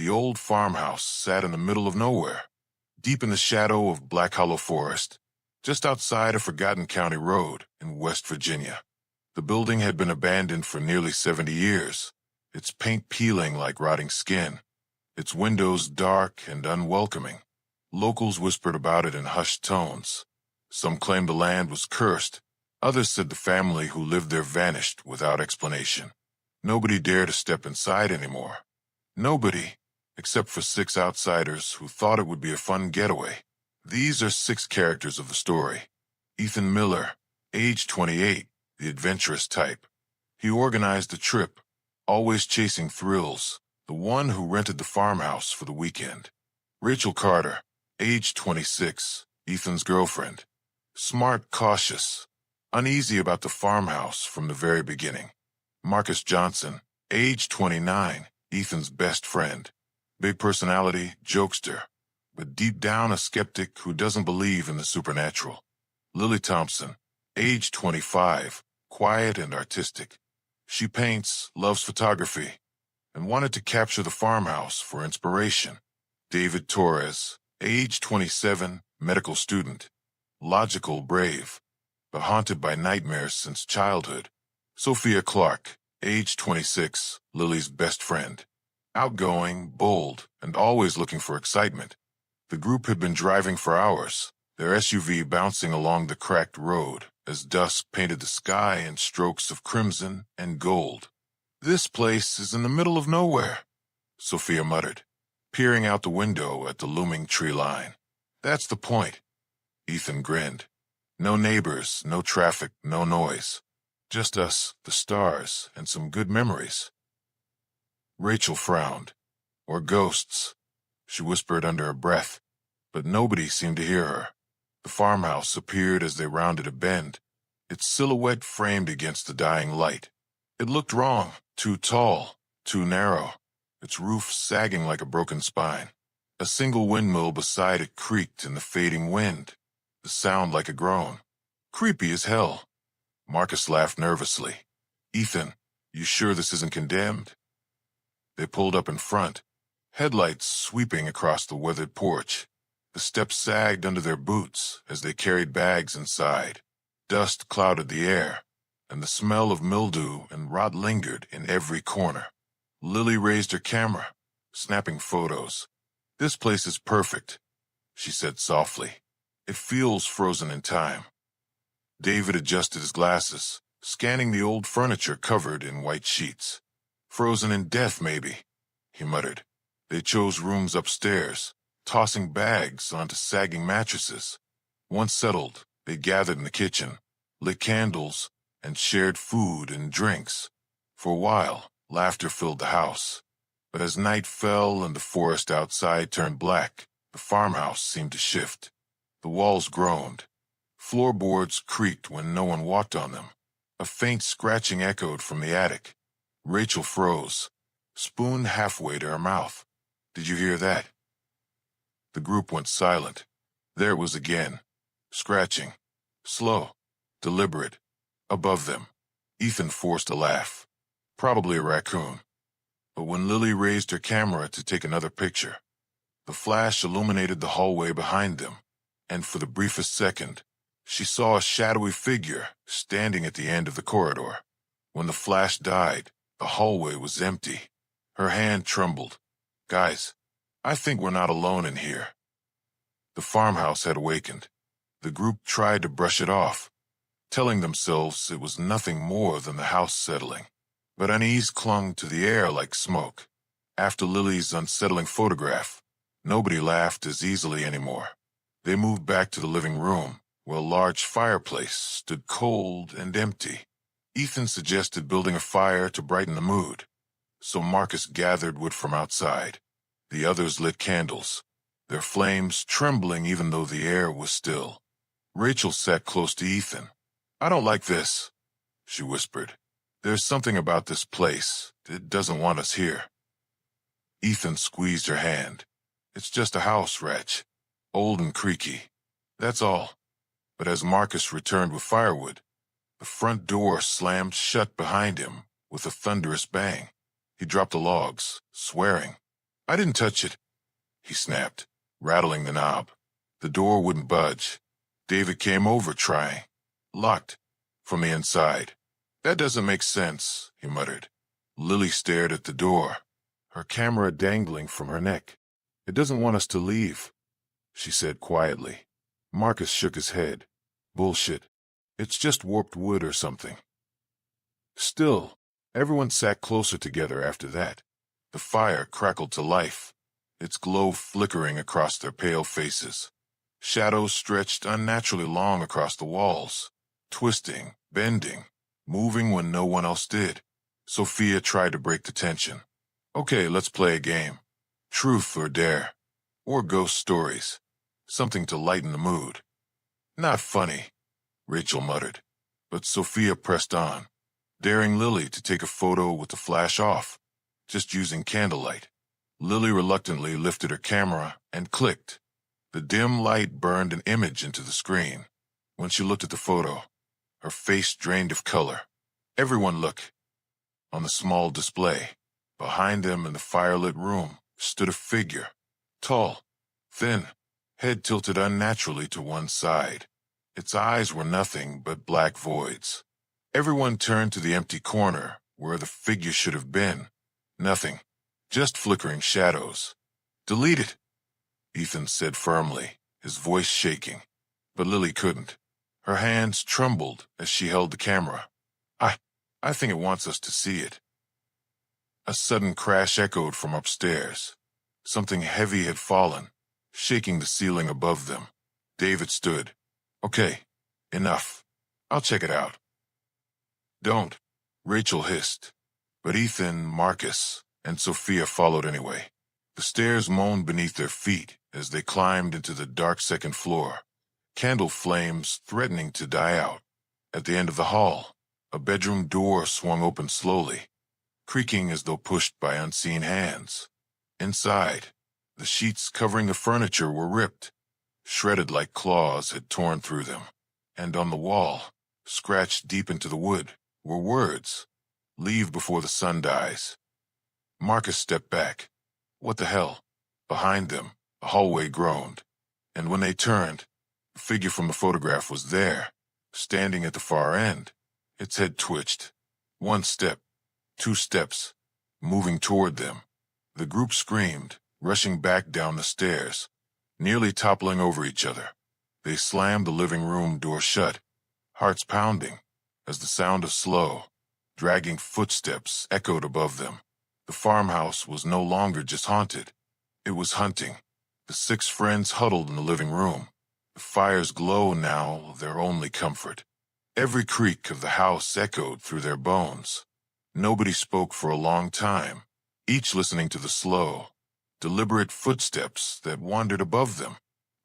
The old farmhouse sat in the middle of nowhere, deep in the shadow of Black Hollow Forest, just outside a forgotten county road in West Virginia. The building had been abandoned for nearly 70 years, its paint peeling like rotting skin, its windows dark and unwelcoming. Locals whispered about it in hushed tones. Some claimed the land was cursed. Others said the family who lived there vanished without explanation. Nobody dared to step inside anymore. Nobody, except for 6 outsiders who thought it would be a fun getaway. These are 6 characters of the story. Ethan Miller, age 28, the adventurous type. He organized the trip, always chasing thrills, the one who rented the farmhouse for the weekend. Rachel Carter, age 26, Ethan's girlfriend. Smart, cautious, uneasy about the farmhouse from the very beginning. Marcus Johnson, age 29, Ethan's best friend. Big personality, jokester, but deep down a skeptic who doesn't believe in the supernatural. Lily Thompson, age 25, quiet and artistic. She paints, loves photography, and wanted to capture the farmhouse for inspiration. David Torres, age 27, medical student. Logical, brave, but haunted by nightmares since childhood. Sophia Clark, age 26, Lily's best friend. Outgoing, bold, and always looking for excitement. The group had been driving for hours, their SUV bouncing along the cracked road as dusk painted the sky in strokes of crimson and gold. "This place is in the middle of nowhere," Sophia muttered, peering out the window at the looming tree line. "That's the point." Ethan grinned. No neighbors, no traffic, no noise. Just us, the stars, and some good memories. Rachel frowned. "Or ghosts," she whispered under her breath, but nobody seemed to hear her. The farmhouse appeared as they rounded a bend, its silhouette framed against the dying light. It looked wrong, too tall, too narrow, its roof sagging like a broken spine. A single windmill beside it creaked in the fading wind, the sound like a groan. Creepy as hell. Marcus laughed nervously. "Ethan, you sure this isn't condemned?" They pulled up in front, headlights sweeping across the weathered porch. The steps sagged under their boots as they carried bags inside. Dust clouded the air, and the smell of mildew and rot lingered in every corner. Lily raised her camera, snapping photos. "This place is perfect," she said softly. "It feels frozen in time." David adjusted his glasses, scanning the old furniture covered in white sheets. "Frozen in death, maybe," he muttered. They chose rooms upstairs, tossing bags onto sagging mattresses. Once settled, they gathered in the kitchen, lit candles, and shared food and drinks. For a while, laughter filled the house. But as night fell and the forest outside turned black, the farmhouse seemed to shift. The walls groaned. Floorboards creaked when no one walked on them. A faint scratching echoed from the attic. Rachel froze, spoon halfway to her mouth. "Did you hear that?" The group went silent. There it was again. Scratching. Slow. Deliberate. Above them. Ethan forced a laugh. Probably a raccoon. But when Lily raised her camera to take another picture, the flash illuminated the hallway behind them, and for the briefest second, she saw a shadowy figure standing at the end of the corridor. When the flash died, the hallway was empty. Her hand trembled. "Guys, I think we're not alone in here." The farmhouse had awakened. The group tried to brush it off, telling themselves it was nothing more than the house settling. But unease clung to the air like smoke. After Lily's unsettling photograph, nobody laughed as easily anymore. They moved back to the living room, where a large fireplace stood cold and empty. Ethan suggested building a fire to brighten the mood, so Marcus gathered wood from outside. The others lit candles, their flames trembling even though the air was still. Rachel sat close to Ethan. "I don't like this," she whispered. "There's something about this place. It doesn't want us here." Ethan squeezed her hand. "It's just a house, Ratch. Old and creaky. That's all." But as Marcus returned with firewood, the front door slammed shut behind him with a thunderous bang. He dropped the logs, swearing. I didn't touch it, he snapped, rattling the knob. The door wouldn't budge. David came over trying. Locked. From the inside. That doesn't make sense, he muttered. Lily stared at the door, her camera dangling from her neck. It doesn't want us to leave, she said quietly. Marcus shook his head. Bullshit. It's just warped wood or something. Still, everyone sat closer together after that. The fire crackled to life, its glow flickering across their pale faces. Shadows stretched unnaturally long across the walls, twisting, bending, moving when no one else did. Sophia tried to break the tension. Okay, let's play a game. Truth or dare. Or ghost stories. Something to lighten the mood. Not funny, Rachel muttered. But Sophia pressed on, daring Lily to take a photo with the flash off, just using candlelight. Lily reluctantly lifted her camera and clicked. The dim light burned an image into the screen. When she looked at the photo, her face drained of color. Everyone looked. On the small display, behind them in the firelit room, stood a figure. Tall, thin, head tilted unnaturally to one side. Its eyes were nothing but black voids. Everyone turned to the empty corner where the figure should have been. Nothing. Just flickering shadows. Delete it, Ethan said firmly, his voice shaking. But Lily couldn't. Her hands trembled as she held the camera. I think it wants us to see it. A sudden crash echoed from upstairs. Something heavy had fallen, shaking the ceiling above them. David stood. Okay, enough. I'll check it out. Don't, Rachel hissed. But Ethan, Marcus, and Sophia followed anyway. The stairs moaned beneath their feet as they climbed into the dark second floor, candle flames threatening to die out. At the end of the hall, a bedroom door swung open slowly, creaking as though pushed by unseen hands. Inside, the sheets covering the furniture were ripped, shredded like claws had torn through them. And on the wall, scratched deep into the wood, were words. Leave before the sun dies. Marcus stepped back. What the hell? Behind them, a hallway groaned. And when they turned, the figure from the photograph was there, standing at the far end. Its head twitched. 1 step, 2 steps, moving toward them. The group screamed, rushing back down the stairs, nearly toppling over each other. They slammed the living room door shut, hearts pounding, as the sound of slow, dragging footsteps echoed above them. The farmhouse was no longer just haunted. It was hunting. The 6 friends huddled in the living room. The fire's glow now their only comfort. Every creak of the house echoed through their bones. Nobody spoke for a long time, each listening to the slow, deliberate footsteps that wandered above them.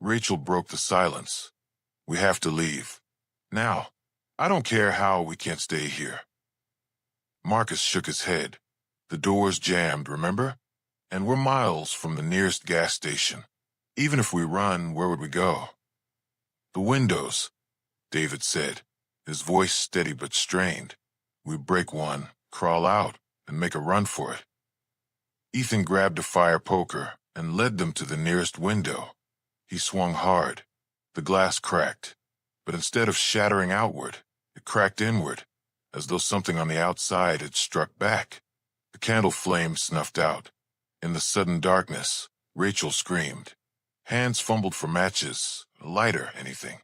Rachel broke the silence. We have to leave. Now. I don't care how we can't stay here. Marcus shook his head. The doors jammed, remember? And we're miles from the nearest gas station. Even if we run, where would we go? The windows, David said, his voice steady but strained. We break one, crawl out, and make a run for it. Ethan grabbed a fire poker and led them to the nearest window. He swung hard. The glass cracked, but instead of shattering outward, it cracked inward, as though something on the outside had struck back. The candle flame snuffed out. In the sudden darkness, Rachel screamed. Hands fumbled for matches, a lighter, anything.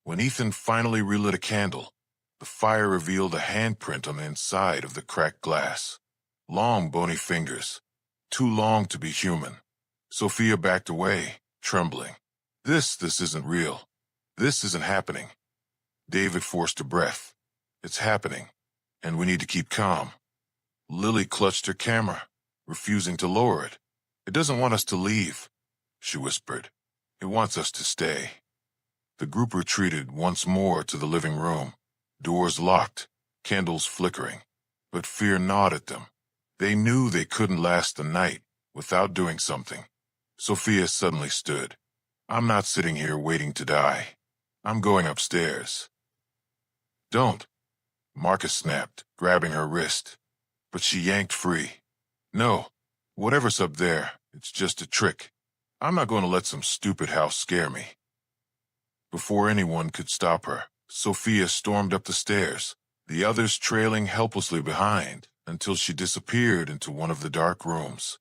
When Ethan finally relit a candle, the fire revealed a handprint on the inside of the cracked glass. Long, bony fingers, too long to be human. Sophia backed away, trembling. This isn't real. This isn't happening. David forced a breath. It's happening, and we need to keep calm. Lily clutched her camera, refusing to lower it. It doesn't want us to leave, she whispered. It wants us to stay. The group retreated once more to the living room, doors locked, candles flickering. But fear gnawed at them. They knew they couldn't last the night without doing something. Sophia suddenly stood. I'm not sitting here waiting to die. I'm going upstairs. Don't, Marcus snapped, grabbing her wrist. But she yanked free. No, Whatever's up there, it's just a trick. I'm not going to let some stupid house scare me. Before anyone could stop her, Sophia stormed up the stairs, the others trailing helplessly behind until she disappeared into one of the dark rooms.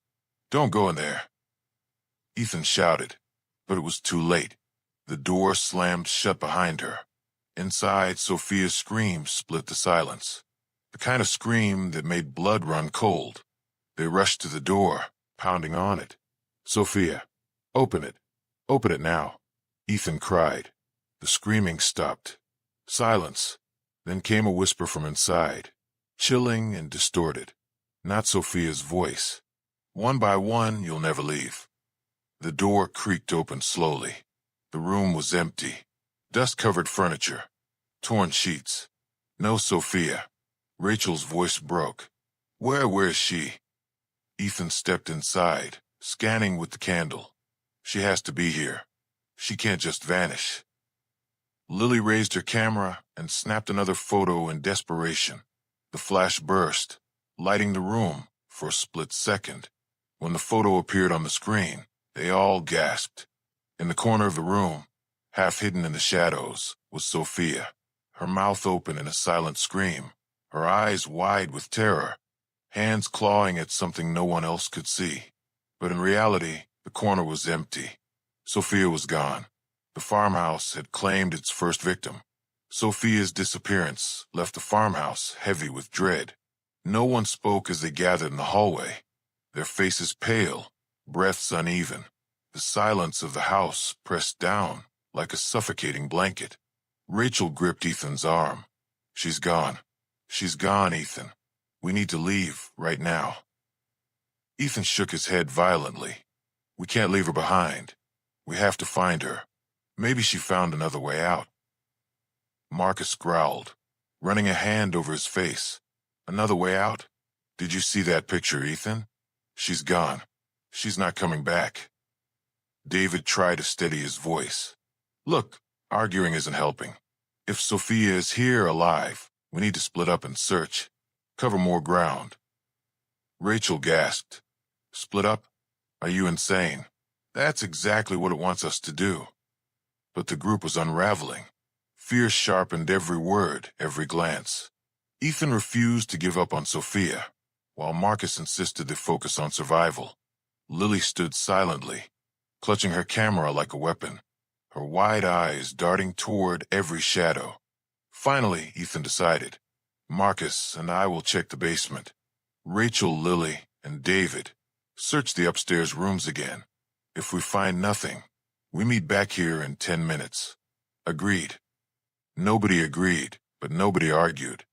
"Don't go in there," Ethan shouted, but it was too late. The door slammed shut behind her. Inside, Sophia's scream split the silence, the kind of scream that made blood run cold. They rushed to the door, pounding on it. "Sophia, open it. Open it now," Ethan cried. The screaming stopped. Silence. Then came a whisper from inside, chilling and distorted. Not Sophia's voice. "One by one, you'll never leave." The door creaked open slowly. The room was empty. Dust-covered furniture. Torn sheets. No Sophia. Rachel's voice broke. Where is she?" Ethan stepped inside, scanning with the candle. "She has to be here. She can't just vanish." Lily raised her camera and snapped another photo in desperation. The flash burst, lighting the room for a split second. When the photo appeared on the screen, they all gasped. In the corner of the room, half hidden in the shadows, was Sophia, her mouth open in a silent scream, her eyes wide with terror, hands clawing at something no one else could see. But in reality, the corner was empty. Sophia was gone. The farmhouse had claimed its first victim. Sophia's disappearance left the farmhouse heavy with dread. No one spoke as they gathered in the hallway, their faces pale, breaths uneven. The silence of the house pressed down like a suffocating blanket. Rachel gripped Ethan's arm. "She's gone. She's gone, Ethan. We need to leave right now." Ethan shook his head violently. "We can't leave her behind. We have to find her. Maybe she found another way out." Marcus growled, running a hand over his face. "Another way out? Did you see that picture, Ethan? She's gone. She's not coming back." David tried to steady his voice. "Look, arguing isn't helping. If Sophia is here alive, we need to split up and search. Cover more ground." Rachel gasped. "Split up? Are you insane? That's exactly what it wants us to do." But the group was unraveling. Fear sharpened every word, every glance. Ethan refused to give up on Sophia, while Marcus insisted they focus on survival. Lily stood silently, clutching her camera like a weapon, her wide eyes darting toward every shadow. Finally, Ethan decided, "Marcus and I will check the basement. Rachel, Lily, and David, search the upstairs rooms again. If we find nothing, we meet back here in 10 minutes. Agreed." Nobody agreed, but nobody argued.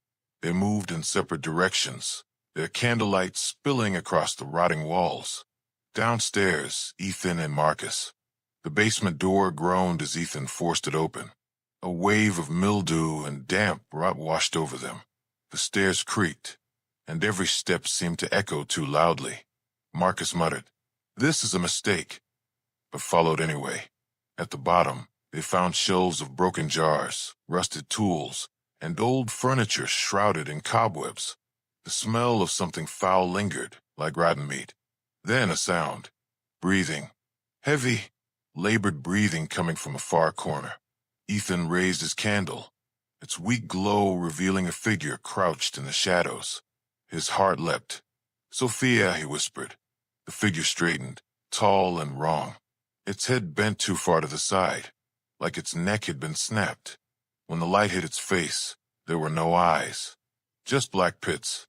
They moved in separate directions, their candlelight spilling across the rotting walls. Downstairs, Ethan and Marcus. The basement door groaned as Ethan forced it open. A wave of mildew and damp washed over them. The stairs creaked, and every step seemed to echo too loudly. Marcus muttered, "This is a mistake," but followed anyway. At the bottom, they found shelves of broken jars, rusted tools, and old furniture shrouded in cobwebs. The smell of something foul lingered, like rotten meat. Then a sound. Breathing. Heavy, labored breathing coming from a far corner. Ethan raised his candle, its weak glow revealing a figure crouched in the shadows. His heart leapt. "Sophia," he whispered. The figure straightened, tall and wrong. Its head bent too far to the side, like its neck had been snapped. When the light hit its face, there were no eyes, just black pits.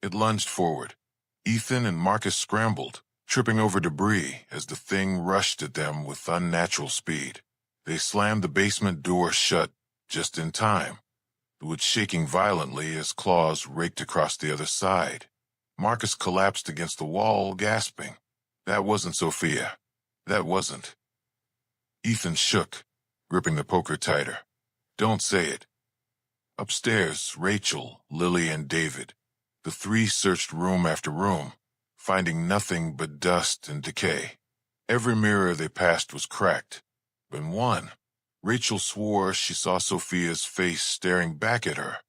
It lunged forward. Ethan and Marcus scrambled, tripping over debris as the thing rushed at them with unnatural speed. They slammed the basement door shut just in time, the wood shaking violently as claws raked across the other side. Marcus collapsed against the wall, gasping. That wasn't Sophia. That wasn't. Ethan shook, gripping the poker tighter. "Don't say it." Upstairs, Rachel, Lily, and David. The three searched room after room, finding nothing but dust and decay. Every mirror they passed was cracked. But in one, Rachel swore she saw Sophia's face staring back at her,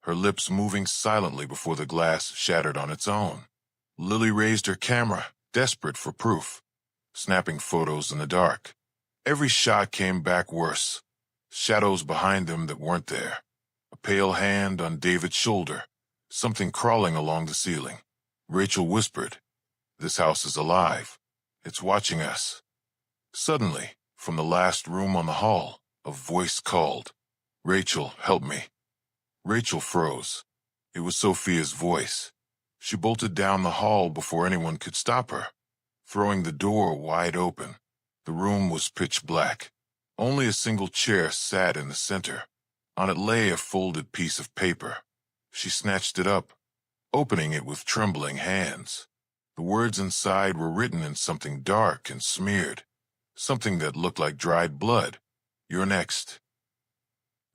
her lips moving silently before the glass shattered on its own. Lily raised her camera, desperate for proof, snapping photos in the dark. Every shot came back worse. Shadows behind them that weren't there. A pale hand on David's shoulder. Something crawling along the ceiling. Rachel whispered, "This house is alive. It's watching us." Suddenly, from the last room on the hall, a voice called, "Rachel, help me." Rachel froze. It was Sophia's voice. She bolted down the hall before anyone could stop her, throwing the door wide open. The room was pitch black. Only a single chair sat in the center. On it lay a folded piece of paper. She snatched it up, opening it with trembling hands. The words inside were written in something dark and smeared, something that looked like dried blood. "You're next."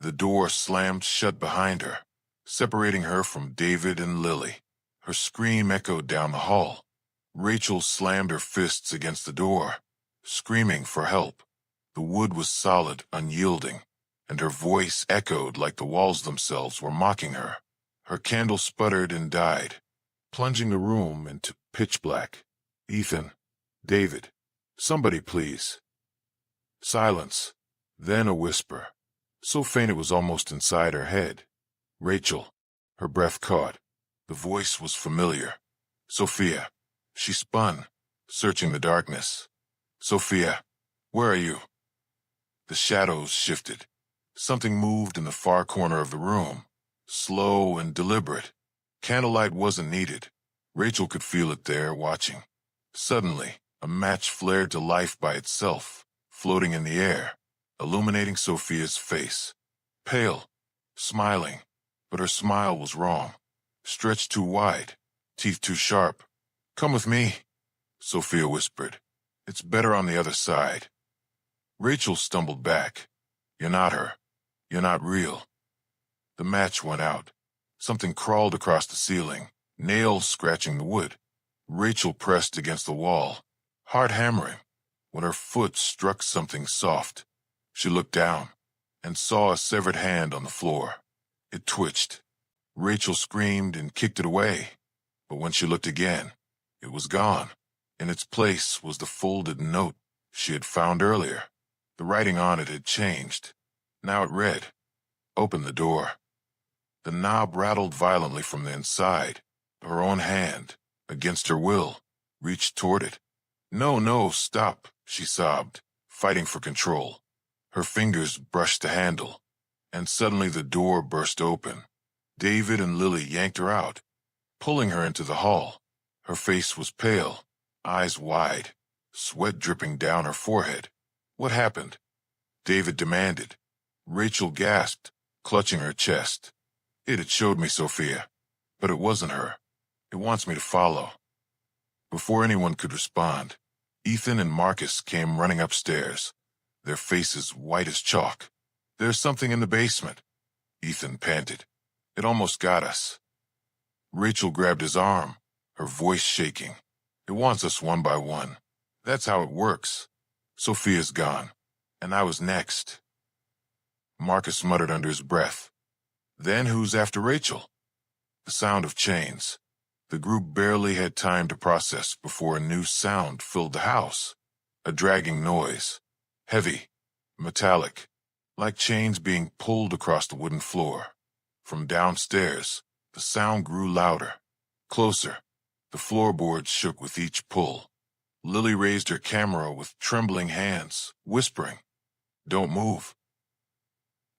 The door slammed shut behind her, separating her from David and Lily. Her scream echoed down the hall. Rachel slammed her fists against the door, screaming for help. The wood was solid, unyielding, and her voice echoed like the walls themselves were mocking her. Her candle sputtered and died, plunging the room into pitch black. "Ethan, David, somebody please." Silence, then a whisper, so faint it was almost inside her head. "Rachel." Her breath caught. The voice was familiar. "Sophia." She spun, searching the darkness. "Sophia, where are you?" The shadows shifted. Something moved in the far corner of the room, slow and deliberate. Candlelight wasn't needed. Rachel could feel it there, watching. Suddenly, a match flared to life by itself, floating in the air, illuminating Sophia's face. Pale, smiling, but her smile was wrong. Stretched too wide, teeth too sharp. "Come with me," Sophia whispered. "It's better on the other side." Rachel stumbled back. "You're not her. You're not real." The match went out. Something crawled across the ceiling, nails scratching the wood. Rachel pressed against the wall, heart hammering, when her foot struck something soft. She looked down and saw a severed hand on the floor. It twitched. Rachel screamed and kicked it away, but when she looked again, it was gone. In its place was the folded note she had found earlier. The writing on it had changed. Now it read, "Open the door." The knob rattled violently from the inside. Her own hand, against her will, reached toward it. "No, no, stop," she sobbed, fighting for control. Her fingers brushed the handle, and suddenly the door burst open. David and Lily yanked her out, pulling her into the hall. Her face was pale, eyes wide, sweat dripping down her forehead. "What happened?" David demanded. Rachel gasped, clutching her chest. "It had showed me Sophia, but it wasn't her. It wants me to follow." Before anyone could respond, Ethan and Marcus came running upstairs, their faces white as chalk. "There's something in the basement," Ethan panted. "It almost got us." Rachel grabbed his arm, her voice shaking. "It wants us one by one. That's how it works. Sophia's gone, and I was next." Marcus muttered under his breath. "Then who's after Rachel?" The sound of chains. The group barely had time to process before a new sound filled the house. A dragging noise. Heavy, metallic, like chains being pulled across the wooden floor. From downstairs, the sound grew louder, closer. The floorboards shook with each pull. Lily raised her camera with trembling hands, whispering, "Don't move."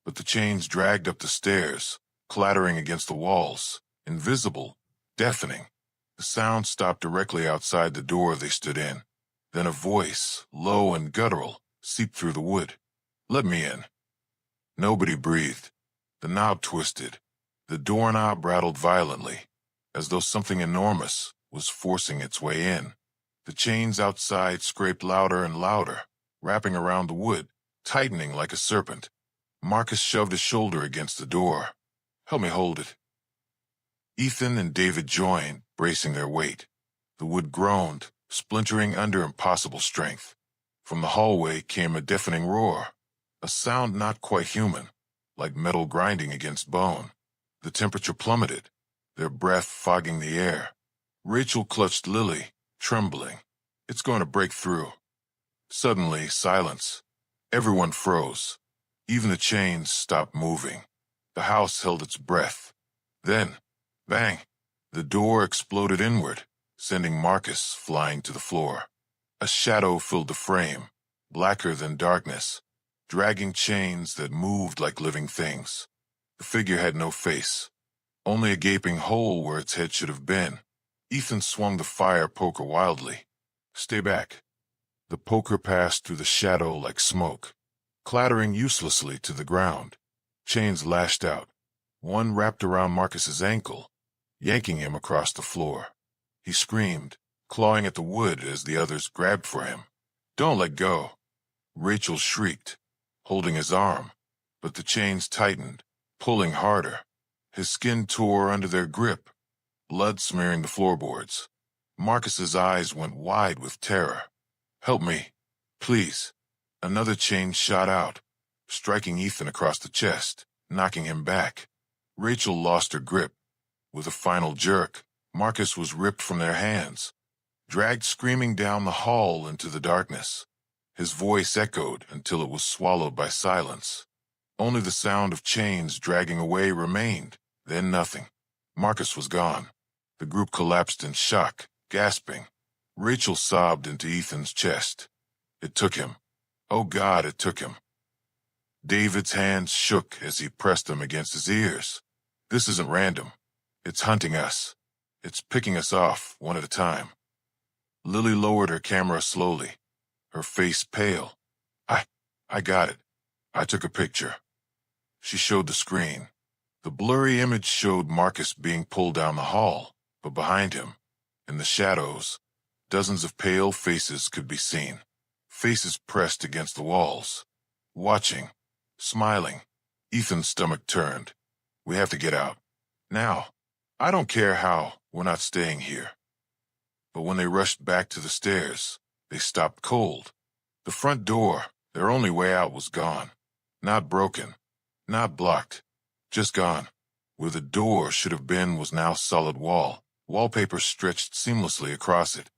But the chains dragged up the stairs, clattering against the walls, invisible, deafening. The sound stopped directly outside the door they stood in. Then a voice, low and guttural, seeped through the wood. "Let me in." Nobody breathed. The knob twisted. The doorknob rattled violently, as though something enormous was forcing its way in. The chains outside scraped louder and louder, wrapping around the wood, tightening like a serpent. Marcus shoved his shoulder against the door. "Help me hold it." Ethan and David joined, bracing their weight. The wood groaned, splintering under impossible strength. From the hallway came a deafening roar, a sound not quite human, like metal grinding against bone. The temperature plummeted, their breath fogging the air. Rachel clutched Lily, trembling. It's going to break through. Suddenly, silence. Everyone froze. Even the chains stopped moving. The house held its breath. Then, bang, the door exploded inward, sending Marcus flying to the floor. A shadow filled the frame, blacker than darkness, dragging chains that moved like living things. The figure had no face, only a gaping hole where its head should have been. Ethan swung the fire poker wildly. Stay back. The poker passed through the shadow like smoke, clattering uselessly to the ground. Chains lashed out. One wrapped around Marcus's ankle, yanking him across the floor. He screamed, clawing at the wood as the others grabbed for him. Don't let go. Rachel shrieked, holding his arm, but the chains tightened, pulling harder. His skin tore under their grip, blood smearing the floorboards. Marcus's eyes went wide with terror. Help me, please. Another chain shot out, striking Ethan across the chest, knocking him back. Rachel lost her grip. With a final jerk, Marcus was ripped from their hands, dragged screaming down the hall into the darkness. His voice echoed until it was swallowed by silence. Only the sound of chains dragging away remained, then nothing. Marcus was gone. The group collapsed in shock, gasping. Rachel sobbed into Ethan's chest. It took him. Oh God, it took him. David's hands shook as he pressed them against his ears. This isn't random. It's hunting us. It's picking us off, one at a time. Lily lowered her camera slowly, her face pale. I got it. I took a picture. She showed the screen. The blurry image showed Marcus being pulled down the hall, but behind him, in the shadows, dozens of pale faces could be seen. Faces pressed against the walls, watching, smiling. Ethan's stomach turned. We have to get out. Now. I don't care how, we're not staying here. But when they rushed back to the stairs, they stopped cold. The front door, their only way out, was gone. Not broken, not blocked, just gone. Where the door should have been was now solid wall, wallpaper stretched seamlessly across it.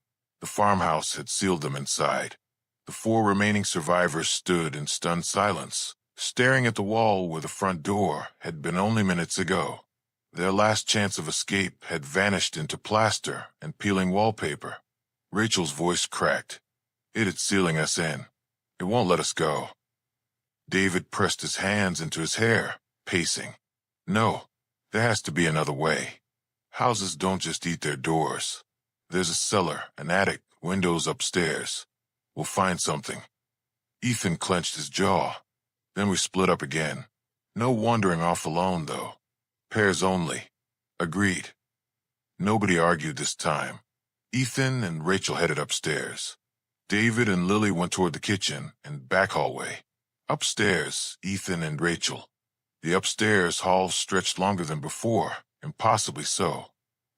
The farmhouse had sealed them inside. The 4 remaining survivors stood in stunned silence, staring at the wall where the front door had been only minutes ago. Their last chance of escape had vanished into plaster and peeling wallpaper. Rachel's voice cracked. It is sealing us in. It won't let us go. David pressed his hands into his hair, pacing. No, there has to be another way. Houses don't just eat their doors. There's a cellar, an attic, windows upstairs. We'll find something. Ethan clenched his jaw. Then we split up again. No wandering off alone, though. Pairs only. Agreed. Nobody argued this time. Ethan and Rachel headed upstairs. David and Lily went toward the kitchen and back hallway. Upstairs, Ethan and Rachel. The upstairs hall stretched longer than before, impossibly so.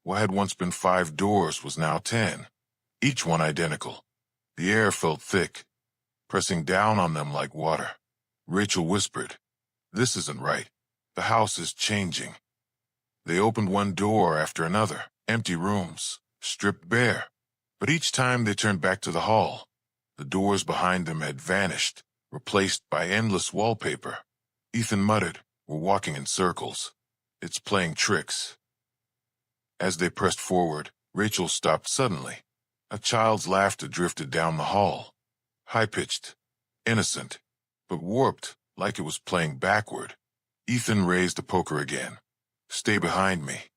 What had once been 5 doors was now 10, each one identical. The air felt thick, pressing down on them like water. Rachel whispered, "This isn't right. The house is changing." They opened one door after another, empty rooms, stripped bare. But each time they turned back to the hall, the doors behind them had vanished, replaced by endless wallpaper. Ethan muttered, "We're walking in circles. It's playing tricks." As they pressed forward, Rachel stopped suddenly. A child's laughter drifted down the hall, high-pitched, innocent, but warped like it was playing backward. Ethan raised the poker again. "Stay behind me."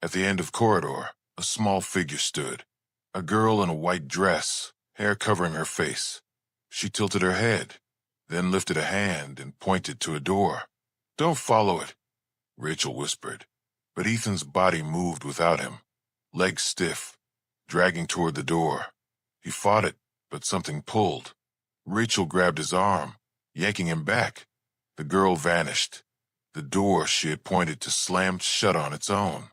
At the end of the corridor, a small figure stood. A girl in a white dress, hair covering her face. She tilted her head, then lifted a hand and pointed to a door. "Don't follow it," Rachel whispered. But Ethan's body moved without him, legs stiff, dragging toward the door. He fought it, but something pulled. Rachel grabbed his arm, yanking him back. The girl vanished. The door she had pointed to slammed shut on its own.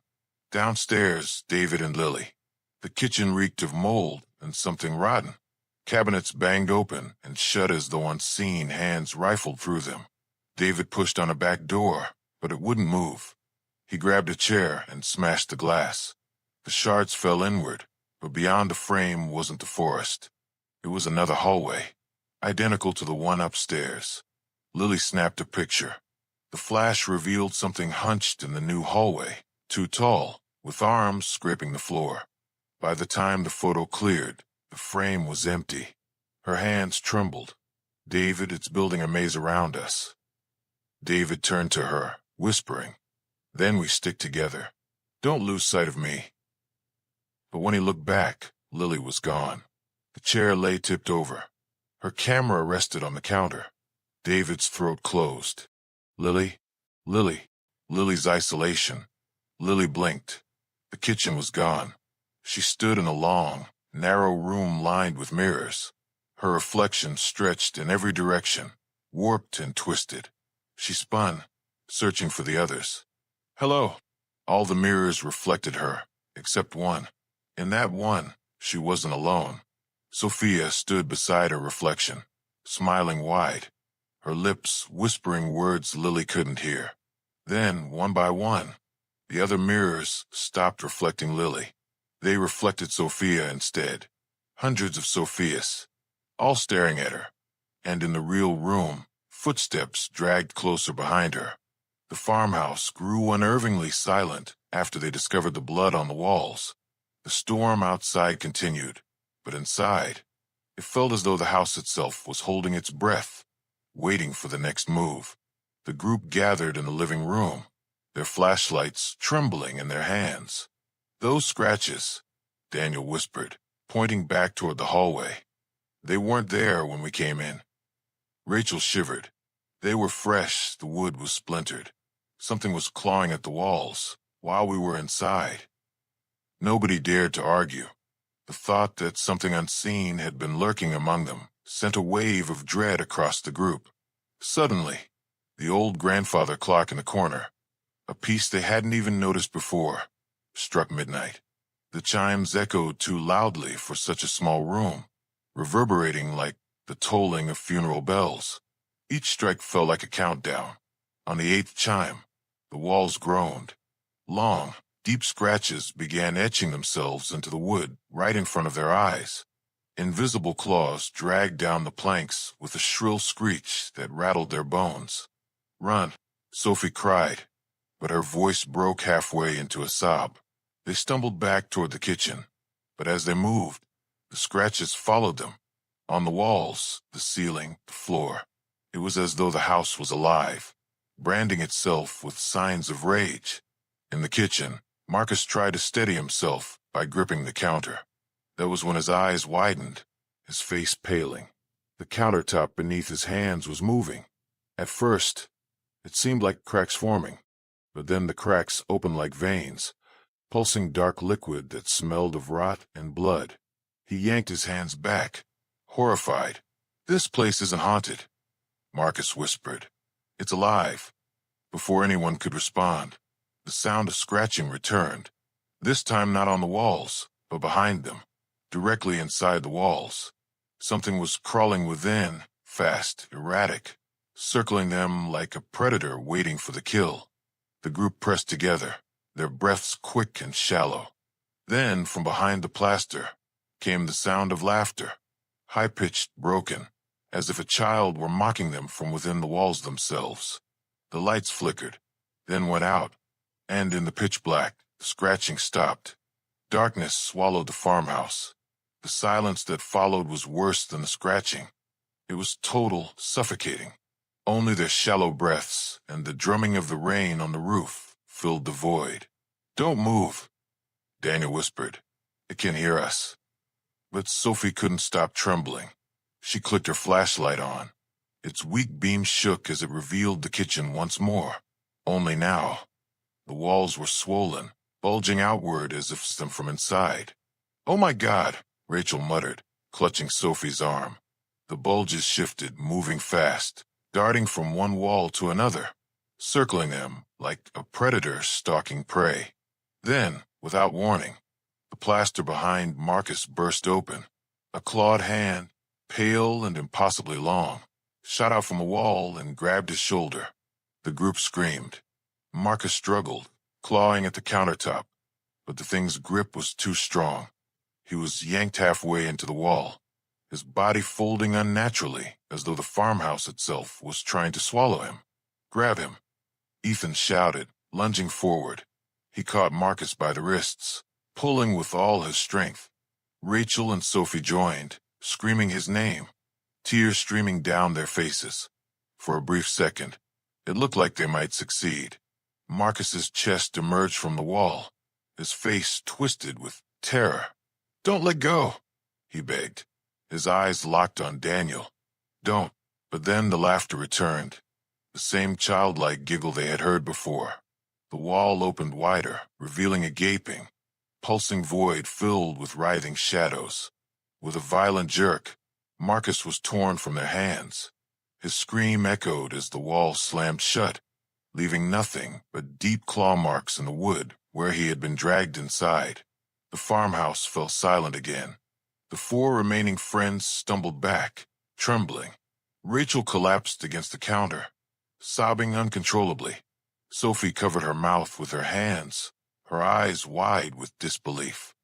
Downstairs, David and Lily. The kitchen reeked of mold and something rotten. Cabinets banged open and shut as though unseen hands rifled through them. David pushed on a back door, but it wouldn't move. He grabbed a chair and smashed the glass. The shards fell inward, but beyond the frame wasn't the forest. It was another hallway, identical to the one upstairs. Lily snapped a picture. The flash revealed something hunched in the new hallway, too tall, with arms scraping the floor. By the time the photo cleared, the frame was empty. Her hands trembled. "David, it's building a maze around us." David turned to her, whispering, "Then we stick together. Don't lose sight of me." But when he looked back, Lily was gone. The chair lay tipped over. Her camera rested on the counter. David's throat closed. "Lily? Lily?" Lily's isolation. Lily blinked. The kitchen was gone. She stood in a long, narrow room lined with mirrors. Her reflection stretched in every direction, warped and twisted. She spun, searching for the others. "Hello." All the mirrors reflected her, except one. In that one, she wasn't alone. Sophia stood beside her reflection, smiling wide, her lips whispering words Lily couldn't hear. Then, one by one, the other mirrors stopped reflecting Lily. They reflected Sophia instead. Hundreds of Sophias, all staring at her. And in the real room, footsteps dragged closer behind her. The farmhouse grew unnervingly silent after they discovered the blood on the walls. The storm outside continued, but inside, it felt as though the house itself was holding its breath, waiting for the next move. The group gathered in the living room, their flashlights trembling in their hands. "Those scratches," Daniel whispered, pointing back toward the hallway. "They weren't there when we came in." Rachel shivered. They were fresh, the wood was splintered. Something was clawing at the walls while we were inside. Nobody dared to argue. The thought that something unseen had been lurking among them sent a wave of dread across the group. Suddenly, the old grandfather clock in the corner, a piece they hadn't even noticed before, struck midnight. The chimes echoed too loudly for such a small room, reverberating like the tolling of funeral bells. Each strike felt like a countdown. On the 8th chime, the walls groaned. Long, deep scratches began etching themselves into the wood right in front of their eyes. Invisible claws dragged down the planks with a shrill screech that rattled their bones. "Run," Sophie cried, but her voice broke halfway into a sob. They stumbled back toward the kitchen, but as they moved, the scratches followed them. On the walls, the ceiling, the floor. It was as though the house was alive, branding itself with signs of rage. In the kitchen, Marcus tried to steady himself by gripping the counter. That was when his eyes widened, his face paling. The countertop beneath his hands was moving. At first, it seemed like cracks forming, but then the cracks opened like veins, pulsing dark liquid that smelled of rot and blood. He yanked his hands back, horrified. "This place isn't haunted," Marcus whispered. "It's alive." Before anyone could respond, the sound of scratching returned, this time not on the walls, but behind them, directly inside the walls. Something was crawling within, fast, erratic, circling them like a predator waiting for the kill. The group pressed together, their breaths quick and shallow. Then, from behind the plaster, came the sound of laughter, high-pitched, broken, as if a child were mocking them from within the walls themselves. The lights flickered, then went out, and in the pitch black, the scratching stopped. Darkness swallowed the farmhouse. The silence that followed was worse than the scratching. It was total, suffocating. Only their shallow breaths and the drumming of the rain on the roof filled the void. "Don't move," Daniel whispered. "It can hear us." But Sophie couldn't stop trembling. She clicked her flashlight on. Its weak beam shook as it revealed the kitchen once more. Only now, the walls were swollen, bulging outward as if from inside. "Oh my God," Rachel muttered, clutching Sophie's arm. The bulges shifted, moving fast, darting from one wall to another, circling them like a predator stalking prey. Then, without warning, the plaster behind Marcus burst open. A clawed hand, pale and impossibly long, shot out from the wall and grabbed his shoulder. The group screamed. Marcus struggled, clawing at the countertop. but the thing's grip was too strong. He was yanked halfway into the wall, his body folding unnaturally as though the farmhouse itself was trying to swallow him. "Grab him," Ethan shouted, lunging forward. He caught Marcus by the wrists, pulling with all his strength. Rachel and Sophie joined, screaming his name, tears streaming down their faces. For a brief second, it looked like they might succeed. Marcus's chest emerged from the wall, his face twisted with terror. "Don't let go," he begged. His eyes locked on Daniel. "Don't." But then the laughter returned, the same childlike giggle they had heard before. The wall opened wider, revealing a gaping, pulsing void filled with writhing shadows. With a violent jerk, Marcus was torn from their hands. His scream echoed as the wall slammed shut, leaving nothing but deep claw marks in the wood where he had been dragged inside. The farmhouse fell silent again. The four remaining friends stumbled back, trembling. Rachel collapsed against the counter, sobbing uncontrollably. Sophie covered her mouth with her hands, her eyes wide with disbelief.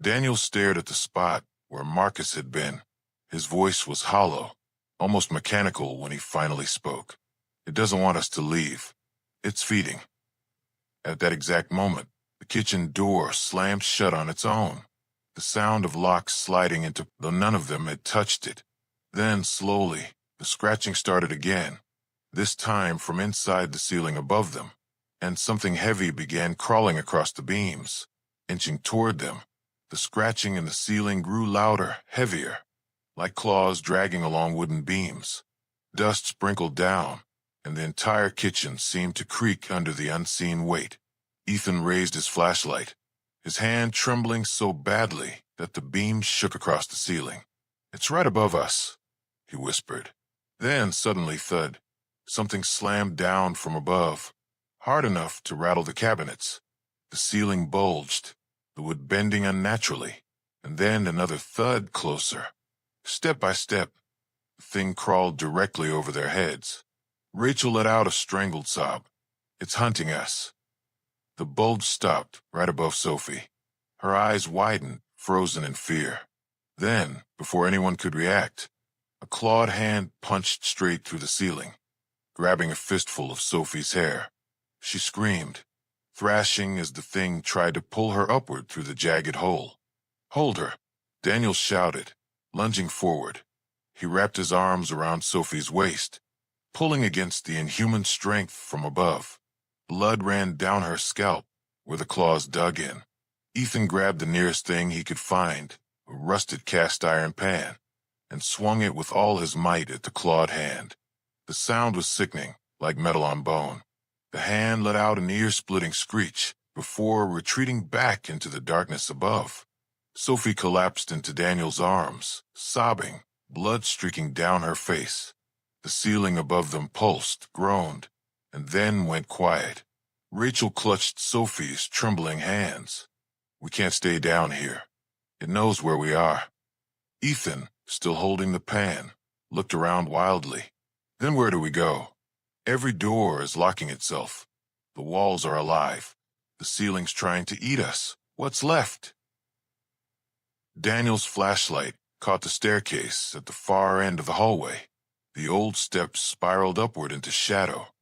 Daniel stared at the spot where Marcus had been. His voice was hollow, almost mechanical when he finally spoke. "It doesn't want us to leave. It's feeding." At that exact moment, the kitchen door slammed shut on its own, the sound of locks sliding into, though none of them had touched it. Then, slowly, the scratching started again, this time from inside the ceiling above them, and something heavy began crawling across the beams, inching toward them. The scratching in the ceiling grew louder, heavier, like claws dragging along wooden beams. Dust sprinkled down, and the entire kitchen seemed to creak under the unseen weight. Ethan raised his flashlight, his hand trembling so badly that the beams shook across the ceiling. "It's right above us," he whispered. Then, suddenly, thud. Something slammed down from above, hard enough to rattle the cabinets. The ceiling bulged, the wood bending unnaturally, and then another thud closer. Step by step, the thing crawled directly over their heads. Rachel let out a strangled sob. "It's hunting us." The bulge stopped right above Sophie. Her eyes widened, frozen in fear. Then, before anyone could react, a clawed hand punched straight through the ceiling, grabbing a fistful of Sophie's hair. She screamed, thrashing as the thing tried to pull her upward through the jagged hole. "Hold her," Daniel shouted, lunging forward. He wrapped his arms around Sophie's waist, pulling against the inhuman strength from above. Blood ran down her scalp where the claws dug in. Ethan grabbed the nearest thing he could find, a rusted cast-iron pan, and swung it with all his might at the clawed hand. The sound was sickening, like metal on bone. The hand let out an ear-splitting screech before retreating back into the darkness above. Sophie collapsed into Daniel's arms, sobbing, blood streaking down her face. The ceiling above them pulsed, groaned, and then went quiet. Rachel clutched Sophie's trembling hands. "We can't stay down here. It knows where we are." Ethan, still holding the pan, looked around wildly. "Then where do we go? Every door is locking itself. The walls are alive. The ceiling's trying to eat us. What's left?" Daniel's flashlight caught the staircase at the far end of the hallway. The old steps spiraled upward into shadow.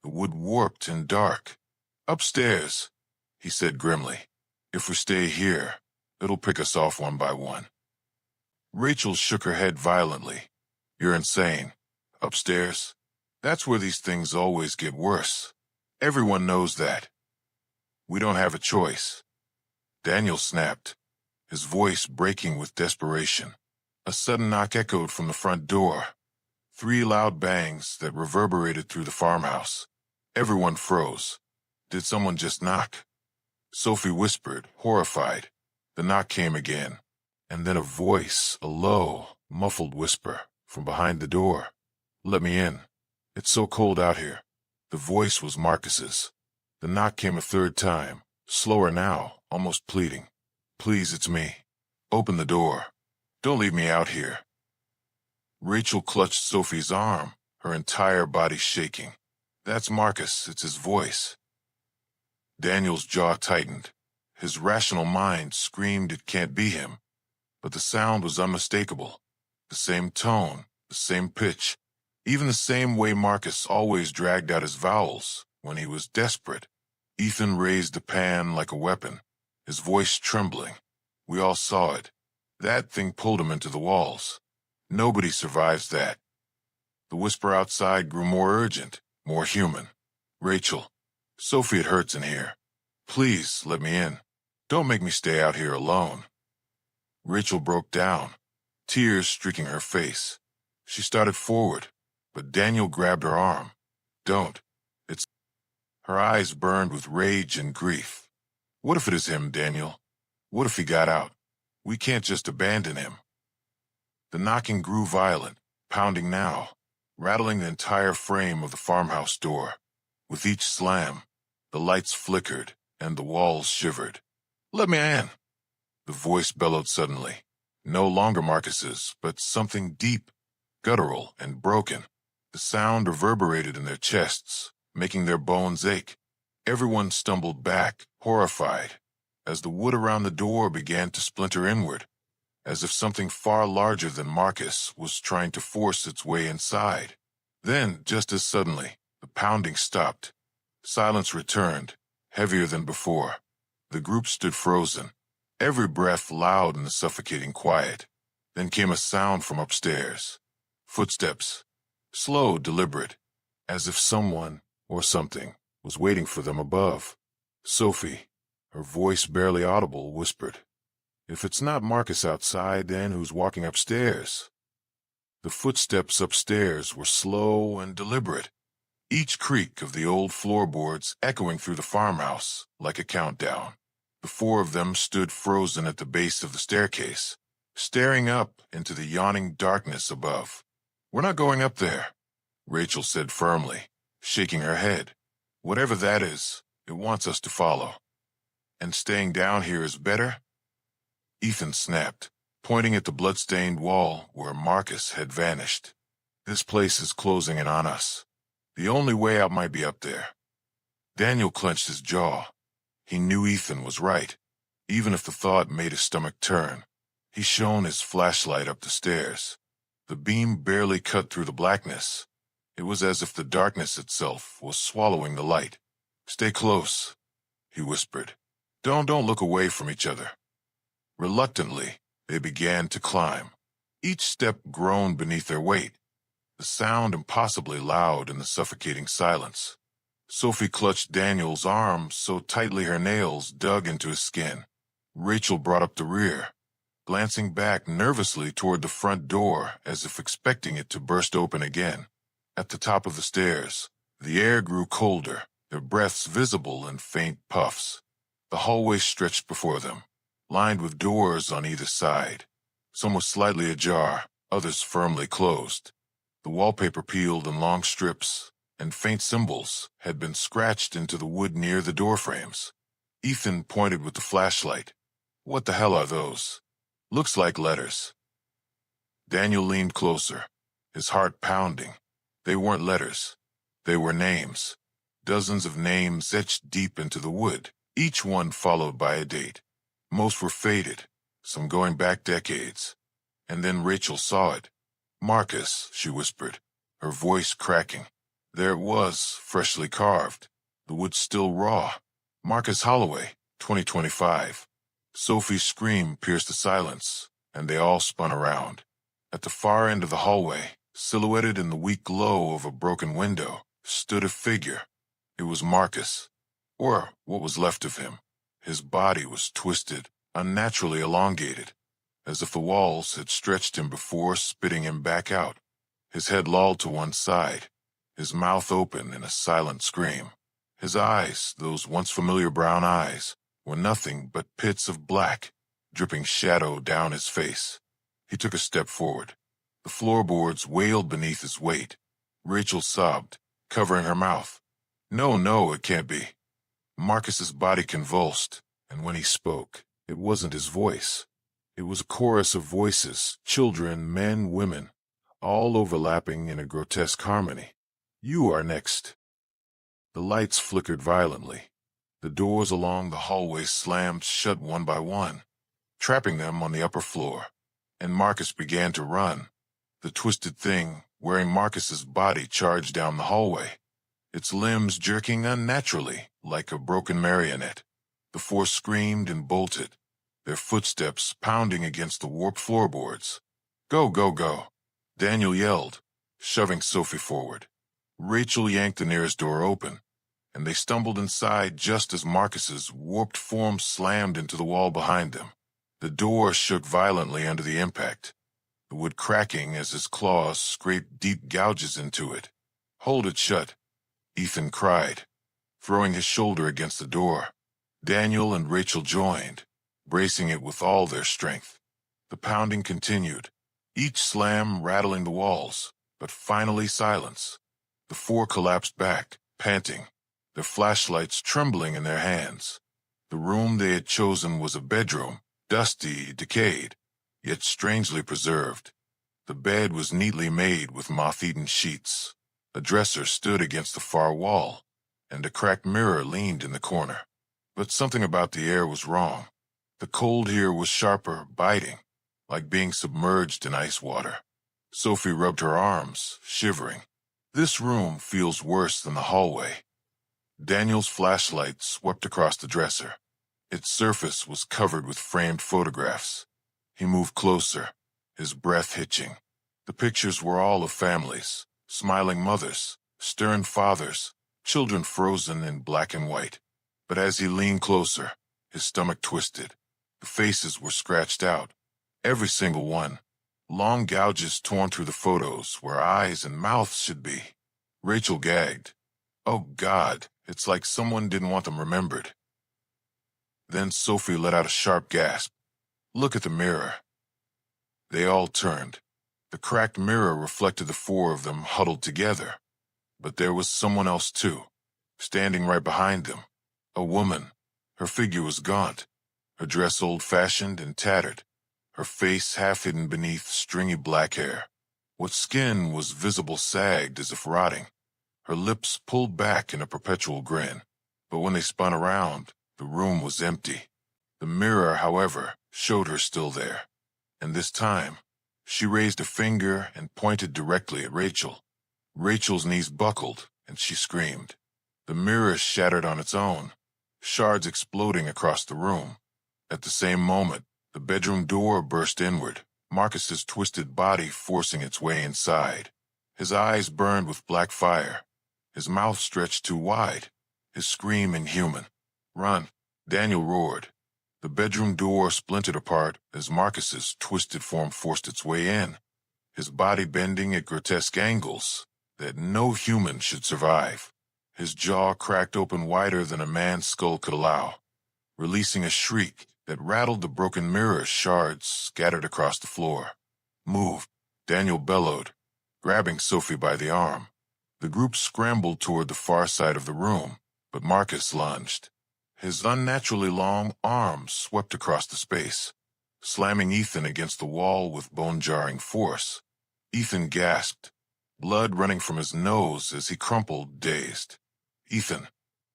The wood warped and dark. "Upstairs," he said grimly. "If we stay here, it'll pick us off one by one." Rachel shook her head violently. "You're insane. Upstairs? That's where these things always get worse. Everyone knows that. We don't have a choice." Daniel snapped, his voice breaking with desperation. A sudden knock echoed from the front door. 3 loud bangs that reverberated through the farmhouse. Everyone froze. Did someone just knock? Sophie whispered, horrified. The knock came again, and then a voice, a low, muffled whisper from behind the door. "Let me in. It's so cold out here." The voice was Marcus's. The knock came a third time, slower now, almost pleading. "Please, it's me. Open the door. Don't leave me out here." Rachel clutched Sophie's arm, her entire body shaking. "That's Marcus. It's his voice." Daniel's jaw tightened, His rational mind screamed it can't be him, but the sound was unmistakable. The same tone, the same pitch, even the same way Marcus always dragged out his vowels when he was desperate. Ethan raised the pan like a weapon, his voice trembling. We all saw it. That thing pulled him into the walls. Nobody survives that. The whisper outside grew more urgent, more human. Rachel, Sophie, it hurts in here. Please let me in. Don't make me stay out here alone. Rachel broke down, tears streaking her face. She started forward, but Daniel grabbed her arm. Don't. It's... Her eyes burned with rage and grief. What if it is him, Daniel? What if he got out? We can't just abandon him. The knocking grew violent, pounding now, rattling the entire frame of the farmhouse door. With each slam, the lights flickered and the walls shivered. Let me in! The voice bellowed suddenly. No longer Marcus's, but something deep, guttural, and broken. The sound reverberated in their chests, making their bones ache. Everyone stumbled back, horrified, as the wood around the door began to splinter inward, as if something far larger than Marcus was trying to force its way inside. Then, just as suddenly, the pounding stopped. Silence returned, heavier than before. The group stood frozen, every breath loud in the suffocating quiet. Then came a sound from upstairs. Footsteps, slow, deliberate, as if someone or something was waiting for them above. Sophie, her voice barely audible, whispered, "If it's not Marcus outside, then who's walking upstairs?" The footsteps upstairs were slow and deliberate, each creak of the old floorboards echoing through the farmhouse like a countdown. The four of them stood frozen at the base of the staircase, staring up into the yawning darkness above. "We're not going up there," Rachel said firmly, shaking her head. "Whatever that is, it wants us to follow. And staying down here is better?" Ethan snapped, pointing at the blood-stained wall where Marcus had vanished. "This place is closing in on us. The only way out might be up there." Daniel clenched his jaw. He knew Ethan was right, even if the thought made his stomach turn. He shone his flashlight up the stairs. The beam barely cut through the blackness. It was as if the darkness itself was swallowing the light. "Stay close," he whispered. Don't look away from each other." Reluctantly, they began to climb. Each step groaned beneath their weight, the sound impossibly loud in the suffocating silence. Sophie clutched Daniel's arm so tightly her nails dug into his skin. Rachel brought up the rear, glancing back nervously toward the front door as if expecting it to burst open again. At the top of the stairs, the air grew colder, their breaths visible in faint puffs. The hallway stretched before them, lined with doors on either side. Some were slightly ajar, others firmly closed. The wallpaper peeled in long strips, and faint symbols had been scratched into the wood near the doorframes. Ethan pointed with the flashlight. "What the hell are those?" "Looks like letters." Daniel leaned closer, his heart pounding. They weren't letters. They were names. Dozens of names etched deep into the wood, each one followed by a date. Most were faded, some going back decades. And then Rachel saw it. "Marcus," she whispered, her voice cracking. There it was, freshly carved, the wood still raw. "Marcus Holloway, 2025. Sophie's scream pierced the silence, and they all spun around. At the far end of the hallway, silhouetted in the weak glow of a broken window, stood a figure. It was Marcus, or what was left of him. His body was twisted, unnaturally elongated, as if the walls had stretched him before spitting him back out. His head lolled to one side, his mouth open in a silent scream. His eyes, those once familiar brown eyes, were nothing but pits of black, dripping shadow down his face. He took a step forward. The floorboards wailed beneath his weight. Rachel sobbed, covering her mouth. No, it can't be." Marcus's body convulsed, and when he spoke, it wasn't his voice. It was a chorus of voices, children, men, women, all overlapping in a grotesque harmony. "You are next." The lights flickered violently. The doors along the hallway slammed shut one by one, trapping them on the upper floor, and Marcus began to run. The twisted thing, wearing Marcus's body, charged down the hallway, its limbs jerking unnaturally like a broken marionette. The four screamed and bolted, their footsteps pounding against the warped floorboards. "Go, go, go!" Daniel yelled, shoving Sophie forward. Rachel yanked the nearest door open, and they stumbled inside just as Marcus's warped form slammed into the wall behind them. The door shook violently under the impact, the wood cracking as his claws scraped deep gouges into it. "Hold it shut," Ethan cried, throwing his shoulder against the door. Daniel and Rachel joined, bracing it with all their strength. The pounding continued, each slam rattling the walls, but finally silence. The four collapsed back, panting, their flashlights trembling in their hands. The room they had chosen was a bedroom, dusty, decayed, yet strangely preserved. The bed was neatly made with moth-eaten sheets. A dresser stood against the far wall, and a cracked mirror leaned in the corner. But something about the air was wrong. The cold here was sharper, biting, like being submerged in ice water. Sophie rubbed her arms, shivering. "This room feels worse than the hallway." Daniel's flashlight swept across the dresser. Its surface was covered with framed photographs. He moved closer, his breath hitching. The pictures were all of families, smiling mothers, stern fathers, children frozen in black and white. But as he leaned closer, his stomach twisted. The faces were scratched out, every single one. Long gouges torn through the photos where eyes and mouths should be. Rachel gagged. "Oh God, it's like someone didn't want them remembered." Then Sophie let out a sharp gasp. "Look at the mirror." They all turned. The cracked mirror reflected the four of them huddled together. But there was someone else too, standing right behind them. A woman. Her figure was gaunt, her dress old-fashioned and tattered, her face half-hidden beneath stringy black hair. What skin was visible sagged as if rotting, her lips pulled back in a perpetual grin. But when they spun around, the room was empty. The mirror, however, showed her still there. And this time, she raised a finger and pointed directly at Rachel. Rachel's knees buckled, and she screamed. The mirror shattered on its own, shards exploding across the room. At the same moment, the bedroom door burst inward, Marcus's twisted body forcing its way inside. His eyes burned with black fire, his mouth stretched too wide, his scream inhuman. "Run!" Daniel roared. The bedroom door splintered apart as Marcus's twisted form forced its way in, his body bending at grotesque angles that no human should survive. His jaw cracked open wider than a man's skull could allow, releasing a shriek that rattled the broken mirror shards scattered across the floor. "Move!" Daniel bellowed, grabbing Sophie by the arm. The group scrambled toward the far side of the room, but Marcus lunged. His unnaturally long arms swept across the space, slamming Ethan against the wall with bone-jarring force. Ethan gasped, blood running from his nose as he crumpled, dazed. "Ethan!"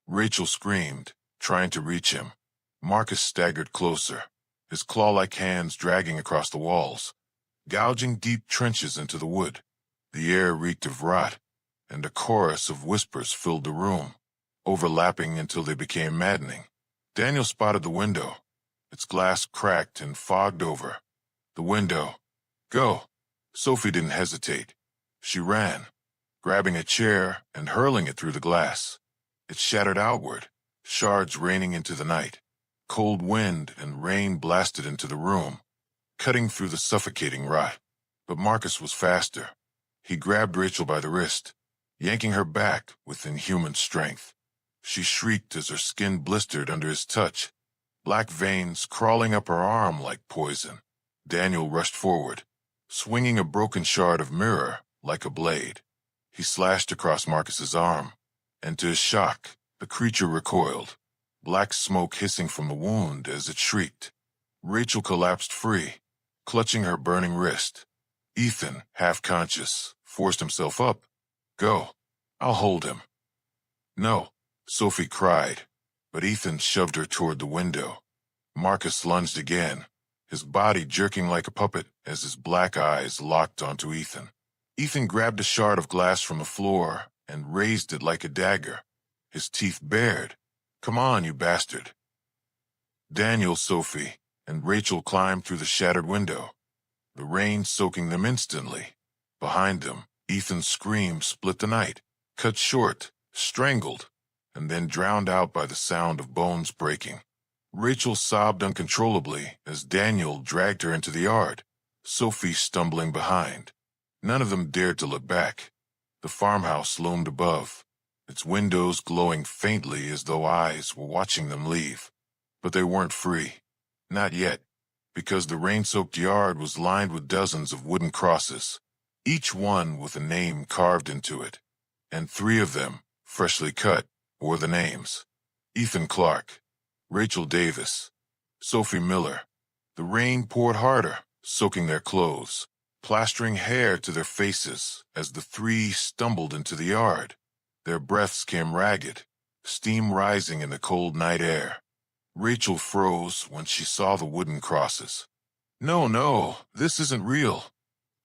Rachel screamed, trying to reach him. Marcus staggered closer, his claw-like hands dragging across the walls, gouging deep trenches into the wood. The air reeked of rot, and a chorus of whispers filled the room, overlapping until they became maddening. Daniel spotted the window, its glass cracked and fogged over. The window. "Go!" Sophie didn't hesitate. She ran, grabbing a chair and hurling it through the glass. It shattered outward, shards raining into the night. Cold wind and rain blasted into the room, cutting through the suffocating rot. But Marcus was faster. He grabbed Rachel by the wrist, yanking her back with inhuman strength. She shrieked as her skin blistered under his touch, black veins crawling up her arm like poison. Daniel rushed forward, swinging a broken shard of mirror like a blade. He slashed across Marcus's arm, and to his shock, the creature recoiled, black smoke hissing from the wound as it shrieked. Rachel collapsed free, clutching her burning wrist. Ethan, half-conscious, forced himself up. "Go. I'll hold him." "No," Sophie cried, but Ethan shoved her toward the window. Marcus lunged again, his body jerking like a puppet as his black eyes locked onto Ethan. Ethan grabbed a shard of glass from the floor and raised it like a dagger, his teeth bared. "Come on, you bastard." Daniel, Sophie, and Rachel climbed through the shattered window, the rain soaking them instantly. Behind them, Ethan's scream split the night, cut short, strangled, and then drowned out by the sound of bones breaking. Rachel sobbed uncontrollably as Daniel dragged her into the yard, Sophie stumbling behind. None of them dared to look back. The farmhouse loomed above, its windows glowing faintly as though eyes were watching them leave. But they weren't free. Not yet, because the rain-soaked yard was lined with dozens of wooden crosses, each one with a name carved into it, and 3 of them, freshly cut, bore the names: Ethan Clark, Rachel Davis, Sophie Miller. The rain poured harder, soaking their clothes, plastering hair to their faces as the 3 stumbled into the yard. Their breaths came ragged, steam rising in the cold night air. Rachel froze when she saw the wooden crosses. "No, no, this isn't real,"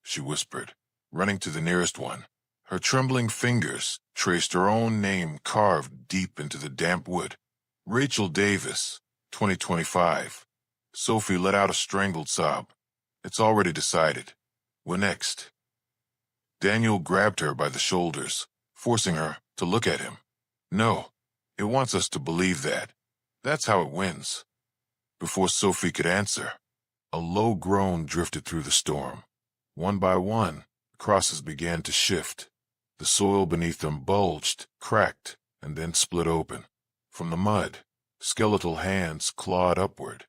she whispered, running to the nearest one. Her trembling fingers traced her own name carved deep into the damp wood. Rachel Davis, 2025. Sophie let out a strangled sob. "It's already decided. What next?" Daniel grabbed her by the shoulders, forcing her to look at him. "No, it wants us to believe that. That's how it wins." Before Sophie could answer, a low groan drifted through the storm. One by one, the crosses began to shift. The soil beneath them bulged, cracked, and then split open. From the mud, skeletal hands clawed upward.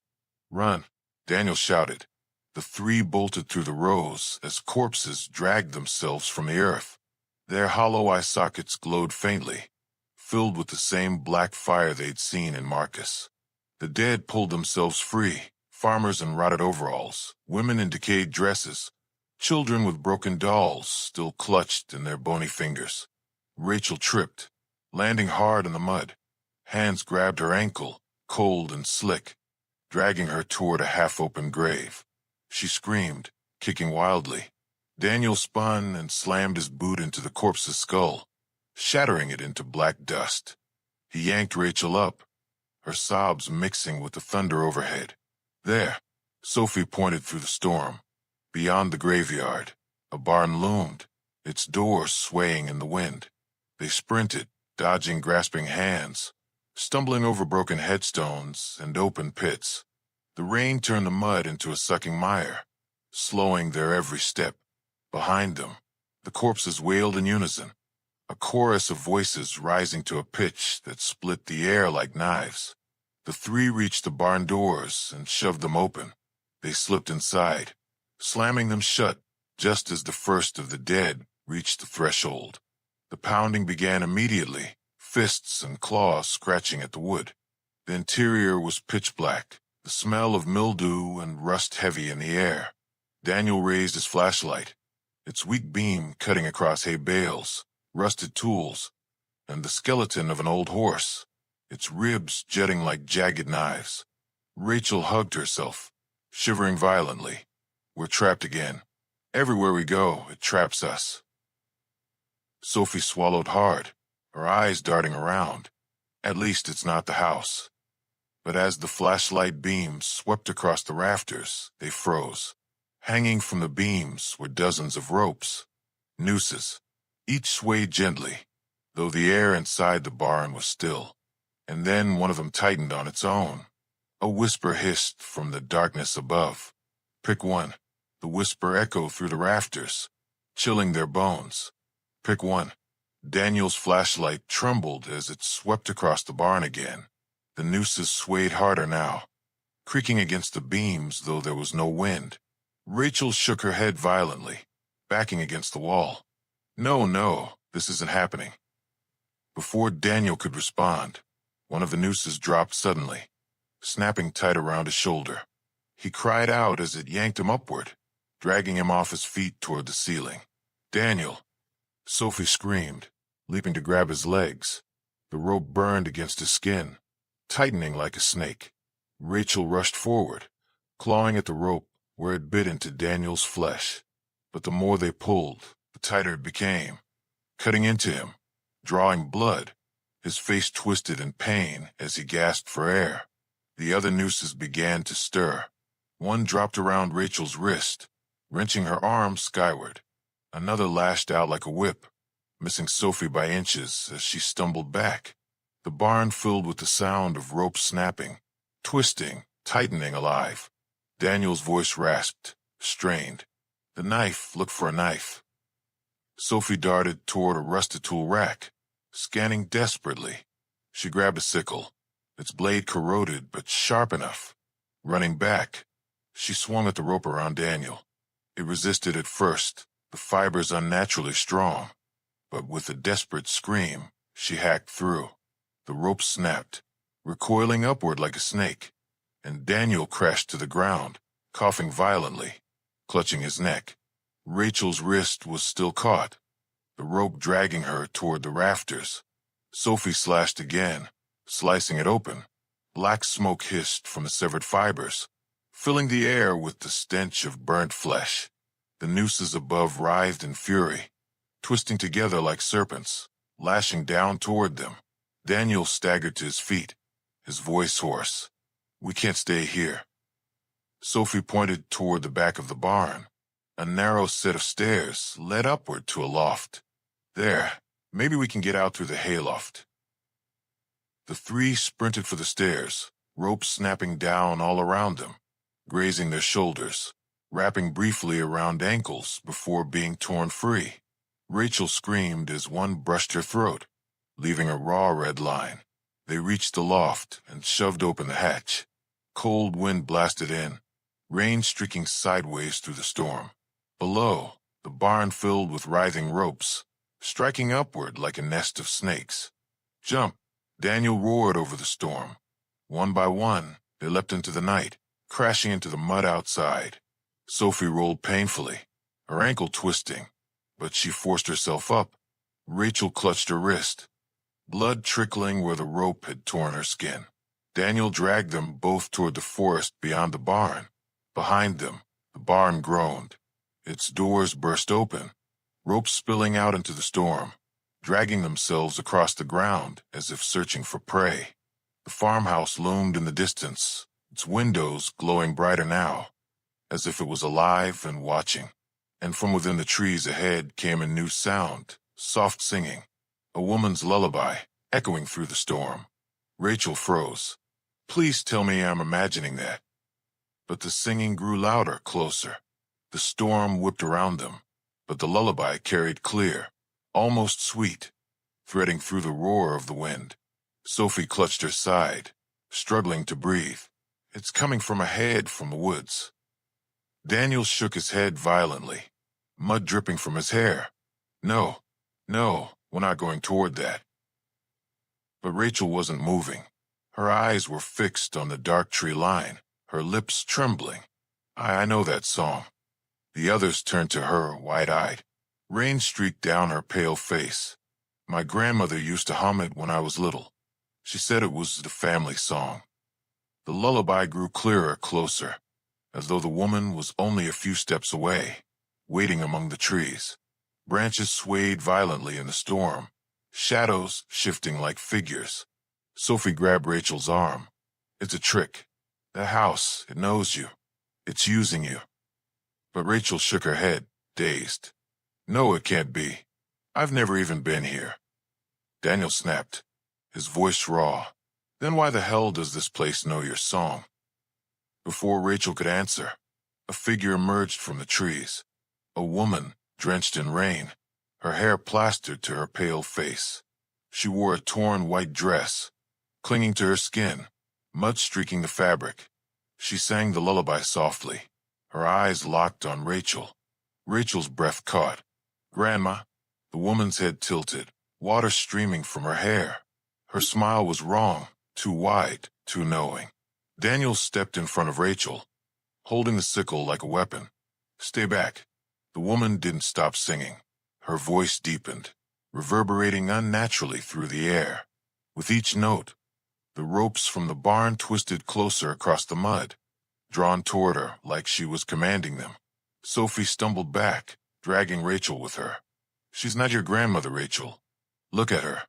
"Run!" Daniel shouted. The 3 bolted through the rows as corpses dragged themselves from the earth. Their hollow eye sockets glowed faintly, filled with the same black fire they'd seen in Marcus. The dead pulled themselves free, farmers in rotted overalls, women in decayed dresses, children with broken dolls still clutched in their bony fingers. Rachel tripped, landing hard in the mud. Hands grabbed her ankle, cold and slick, dragging her toward a half-open grave. She screamed, kicking wildly. Daniel spun and slammed his boot into the corpse's skull, shattering it into black dust. He yanked Rachel up, her sobs mixing with the thunder overhead. There, Sophie pointed through the storm. Beyond the graveyard, a barn loomed, its doors swaying in the wind. They sprinted, dodging grasping hands, stumbling over broken headstones and open pits. The rain turned the mud into a sucking mire, slowing their every step. Behind them, the corpses wailed in unison, a chorus of voices rising to a pitch that split the air like knives. The 3 reached the barn doors and shoved them open. They slipped inside, slamming them shut just as the first of the dead reached the threshold. The pounding began immediately, fists and claws scratching at the wood. The interior was pitch black, the smell of mildew and rust heavy in the air. Daniel raised his flashlight, its weak beam cutting across hay bales, rusted tools, and the skeleton of an old horse, its ribs jutting like jagged knives. Rachel hugged herself, shivering violently. "We're trapped again. Everywhere we go, it traps us." Sophie swallowed hard, her eyes darting around. At least it's not the house. But as the flashlight beams swept across the rafters, they froze. Hanging from the beams were dozens of ropes, nooses. Each swayed gently, though the air inside the barn was still. And then one of them tightened on its own. A whisper hissed from the darkness above. "Pick one." The whisper echoed through the rafters, chilling their bones. "Pick one." Daniel's flashlight trembled as it swept across the barn again. The nooses swayed harder now, creaking against the beams though there was no wind. Rachel shook her head violently, backing against the wall. "No, no, this isn't happening." Before Daniel could respond, one of the nooses dropped suddenly, snapping tight around his shoulder. He cried out as it yanked him upward, dragging him off his feet toward the ceiling. "Daniel!" Sophie screamed, leaping to grab his legs. The rope burned against his skin, tightening like a snake. Rachel rushed forward, clawing at the rope where it bit into Daniel's flesh. But the more they pulled, the tighter it became, cutting into him, drawing blood. His face twisted in pain as he gasped for air. The other nooses began to stir. One dropped around Rachel's wrist, wrenching her arm skyward. Another lashed out like a whip, missing Sophie by inches as she stumbled back. The barn filled with the sound of ropes snapping, twisting, tightening alive. Daniel's voice rasped, strained. The knife, look for a knife. Sophie darted toward a rusted tool rack, scanning desperately. She grabbed a sickle, its blade corroded but sharp enough. Running back, she swung at the rope around Daniel. It resisted at first, the fibers unnaturally strong. But with a desperate scream, she hacked through. The rope snapped, recoiling upward like a snake, and Daniel crashed to the ground, coughing violently, clutching his neck. Rachel's wrist was still caught, the rope dragging her toward the rafters. Sophie slashed again, slicing it open. Black smoke hissed from the severed fibers, filling the air with the stench of burnt flesh. The nooses above writhed in fury, twisting together like serpents, lashing down toward them. Daniel staggered to his feet, his voice hoarse. "We can't stay here." Sophie pointed toward the back of the barn. A narrow set of stairs led upward to a loft. "There, maybe we can get out through the hayloft." The three sprinted for the stairs, ropes snapping down all around them, grazing their shoulders, wrapping briefly around ankles before being torn free. Rachel screamed as one brushed her throat, leaving a raw red line. They reached the loft and shoved open the hatch. Cold wind blasted in, rain streaking sideways through the storm. Below, the barn filled with writhing ropes, striking upward like a nest of snakes. "Jump!" Daniel roared over the storm. One by one, they leapt into the night, crashing into the mud outside. Sophie rolled painfully, her ankle twisting, but she forced herself up. Rachel clutched her wrist, blood trickling where the rope had torn her skin. Daniel dragged them both toward the forest beyond the barn. Behind them, the barn groaned. Its doors burst open, ropes spilling out into the storm, dragging themselves across the ground as if searching for prey. The farmhouse loomed in the distance, its windows glowing brighter now, as if it was alive and watching. And from within the trees ahead came a new sound, soft singing, a woman's lullaby, echoing through the storm. Rachel froze. "Please tell me I'm imagining that." But the singing grew louder, closer. The storm whipped around them, but the lullaby carried clear, almost sweet, threading through the roar of the wind. Sophie clutched her side, struggling to breathe. "It's coming from ahead from the woods." Daniel shook his head violently, mud dripping from his hair. No, we're not going toward that." But Rachel wasn't moving. Her eyes were fixed on the dark tree line, her lips trembling. I know that song." The others turned to her, wide-eyed. Rain streaked down her pale face. "My grandmother used to hum it when I was little. She said it was the family song." The lullaby grew clearer, closer, as though the woman was only a few steps away, waiting among the trees. Branches swayed violently in the storm, shadows shifting like figures. Sophie grabbed Rachel's arm. "It's a trick. The house, it knows you. It's using you." But Rachel shook her head, dazed. "No, it can't be. I've never even been here." Daniel snapped, his voice raw. "Then why the hell does this place know your song?" Before Rachel could answer, a figure emerged from the trees. A woman, drenched in rain, her hair plastered to her pale face. She wore a torn white dress, clinging to her skin, mud streaking the fabric. She sang the lullaby softly, her eyes locked on Rachel. Rachel's breath caught. "Grandma." The woman's head tilted, water streaming from her hair. Her smile was wrong, too wide, too knowing. Daniel stepped in front of Rachel, holding the sickle like a weapon. "Stay back." The woman didn't stop singing. Her voice deepened, reverberating unnaturally through the air. With each note, The ropes from the barn twisted closer across the mud, drawn toward her like she was commanding them. Sophie stumbled back, dragging Rachel with her. "She's not your grandmother, Rachel. Look at her."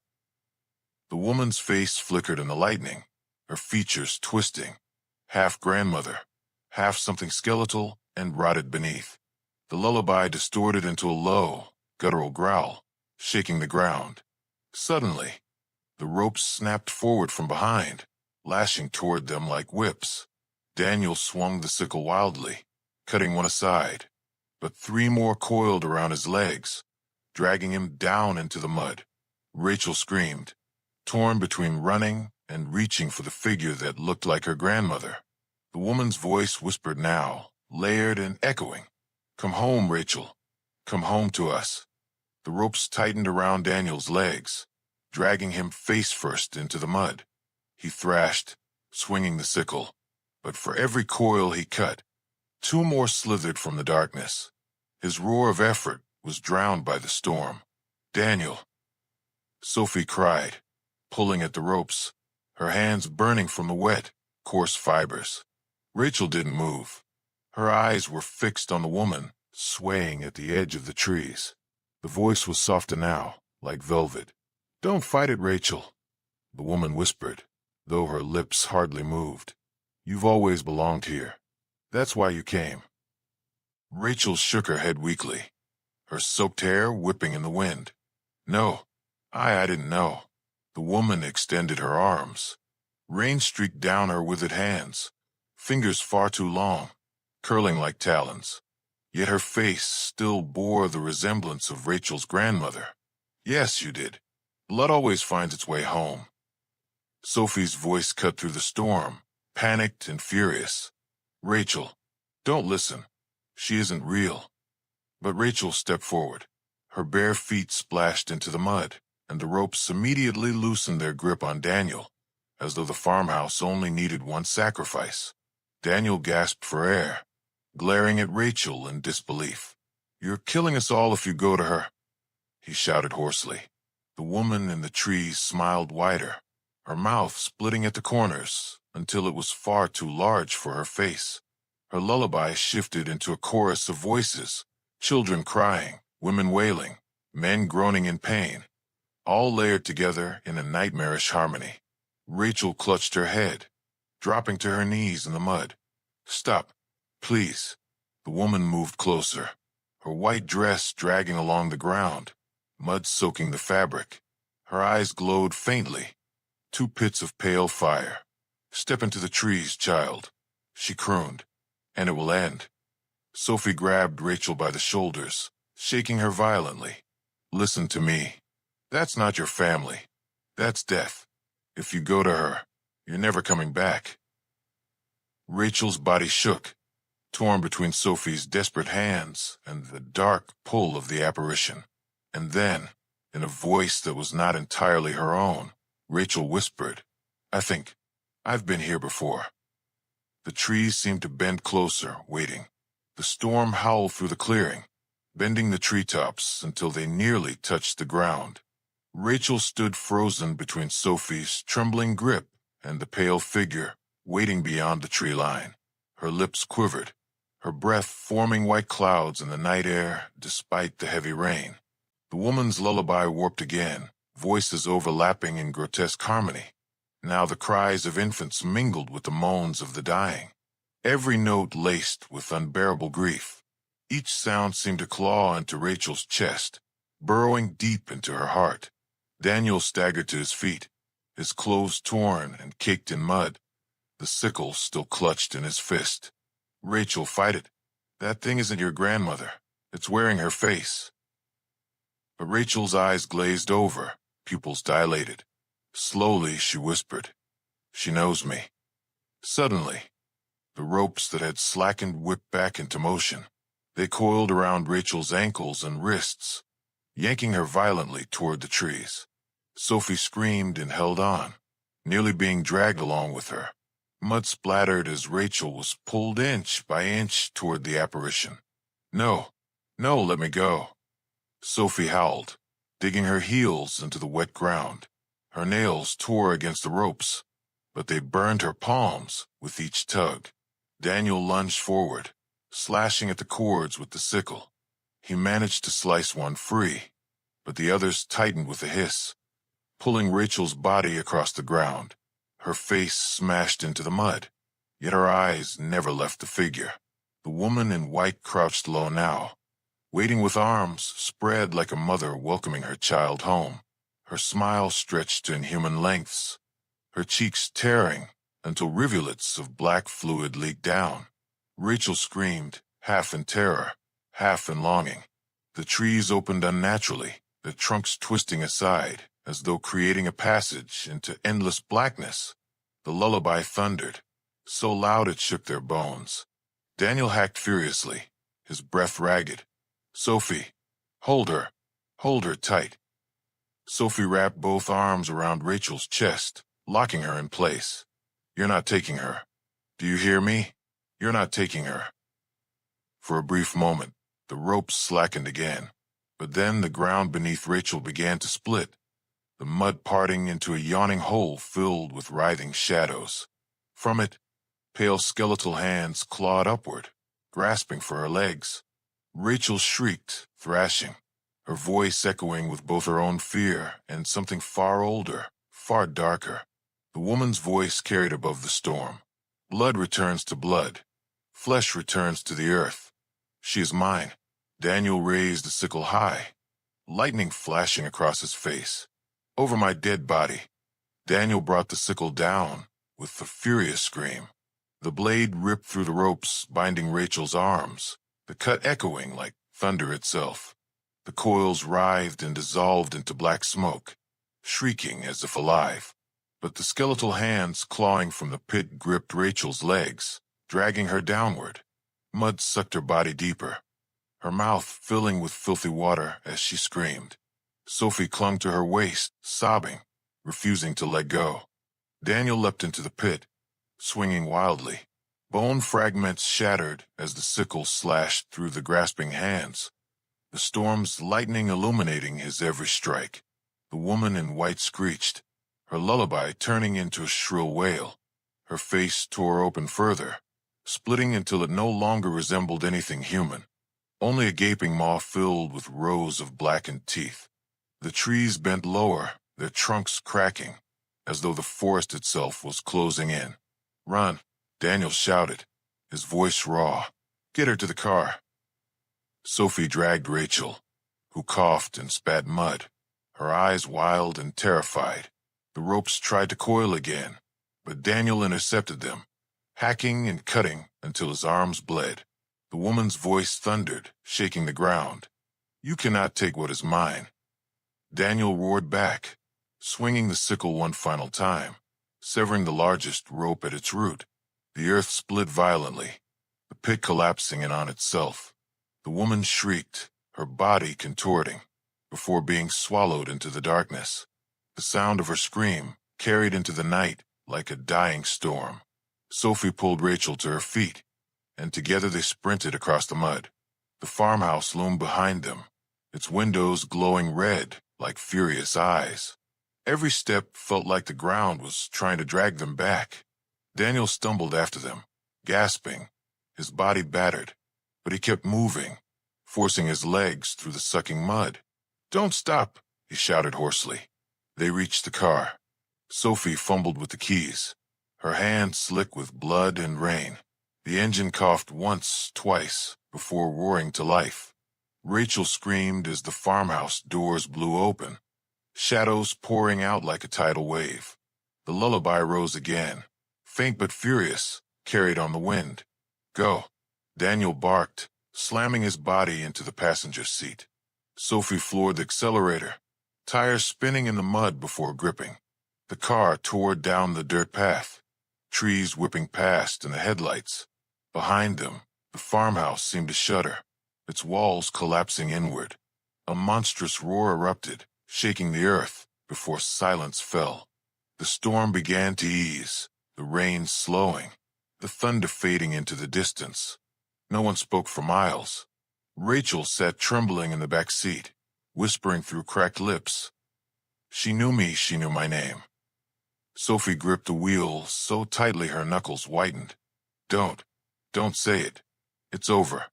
The woman's face flickered in the lightning, her features twisting. Half grandmother, half something skeletal and rotted beneath. The lullaby distorted into a low, guttural growl, shaking the ground. Suddenly, the ropes snapped forward from behind, lashing toward them like whips. Daniel swung the sickle wildly, cutting one aside, but 3 more coiled around his legs, dragging him down into the mud. Rachel screamed, torn between running and reaching for the figure that looked like her grandmother. The woman's voice whispered now, layered and echoing. "Come home, Rachel. Come home to us." The ropes tightened around Daniel's legs, dragging him face first into the mud. He thrashed, swinging the sickle, but for every coil he cut, 2 more slithered from the darkness. His roar of effort was drowned by the storm. "Daniel!" Sophie cried, pulling at the ropes, her hands burning from the wet, coarse fibers. Rachel didn't move. Her eyes were fixed on the woman, swaying at the edge of the trees. The voice was softer now, like velvet. "Don't fight it, Rachel," the woman whispered, though her lips hardly moved. "You've always belonged here. That's why you came." Rachel shook her head weakly, her soaked hair whipping in the wind. "No, I didn't know." The woman extended her arms. Rain streaked down her withered hands, fingers far too long, curling like talons. Yet her face still bore the resemblance of Rachel's grandmother. "Yes, you did. Blood always finds its way home." Sophie's voice cut through the storm, panicked and furious. "Rachel, don't listen. She isn't real." But Rachel stepped forward. Her bare feet splashed into the mud, and the ropes immediately loosened their grip on Daniel, as though the farmhouse only needed one sacrifice. Daniel gasped for air, glaring at Rachel in disbelief. "You're killing us all if you go to her," he shouted hoarsely. The woman in the trees smiled wider, her mouth splitting at the corners until it was far too large for her face. Her lullaby shifted into a chorus of voices, children crying, women wailing, men groaning in pain, all layered together in a nightmarish harmony. Rachel clutched her head, dropping to her knees in the mud. "Stop, please." The woman moved closer, her white dress dragging along the ground, mud soaking the fabric. Her eyes glowed faintly, 2 pits of pale fire. "Step into the trees, child," she crooned, "and it will end." Sophie grabbed Rachel by the shoulders, shaking her violently. "Listen to me. That's not your family. That's death. If you go to her, you're never coming back." Rachel's body shook, torn between Sophie's desperate hands and the dark pull of the apparition. And then, in a voice that was not entirely her own, Rachel whispered, I've been here before." The trees seemed to bend closer, waiting. The storm howled through the clearing, bending the treetops until they nearly touched the ground. Rachel stood frozen between Sophie's trembling grip and the pale figure waiting beyond the tree line. Her lips quivered, her breath forming white clouds in the night air despite the heavy rain. The woman's lullaby warped again, voices overlapping in grotesque harmony. Now the cries of infants mingled with the moans of the dying, every note laced with unbearable grief. Each sound seemed to claw into Rachel's chest, burrowing deep into her heart. Daniel staggered to his feet, his clothes torn and caked in mud, the sickle still clutched in his fist. "Rachel, fight it. That thing isn't your grandmother. It's wearing her face." But Rachel's eyes glazed over, pupils dilated. Slowly she whispered, "She knows me." Suddenly, the ropes that had slackened whipped back into motion. They coiled around Rachel's ankles and wrists, yanking her violently toward the trees. Sophie screamed and held on, nearly being dragged along with her. Mud splattered as Rachel was pulled inch by inch toward the apparition. No, let me go." Sophie howled, digging her heels into the wet ground. Her nails tore against the ropes, but they burned her palms with each tug. Daniel lunged forward, slashing at the cords with the sickle. He managed to slice one free, but the others tightened with a hiss, pulling Rachel's body across the ground. Her face smashed into the mud, yet her eyes never left the figure. The woman in white crouched low now, waiting with arms spread like a mother welcoming her child home. Her smile stretched to inhuman lengths, her cheeks tearing until rivulets of black fluid leaked down. Rachel screamed, half in terror, half in longing. The trees opened unnaturally, their trunks twisting aside, as though creating a passage into endless blackness. The lullaby thundered, so loud it shook their bones. Daniel hacked furiously, his breath ragged. "Sophie, hold her tight." Sophie wrapped both arms around Rachel's chest, locking her in place. "You're not taking her. Do you hear me? You're not taking her." For a brief moment, the ropes slackened again, but then the ground beneath Rachel began to split, the mud parting into a yawning hole filled with writhing shadows. From it, pale skeletal hands clawed upward, grasping for her legs. Rachel shrieked, thrashing, her voice echoing with both her own fear and something far older, far darker. The woman's voice carried above the storm. "Blood returns to blood. Flesh returns to the earth. She is mine." Daniel raised the sickle high, lightning flashing across his face. "Over my dead body." Daniel brought the sickle down with a furious scream. The blade ripped through the ropes binding Rachel's arms, the cut echoing like thunder itself. The coils writhed and dissolved into black smoke, shrieking as if alive. But the skeletal hands clawing from the pit gripped Rachel's legs, dragging her downward. Mud sucked her body deeper, her mouth filling with filthy water as she screamed. Sophie clung to her waist, sobbing, refusing to let go. Daniel leapt into the pit, swinging wildly. Bone fragments shattered as the sickle slashed through the grasping hands, the storm's lightning illuminating his every strike. The woman in white screeched, her lullaby turning into a shrill wail. Her face tore open further, splitting until it no longer resembled anything human, only a gaping maw filled with rows of blackened teeth. The trees bent lower, their trunks cracking, as though the forest itself was closing in. "Run," Daniel shouted, his voice raw. "Get her to the car." Sophie dragged Rachel, who coughed and spat mud, her eyes wild and terrified. The ropes tried to coil again, but Daniel intercepted them, hacking and cutting until his arms bled. The woman's voice thundered, shaking the ground. "You cannot take what is mine." Daniel roared back, swinging the sickle one final time, severing the largest rope at its root. The earth split violently, the pit collapsing in on itself. The woman shrieked, her body contorting, before being swallowed into the darkness. The sound of her scream carried into the night like a dying storm. Sophie pulled Rachel to her feet, and together they sprinted across the mud. The farmhouse loomed behind them, its windows glowing red like furious eyes. Every step felt like the ground was trying to drag them back. Daniel stumbled after them, gasping, his body battered, but he kept moving, forcing his legs through the sucking mud. "Don't stop," he shouted hoarsely. They reached the car. Sophie fumbled with the keys, her hands slick with blood and rain. The engine coughed once, twice, before roaring to life. Rachel screamed as the farmhouse doors blew open, shadows pouring out like a tidal wave. The lullaby rose again, faint but furious, carried on the wind. "Go," Daniel barked, slamming his body into the passenger seat. Sophie floored the accelerator, tires spinning in the mud before gripping. The car tore down the dirt path, trees whipping past in the headlights. Behind them, the farmhouse seemed to shudder, its walls collapsing inward. A monstrous roar erupted, shaking the earth, before silence fell. The storm began to ease, the rain slowing, the thunder fading into the distance. No one spoke for miles. Rachel sat trembling in the back seat, whispering through cracked lips. She knew me, she knew my name. Sophie gripped the wheel so tightly her knuckles whitened. Don't say it. It's over.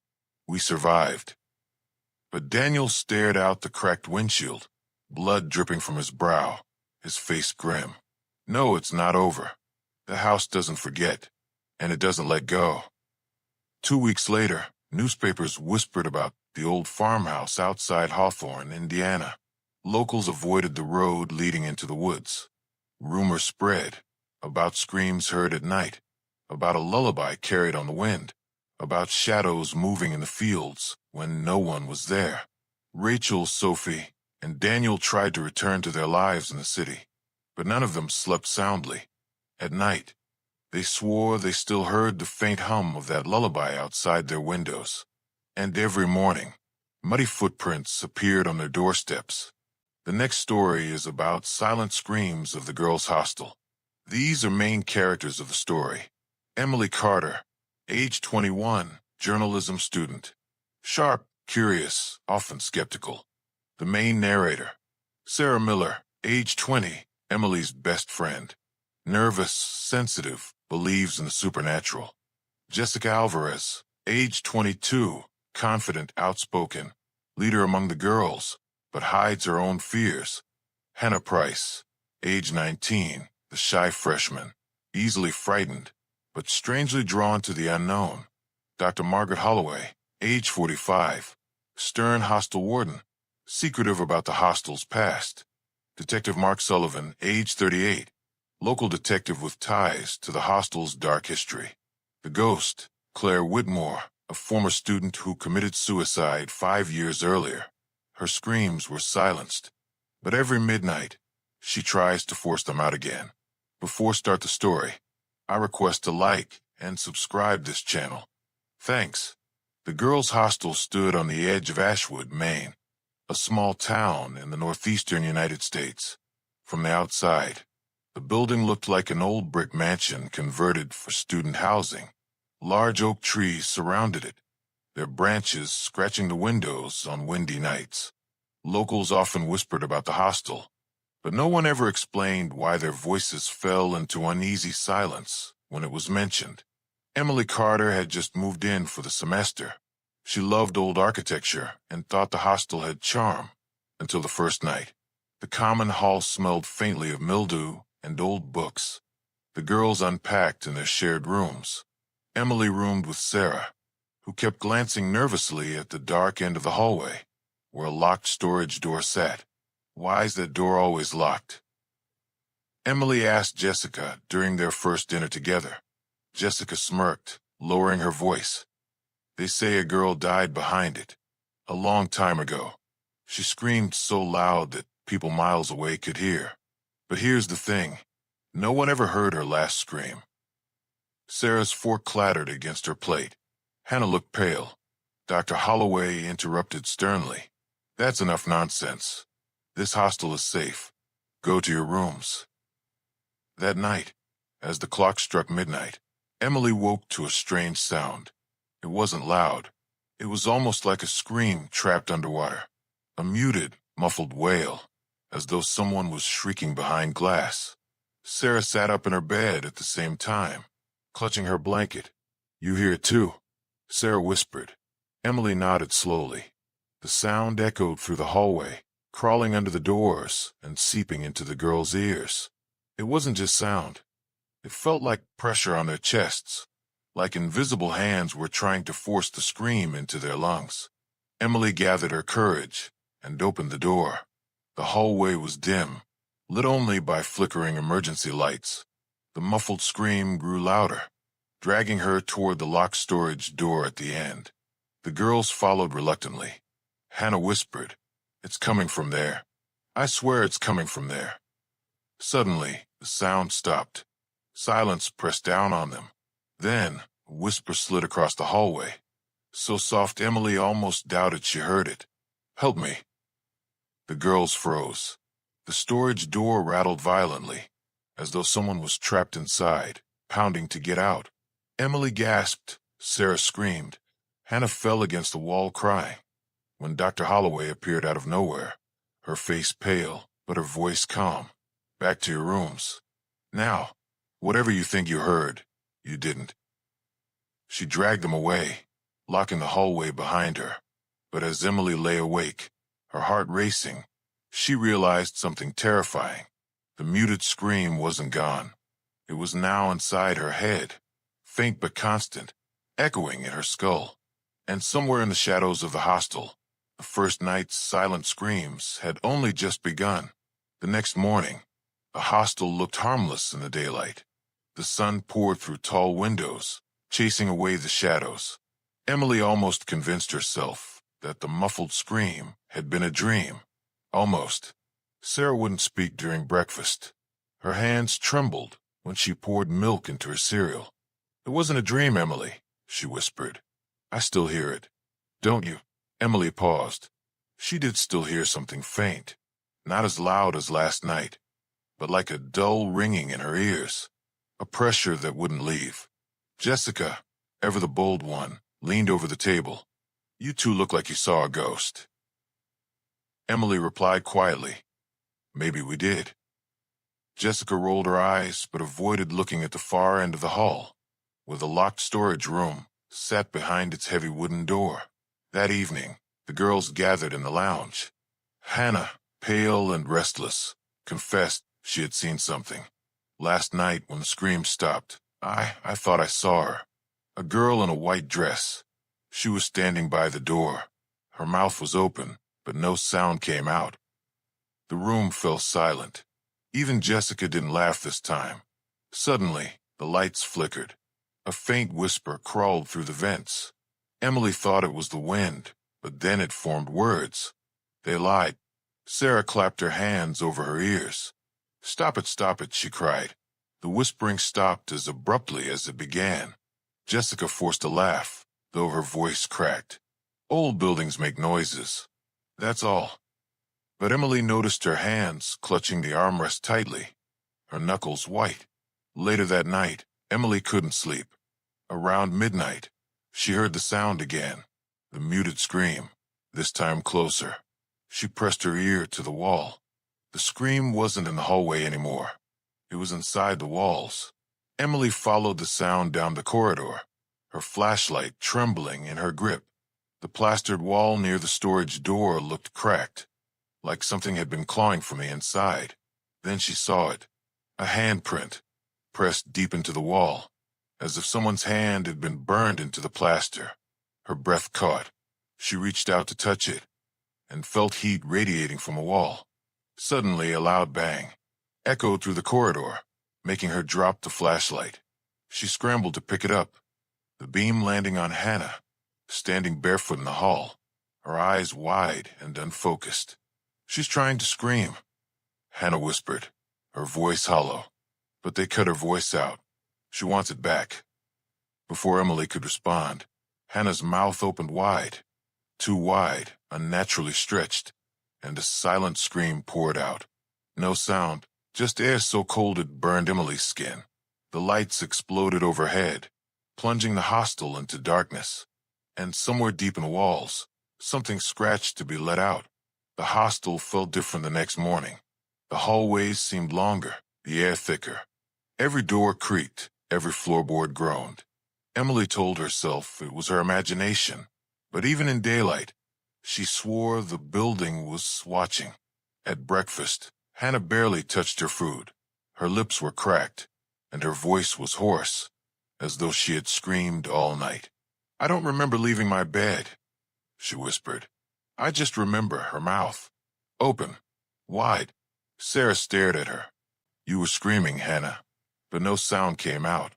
We survived. But Daniel stared out the cracked windshield, blood dripping from his brow, his face grim. No, it's not over. The house doesn't forget, and it doesn't let go. 2 weeks later, newspapers whispered about the old farmhouse outside Hawthorne, Indiana. Locals avoided the road leading into the woods. Rumors spread about screams heard at night, about a lullaby carried on the wind, about shadows moving in the fields when no one was there. Rachel, Sophie, and Daniel tried to return to their lives in the city, but none of them slept soundly. At night, they swore they still heard the faint hum of that lullaby outside their windows. And every morning, muddy footprints appeared on their doorsteps. The next story is about silent screams of the girls' hostel. These are main characters of the story. Emily Carter, age 21, journalism student. Sharp, curious, often skeptical. The main narrator. Sarah Miller, age 20, Emily's best friend. Nervous, sensitive, believes in the supernatural. Jessica Alvarez, age 22, confident, outspoken, leader among the girls, but hides her own fears. Hannah Price, age 19, the shy freshman, easily frightened, but strangely drawn to the unknown. Dr. Margaret Holloway, age 45, stern hostel warden, secretive about the hostel's past. Detective Mark Sullivan, age 38, local detective with ties to the hostel's dark history. The ghost, Claire Whitmore, a former student who committed suicide 5 years earlier. Her screams were silenced, but every midnight, she tries to force them out again. Before start the story, I request to like and subscribe this channel. Thanks. The girls' hostel stood on the edge of Ashwood, Maine, a small town in the northeastern United States. From the outside, the building looked like an old brick mansion converted for student housing. Large oak trees surrounded it, their branches scratching the windows on windy nights. Locals often whispered about the hostel, but no one ever explained why their voices fell into uneasy silence when it was mentioned. Emily Carter had just moved in for the semester. She loved old architecture and thought the hostel had charm, until the first night. The common hall smelled faintly of mildew and old books. The girls unpacked in their shared rooms. Emily roomed with Sarah, who kept glancing nervously at the dark end of the hallway, where a locked storage door sat. Why is that door always locked? Emily asked Jessica during their first dinner together. Jessica smirked, lowering her voice. They say a girl died behind it, a long time ago. She screamed so loud that people miles away could hear. But here's the thing. No one ever heard her last scream. Sarah's fork clattered against her plate. Hannah looked pale. Dr. Holloway interrupted sternly. That's enough nonsense. This hostel is safe. Go to your rooms. That night, as the clock struck midnight, Emily woke to a strange sound. It wasn't loud. It was almost like a scream trapped underwater. A muted, muffled wail, as though someone was shrieking behind glass. Sarah sat up in her bed at the same time, clutching her blanket. You hear it too? Sarah whispered. Emily nodded slowly. The sound echoed through the hallway, crawling under the doors and seeping into the girls' ears. It wasn't just sound. It felt like pressure on their chests, like invisible hands were trying to force the scream into their lungs. Emily gathered her courage and opened the door. The hallway was dim, lit only by flickering emergency lights. The muffled scream grew louder, dragging her toward the locked storage door at the end. The girls followed reluctantly. Hannah whispered, It's coming from there. I swear it's coming from there. Suddenly, the sound stopped. Silence pressed down on them. Then, a whisper slid across the hallway, so soft Emily almost doubted she heard it. Help me. The girls froze. The storage door rattled violently, as though someone was trapped inside, pounding to get out. Emily gasped. Sarah screamed. Hannah fell against the wall crying. When Dr. Holloway appeared out of nowhere, her face pale, but her voice calm. Back to your rooms. Now, whatever you think you heard, you didn't." She dragged them away, locking the hallway behind her. But as Emily lay awake, her heart racing, she realized something terrifying. The muted scream wasn't gone. It was now inside her head, faint but constant, echoing in her skull. And somewhere in the shadows of the hostel, the first night's silent screams had only just begun. The next morning, the hostel looked harmless in the daylight. The sun poured through tall windows, chasing away the shadows. Emily almost convinced herself that the muffled scream had been a dream. Almost. Sarah wouldn't speak during breakfast. Her hands trembled when she poured milk into her cereal. "It wasn't a dream, Emily," she whispered. "I still hear it." "Don't you?" Emily paused. She did still hear something faint, not as loud as last night, but like a dull ringing in her ears, a pressure that wouldn't leave. Jessica, ever the bold one, leaned over the table. "You two look like you saw a ghost." Emily replied quietly, "Maybe we did." Jessica rolled her eyes but avoided looking at the far end of the hall, where the locked storage room sat behind its heavy wooden door. That evening, the girls gathered in the lounge. Hannah, pale and restless, confessed she had seen something. "Last night when the screams stopped, I thought I saw her. A girl in a white dress. She was standing by the door. Her mouth was open, but no sound came out." The room fell silent. Even Jessica didn't laugh this time. Suddenly, the lights flickered. A faint whisper crawled through the vents. Emily thought it was the wind, but then it formed words. They lied. Sarah clapped her hands over her ears. Stop it, she cried. The whispering stopped as abruptly as it began. Jessica forced a laugh, though her voice cracked. "Old buildings make noises. That's all." But Emily noticed her hands clutching the armrest tightly, her knuckles white. Later that night, Emily couldn't sleep. Around midnight, she heard the sound again, the muted scream, this time closer. She pressed her ear to the wall. The scream wasn't in the hallway anymore. It was inside the walls. Emily followed the sound down the corridor, her flashlight trembling in her grip. The plastered wall near the storage door looked cracked, like something had been clawing from the inside. Then she saw it, a handprint, pressed deep into the wall, as if someone's hand had been burned into the plaster. Her breath caught. She reached out to touch it, and felt heat radiating from a wall. Suddenly, a loud bang echoed through the corridor, making her drop the flashlight. She scrambled to pick it up, the beam landing on Hannah, standing barefoot in the hall, her eyes wide and unfocused. "She's trying to scream," Hannah whispered, her voice hollow. But they cut her voice out. "She wants it back." Before Emily could respond, Hannah's mouth opened wide, too wide, unnaturally stretched, and a silent scream poured out. No sound, just air so cold it burned Emily's skin. The lights exploded overhead, plunging the hostel into darkness. And somewhere deep in the walls, something scratched to be let out. The hostel felt different the next morning. The hallways seemed longer, the air thicker. Every door creaked, every floorboard groaned. Emily told herself it was her imagination, but even in daylight, she swore the building was watching. At breakfast, Hannah barely touched her food. Her lips were cracked, and her voice was hoarse, as though she had screamed all night. "I don't remember leaving my bed," she whispered. "I just remember her mouth. Open. Wide." Sarah stared at her. "You were screaming, Hannah," but no sound came out.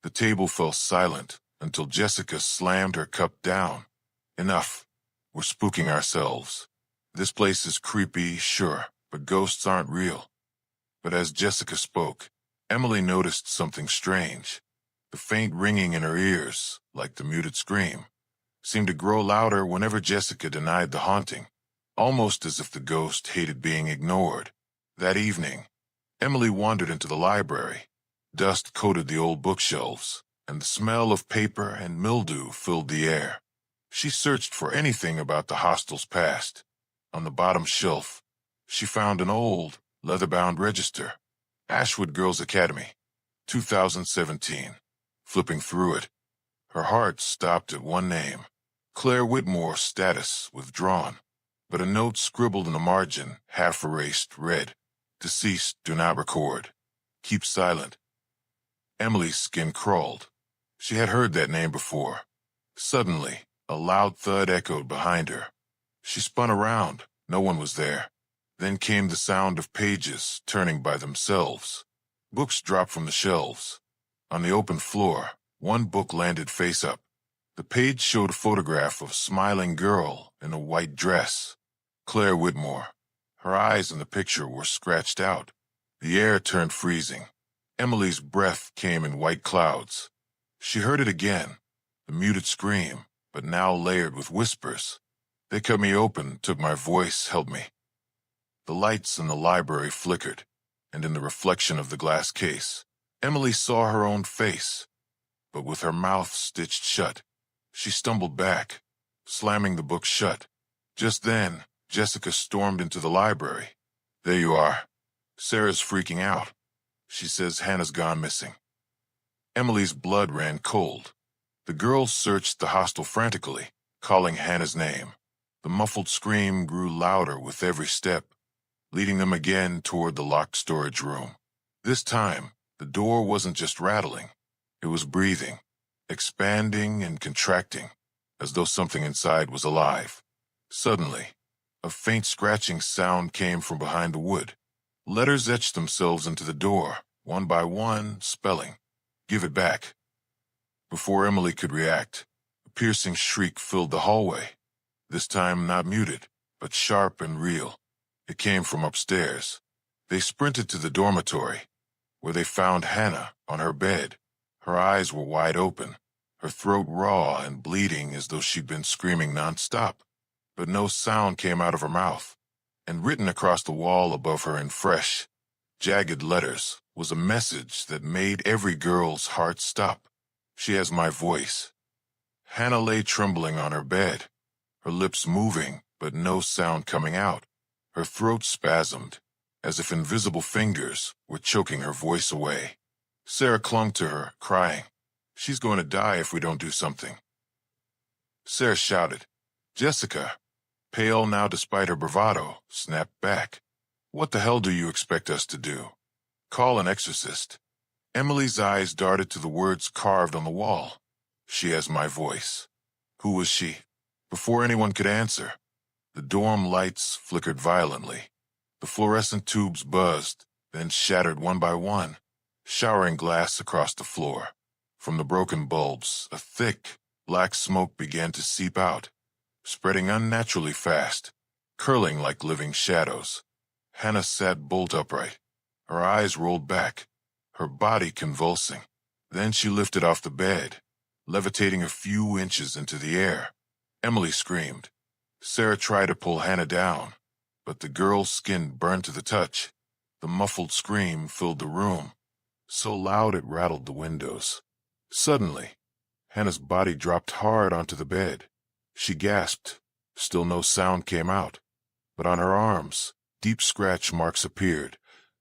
The table fell silent until Jessica slammed her cup down. "Enough. We're spooking ourselves. This place is creepy, sure, but ghosts aren't real." But as Jessica spoke, Emily noticed something strange. The faint ringing in her ears, like the muted scream, seemed to grow louder whenever Jessica denied the haunting, almost as if the ghost hated being ignored. That evening, Emily wandered into the library. Dust coated the old bookshelves, and the smell of paper and mildew filled the air. She searched for anything about the hostel's past. On the bottom shelf, she found an old, leather-bound register. Ashwood Girls Academy, 2017. Flipping through it, her heart stopped at one name. Claire Whitmore, status withdrawn. But a note scribbled in the margin, half erased, read, "Deceased, do not record. Keep silent." Emily's skin crawled. She had heard that name before. Suddenly, a loud thud echoed behind her. She spun around. No one was there. Then came the sound of pages turning by themselves. Books dropped from the shelves. On the open floor, one book landed face up. The page showed a photograph of a smiling girl in a white dress. Claire Whitmore. Her eyes in the picture were scratched out. The air turned freezing. Emily's breath came in white clouds. She heard it again, the muted scream, but now layered with whispers. They cut me open, took my voice, held me. The lights in the library flickered, and in the reflection of the glass case, Emily saw her own face, but with her mouth stitched shut. She stumbled back, slamming the book shut. Just then, Jessica stormed into the library. "There you are. Sarah's freaking out. She says Hannah's gone missing." Emily's blood ran cold. The girls searched the hostel frantically, calling Hannah's name. The muffled scream grew louder with every step, leading them again toward the locked storage room. This time, the door wasn't just rattling. It was breathing, expanding and contracting, as though something inside was alive. Suddenly, a faint scratching sound came from behind the wood. Letters etched themselves into the door, one by one, spelling, "Give it back." Before Emily could react, a piercing shriek filled the hallway. This time not muted, but sharp and real. It came from upstairs. They sprinted to the dormitory, where they found Hannah on her bed. Her eyes were wide open, her throat raw and bleeding as though she'd been screaming nonstop. But no sound came out of her mouth. And written across the wall above her in fresh, jagged letters was a message that made every girl's heart stop. "She has my voice." Hannah lay trembling on her bed, her lips moving, but no sound coming out. Her throat spasmed, as if invisible fingers were choking her voice away. Sarah clung to her, crying, "She's going to die if we don't do something." Sarah shouted. Jessica, pale now despite her bravado, snapped back. "What the hell do you expect us to do? Call an exorcist." Emily's eyes darted to the words carved on the wall. "She has my voice." Who was she? Before anyone could answer, the dorm lights flickered violently. The fluorescent tubes buzzed, then shattered one by one, showering glass across the floor. From the broken bulbs, a thick, black smoke began to seep out, spreading unnaturally fast, curling like living shadows. Hannah sat bolt upright, her eyes rolled back, her body convulsing. Then she lifted off the bed, levitating a few inches into the air. Emily screamed. Sarah tried to pull Hannah down, but the girl's skin burned to the touch. The muffled scream filled the room, so loud it rattled the windows. Suddenly, Hannah's body dropped hard onto the bed. She gasped. Still no sound came out, but on her arms, deep scratch marks appeared,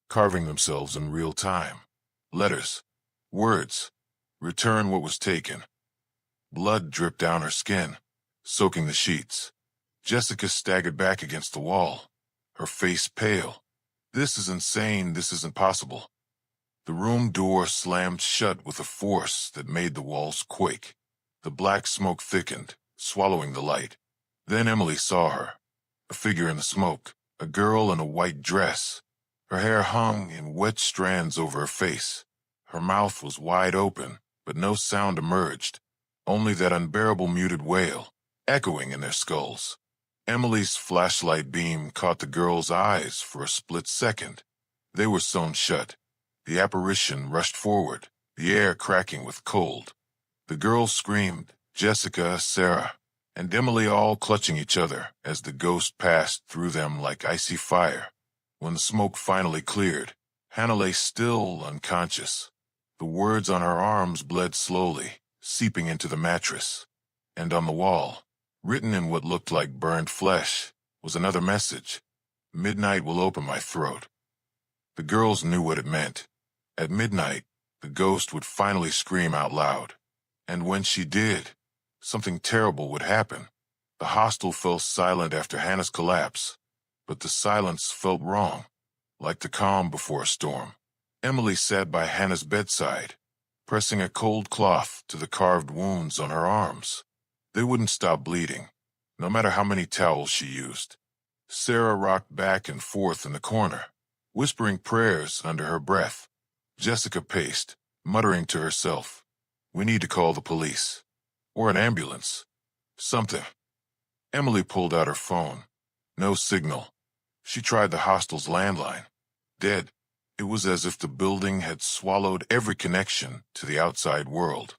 carving themselves in real time. Letters, words, return what was taken. Blood dripped down her skin, soaking the sheets. Jessica staggered back against the wall, her face pale. "This is insane. This isn't possible." The room door slammed shut with a force that made the walls quake. The black smoke thickened, swallowing the light. Then Emily saw her, a figure in the smoke, a girl in a white dress. Her hair hung in wet strands over her face. Her mouth was wide open, but no sound emerged, only that unbearable muted wail, echoing in their skulls. Emily's flashlight beam caught the girl's eyes for a split second. They were sewn shut. The apparition rushed forward, the air cracking with cold. The girls screamed, Jessica, Sarah, and Emily all clutching each other as the ghost passed through them like icy fire. When the smoke finally cleared, Hannah lay still, unconscious. The words on her arms bled slowly, seeping into the mattress. And on the wall, written in what looked like burned flesh, was another message. "Midnight will open my throat." The girls knew what it meant. At midnight, the ghost would finally scream out loud. And when she did, something terrible would happen. The hostel fell silent after Hannah's collapse, but the silence felt wrong, like the calm before a storm. Emily sat by Hannah's bedside, pressing a cold cloth to the carved wounds on her arms. They wouldn't stop bleeding, no matter how many towels she used. Sarah rocked back and forth in the corner, whispering prayers under her breath. Jessica paced, muttering to herself, "We need to call the police. Or an ambulance. Something." Emily pulled out her phone. No signal. She tried the hostel's landline. Dead. It was as if the building had swallowed every connection to the outside world.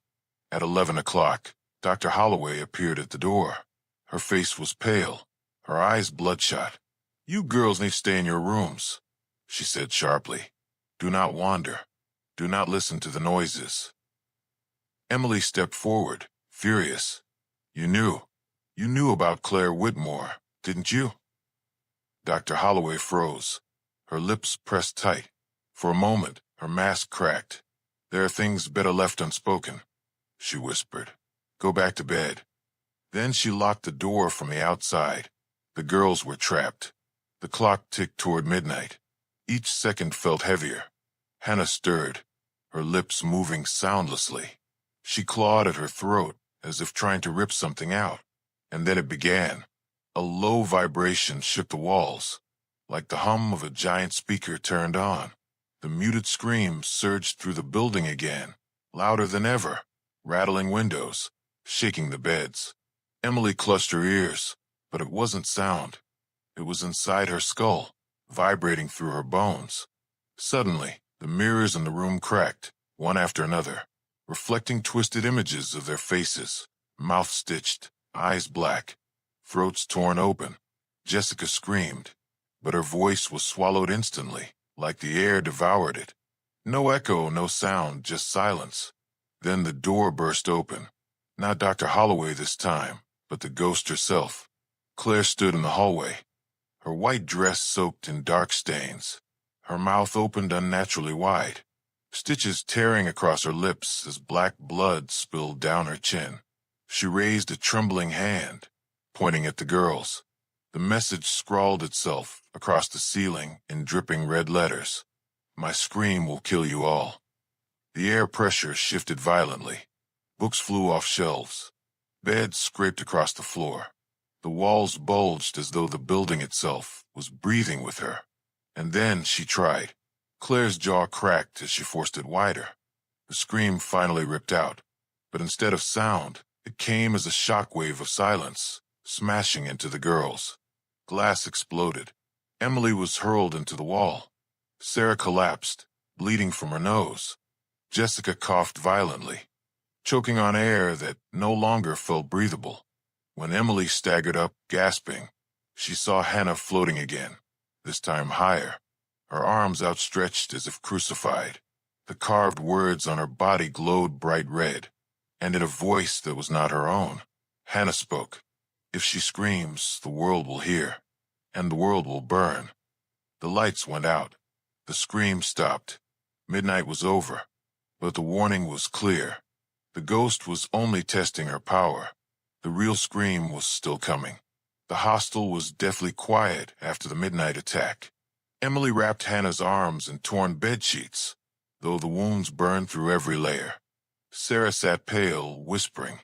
At 11 o'clock, Dr. Holloway appeared at the door. Her face was pale, her eyes bloodshot. "You girls need to stay in your rooms," she said sharply. "Do not wander. Do not listen to the noises." Emily stepped forward, furious. You knew about Claire Whitmore, didn't you?" Dr. Holloway froze, her lips pressed tight. For a moment, her mask cracked. "There are things better left unspoken," she whispered. "Go back to bed." Then she locked the door from the outside. The girls were trapped. The clock ticked toward midnight. Each second felt heavier. Hannah stirred, her lips moving soundlessly. She clawed at her throat, as if trying to rip something out. And then it began. A low vibration shook the walls, like the hum of a giant speaker turned on. The muted scream surged through the building again, louder than ever, rattling windows, shaking the beds. Emily clutched her ears, but it wasn't sound. It was inside her skull, vibrating through her bones. Suddenly, the mirrors in the room cracked, one after another, reflecting twisted images of their faces, mouth stitched, eyes black, throats torn open. Jessica screamed, but her voice was swallowed instantly, like the air devoured it. No echo, no sound, just silence. Then the door burst open. Not Dr. Holloway this time, but the ghost herself. Claire stood in the hallway, her white dress soaked in dark stains. Her mouth opened unnaturally wide, stitches tearing across her lips as black blood spilled down her chin. She raised a trembling hand, pointing at the girls. The message scrawled itself across the ceiling in dripping red letters. "My scream will kill you all." The air pressure shifted violently. Books flew off shelves. Beds scraped across the floor. The walls bulged as though the building itself was breathing with her. And then she tried. Claire's jaw cracked as she forced it wider. The scream finally ripped out, but instead of sound, it came as a shockwave of silence, smashing into the girls. Glass exploded. Emily was hurled into the wall. Sarah collapsed, bleeding from her nose. Jessica coughed violently, choking on air that no longer felt breathable. When Emily staggered up, gasping, she saw Hannah floating again, this time higher, her arms outstretched as if crucified. The carved words on her body glowed bright red, and in a voice that was not her own. Hannah spoke. "If she screams, the world will hear, and the world will burn." The lights went out. The scream stopped. Midnight was over, but the warning was clear. The ghost was only testing her power. The real scream was still coming. The hostel was deathly quiet after the midnight attack. Emily wrapped Hannah's arms in torn bedsheets, though the wounds burned through every layer. Sarah sat pale, whispering,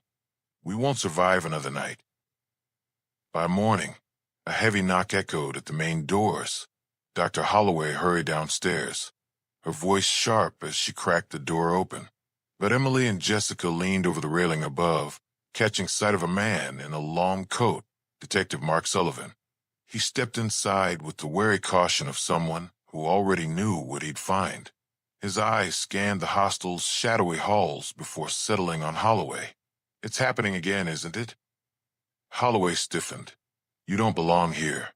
"We won't survive another night." By morning, a heavy knock echoed at the main doors. Dr. Holloway hurried downstairs, her voice sharp as she cracked the door open. But Emily and Jessica leaned over the railing above, catching sight of a man in a long coat, Detective Mark Sullivan. He stepped inside with the wary caution of someone who already knew what he'd find. His eyes scanned the hostel's shadowy halls before settling on Holloway. "It's happening again, isn't it?" Holloway stiffened. "You don't belong here."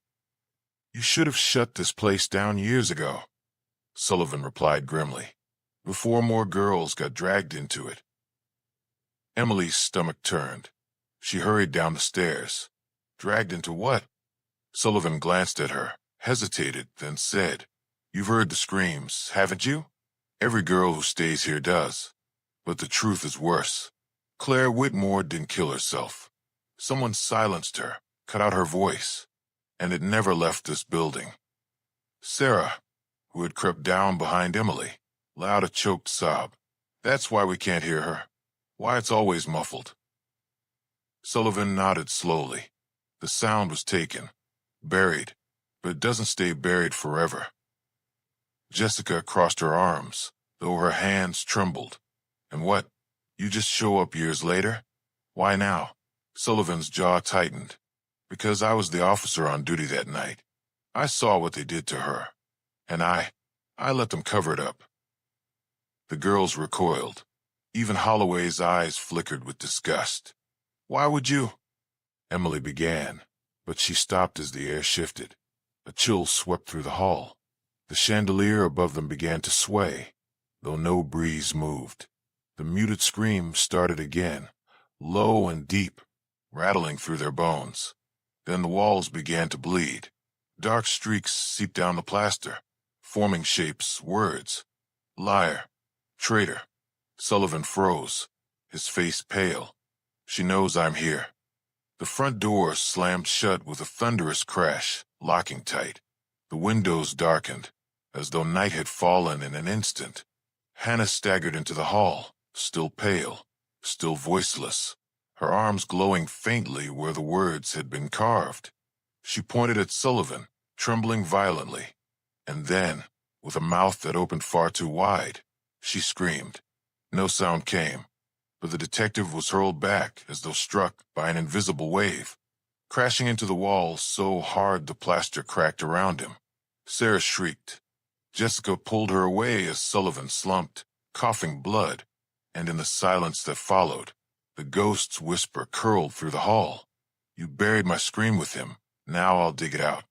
"You should have shut this place down years ago," Sullivan replied grimly, "before more girls got dragged into it." Emily's stomach turned. She hurried down the stairs. "Dragged into what?" Sullivan glanced at her, hesitated, then said, You've heard the screams, haven't you? Every girl who stays here does. But the truth is worse. Claire Whitmore didn't kill herself. Someone silenced her, cut out her voice, and it never left this building. Sarah, who had crept down behind Emily, let out a choked sob. That's why we can't hear her. Why it's always muffled. Sullivan nodded slowly. The sound was taken, buried, but it doesn't stay buried forever. Jessica crossed her arms, though her hands trembled. And what? You just show up years later? Why now? Sullivan's jaw tightened. Because I was the officer on duty that night. I saw what they did to her. And I let them cover it up. The girls recoiled. Even Holloway's eyes flickered with disgust. Why would you? Emily began, but she stopped as the air shifted. A chill swept through the hall. The chandelier above them began to sway, though no breeze moved. The muted scream started again, low and deep, rattling through their bones. Then the walls began to bleed. Dark streaks seeped down the plaster, forming shapes, words. Liar. Traitor. Sullivan froze, his face pale. She knows I'm here. The front door slammed shut with a thunderous crash, locking tight. The windows darkened, as though night had fallen in an instant. Hannah staggered into the hall, still pale, still voiceless, her arms glowing faintly where the words had been carved. She pointed at Sullivan, trembling violently, and then, with a mouth that opened far too wide, she screamed. No sound came, but the detective was hurled back as though struck by an invisible wave, crashing into the wall so hard the plaster cracked around him. Sarah shrieked. Jessica pulled her away as Sullivan slumped, coughing blood, and in the silence that followed, the ghost's whisper curled through the hall. You buried my scream with him. Now I'll dig it out.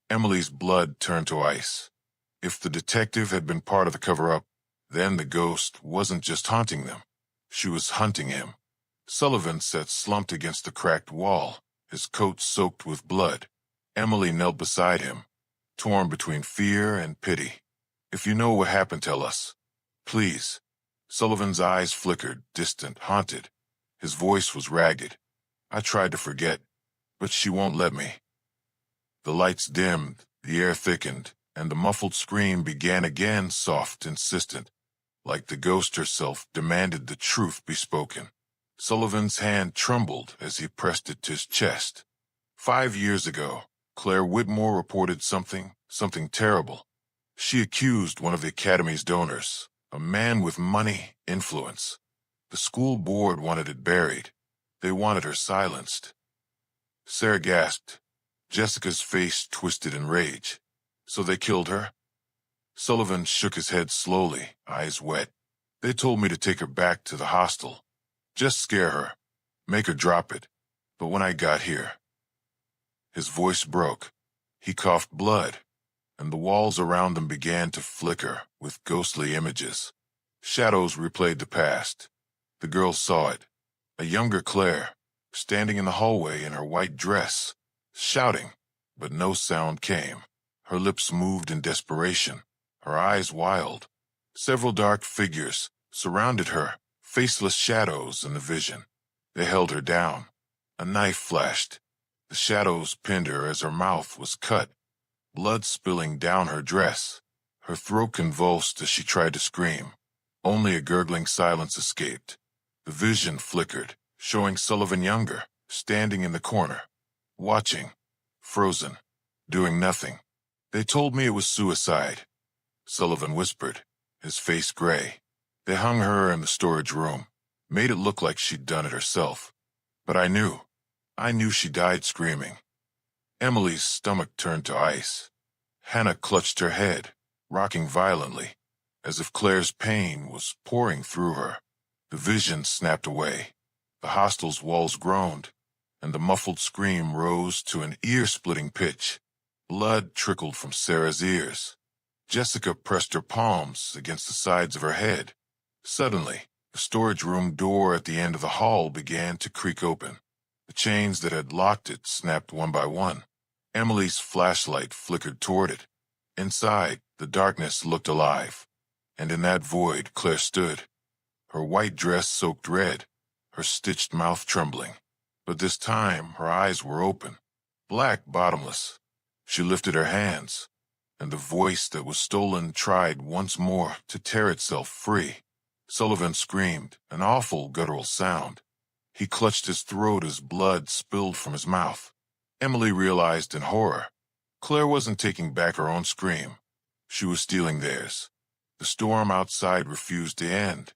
Emily's blood turned to ice. If the detective had been part of the cover-up, then the ghost wasn't just haunting them. She was hunting him. Sullivan sat slumped against the cracked wall, his coat soaked with blood. Emily knelt beside him, torn between fear and pity. If you know what happened, tell us. Please. Sullivan's eyes flickered, distant, haunted. His voice was ragged. I tried to forget, but she won't let me. The lights dimmed, the air thickened, and the muffled scream began again, soft, insistent, like the ghost herself demanded the truth be spoken. Sullivan's hand trembled as he pressed it to his chest. 5 years ago, Claire Whitmore reported something terrible. She accused one of the Academy's donors, a man with money, influence. The school board wanted it buried. They wanted her silenced. Sarah gasped. Jessica's face twisted in rage. So they killed her? Sullivan shook his head slowly, eyes wet. They told me to take her back to the hostel. Just scare her. Make her drop it. But when I got here... His voice broke. He coughed blood, and the walls around them began to flicker with ghostly images. Shadows replayed the past. The girls saw it. A younger Claire, standing in the hallway in her white dress, shouting, but no sound came. Her lips moved in desperation, her eyes wild. Several dark figures surrounded her, faceless shadows in the vision. They held her down. A knife flashed. The shadows pinned her as her mouth was cut, blood spilling down her dress. Her throat convulsed as she tried to scream. Only a gurgling silence escaped. The vision flickered, showing Sullivan younger, standing in the corner, watching, frozen, doing nothing. They told me it was suicide, Sullivan whispered, his face gray. They hung her in the storage room, made it look like she'd done it herself. But I knew she died screaming. Emily's stomach turned to ice. Hannah clutched her head, rocking violently, as if Claire's pain was pouring through her. The vision snapped away. The hostel's walls groaned, and the muffled scream rose to an ear-splitting pitch. Blood trickled from Sarah's ears. Jessica pressed her palms against the sides of her head. Suddenly, the storage room door at the end of the hall began to creak open. The chains that had locked it snapped one by one. Emily's flashlight flickered toward it. Inside, the darkness looked alive, and in that void Claire stood, her white dress soaked red, her stitched mouth trembling. But this time her eyes were open, black, bottomless. She lifted her hands, and the voice that was stolen tried once more to tear itself free. Sullivan screamed, an awful guttural sound. He clutched his throat as blood spilled from his mouth. Emily realized in horror. Claire wasn't taking back her own scream. She was stealing theirs. The storm outside refused to end.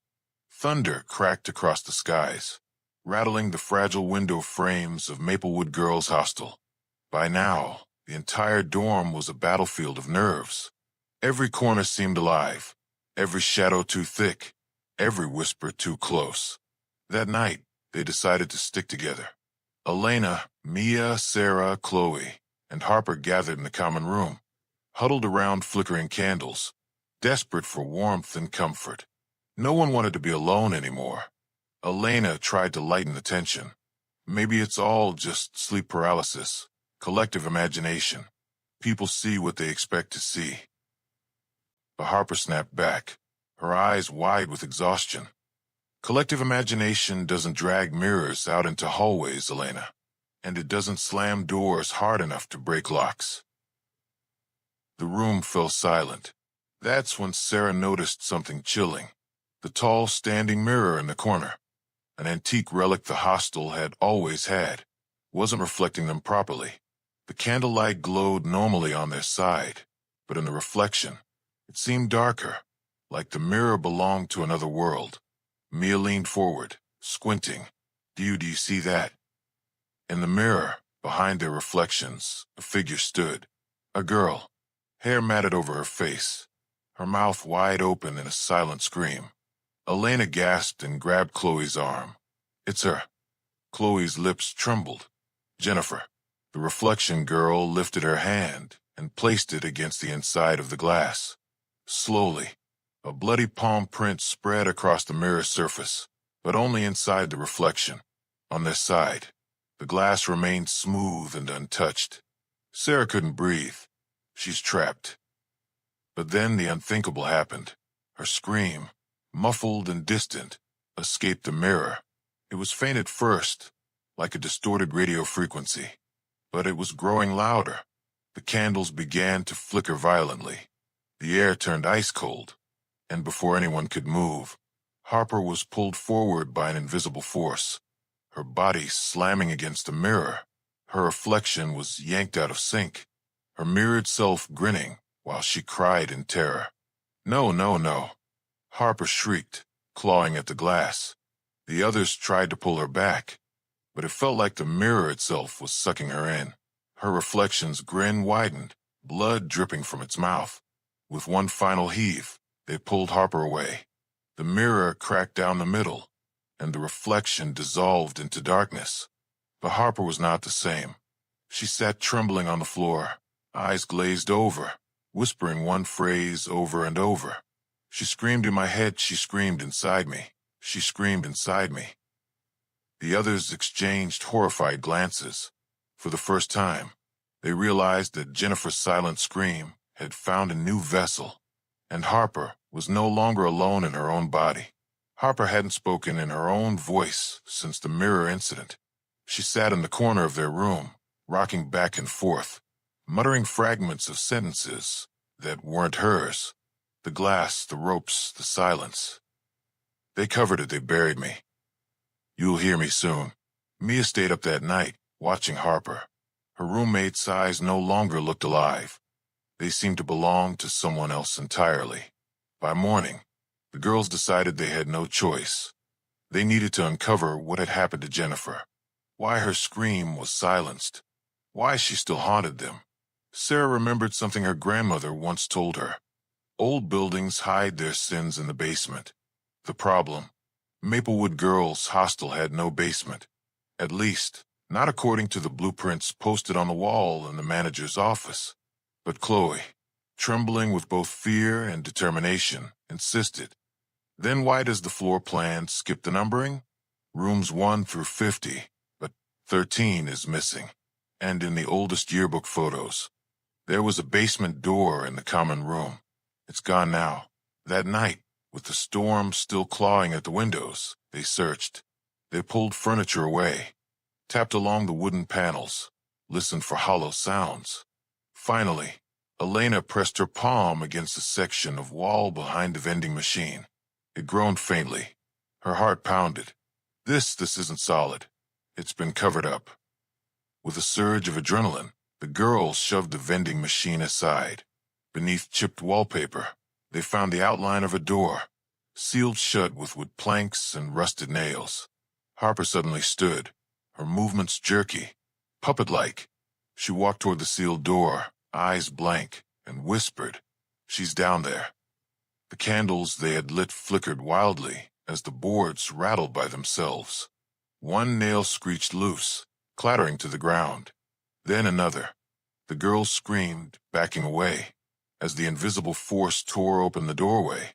Thunder cracked across the skies, rattling the fragile window frames of Maplewood Girls' Hostel. By now, the entire dorm was a battlefield of nerves. Every corner seemed alive, every shadow too thick, every whisper too close. That night, they decided to stick together. Elena, Mia, Sarah, Chloe, and Harper gathered in the common room, huddled around flickering candles, desperate for warmth and comfort. No one wanted to be alone anymore. Elena tried to lighten the tension. Maybe it's all just sleep paralysis, collective imagination. People see what they expect to see. But Harper snapped back, her eyes wide with exhaustion. Collective imagination doesn't drag mirrors out into hallways, Elena, and it doesn't slam doors hard enough to break locks. The room fell silent. That's when Sarah noticed something chilling. The tall standing mirror in the corner, an antique relic the hostel had always had, wasn't reflecting them properly. The candlelight glowed normally on their side, but in the reflection, it seemed darker, like the mirror belonged to another world. Mia leaned forward, squinting. Do you see that? In the mirror, behind their reflections, a figure stood. A girl, hair matted over her face, her mouth wide open in a silent scream. Elena gasped and grabbed Chloe's arm. It's her. Chloe's lips trembled. Jennifer. The reflection girl lifted her hand and placed it against the inside of the glass. Slowly, a bloody palm print spread across the mirror surface, but only inside the reflection. On their side, the glass remained smooth and untouched. Sarah couldn't breathe. She's trapped. But then the unthinkable happened. Her scream, muffled and distant, escaped the mirror. It was faint at first, like a distorted radio frequency, but it was growing louder. The candles began to flicker violently. The air turned ice cold, and before anyone could move, Harper was pulled forward by an invisible force, her body slamming against the mirror. Her reflection was yanked out of sync, her mirrored self grinning while she cried in terror. No, no, no. Harper shrieked, clawing at the glass. The others tried to pull her back, but it felt like the mirror itself was sucking her in. Her reflection's grin widened, blood dripping from its mouth. With one final heave, they pulled Harper away. The mirror cracked down the middle, and the reflection dissolved into darkness. But Harper was not the same. She sat trembling on the floor, eyes glazed over, whispering one phrase over and over. She screamed in my head, she screamed inside me, she screamed inside me. The others exchanged horrified glances. For the first time, they realized that Jennifer's silent scream had found a new vessel, and Harper was no longer alone in her own body. Harper hadn't spoken in her own voice since the mirror incident. She sat in the corner of their room, rocking back and forth, muttering fragments of sentences that weren't hers. The glass, the ropes, the silence. They covered it, they buried me. You'll hear me soon. Mia stayed up that night, watching Harper. Her roommate's eyes no longer looked alive. They seemed to belong to someone else entirely. By morning, the girls decided they had no choice. They needed to uncover what had happened to Jennifer, why her scream was silenced, why she still haunted them. Sarah remembered something her grandmother once told her. Old buildings hide their sins in the basement. The problem, Maplewood Girls' Hostel had no basement. At least, not according to the blueprints posted on the wall in the manager's office. But Chloe, trembling with both fear and determination, insisted. Then why does the floor plan skip the numbering? Rooms 1 through 50, but 13 is missing. And in the oldest yearbook photos, There was a basement door in the common room. It's gone now. That night, with the storm still clawing at the windows, they searched. They pulled furniture away, tapped along the wooden panels, listened for hollow sounds. Finally, Elena pressed her palm against a section of wall behind the vending machine. It groaned faintly. Her heart pounded. This isn't solid. It's been covered up. With a surge of adrenaline, the girls shoved the vending machine aside. Beneath chipped wallpaper, they found the outline of a door, sealed shut with wood planks and rusted nails. Harper suddenly stood, her movements jerky, puppet-like. She walked toward the sealed door, eyes blank, and whispered, "She's down there." The candles they had lit flickered wildly as the boards rattled by themselves. One nail screeched loose, clattering to the ground. Then another. The girls screamed, backing away, as the invisible force tore open the doorway,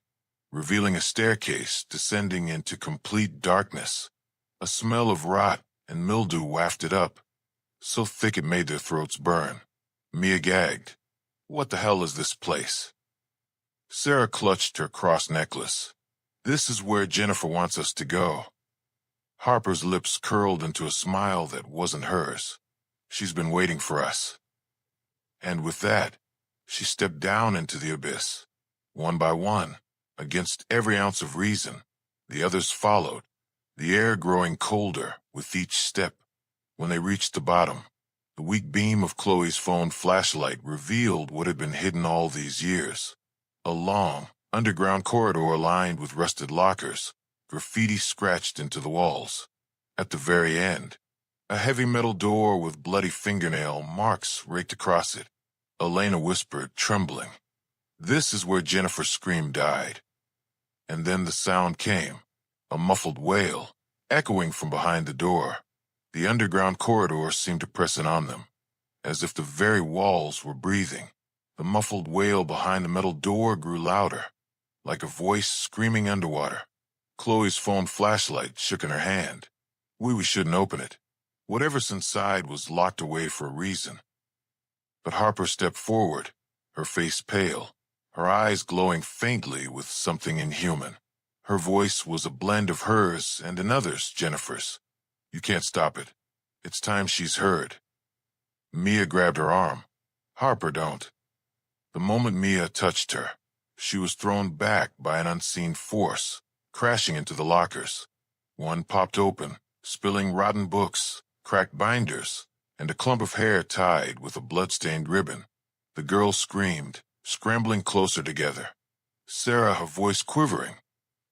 revealing a staircase descending into complete darkness. A smell of rot and mildew wafted up, so thick it made their throats burn. Mia gagged. "What the hell is this place?" Sarah clutched her cross necklace. "This is where Jennifer wants us to go." Harper's lips curled into a smile that wasn't hers. "She's been waiting for us." And with that, she stepped down into the abyss. One by one, against every ounce of reason, the others followed, the air growing colder with each step. When they reached the bottom, the weak beam of Chloe's phone flashlight revealed what had been hidden all these years. A long, underground corridor lined with rusted lockers, graffiti scratched into the walls. At the very end, a heavy metal door with bloody fingernail marks raked across it. Elena whispered, trembling, "This is where Jennifer's scream died." And then the sound came, a muffled wail, echoing from behind the door. The underground corridor seemed to press in on them, as if the very walls were breathing. The muffled wail behind the metal door grew louder, like a voice screaming underwater. Chloe's phone flashlight shook in her hand. We shouldn't open it. Whatever's inside was locked away for a reason. But Harper stepped forward, her face pale, her eyes glowing faintly with something inhuman. Her voice was a blend of hers and another's, Jennifer's. "You can't stop it. It's time she's heard." Mia grabbed her arm. "Harper, don't." The moment Mia touched her, she was thrown back by an unseen force, crashing into the lockers. One popped open, spilling rotten books, cracked binders, and a clump of hair tied with a blood-stained ribbon. The girls screamed, scrambling closer together. Sarah, her voice quivering,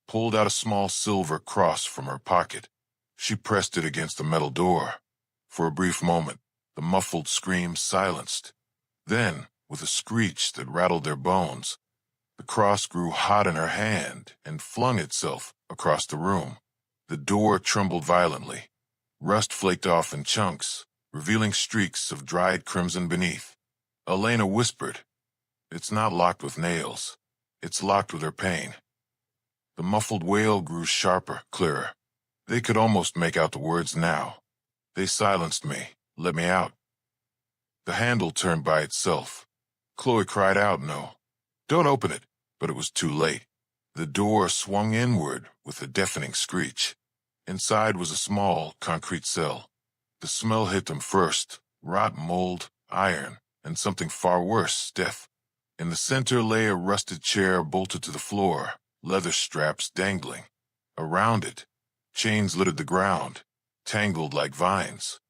pulled out a small silver cross from her pocket. She pressed it against the metal door. For a brief moment, the muffled scream silenced. Then, with a screech that rattled their bones, the cross grew hot in her hand and flung itself across the room. The door trembled violently. Rust flaked off in chunks, revealing streaks of dried crimson beneath. Elena whispered, "It's not locked with nails. It's locked with her pain." The muffled wail grew sharper, clearer. They could almost make out the words now. "They silenced me. Let me out." The handle turned by itself. Chloe cried out, "No. Don't open it." But it was too late. The door swung inward with a deafening screech. Inside was a small, concrete cell. The smell hit them first, rot, mold, iron, and something far worse, death. In the center lay a rusted chair bolted to the floor, leather straps dangling. Around it, chains littered the ground, tangled like vines.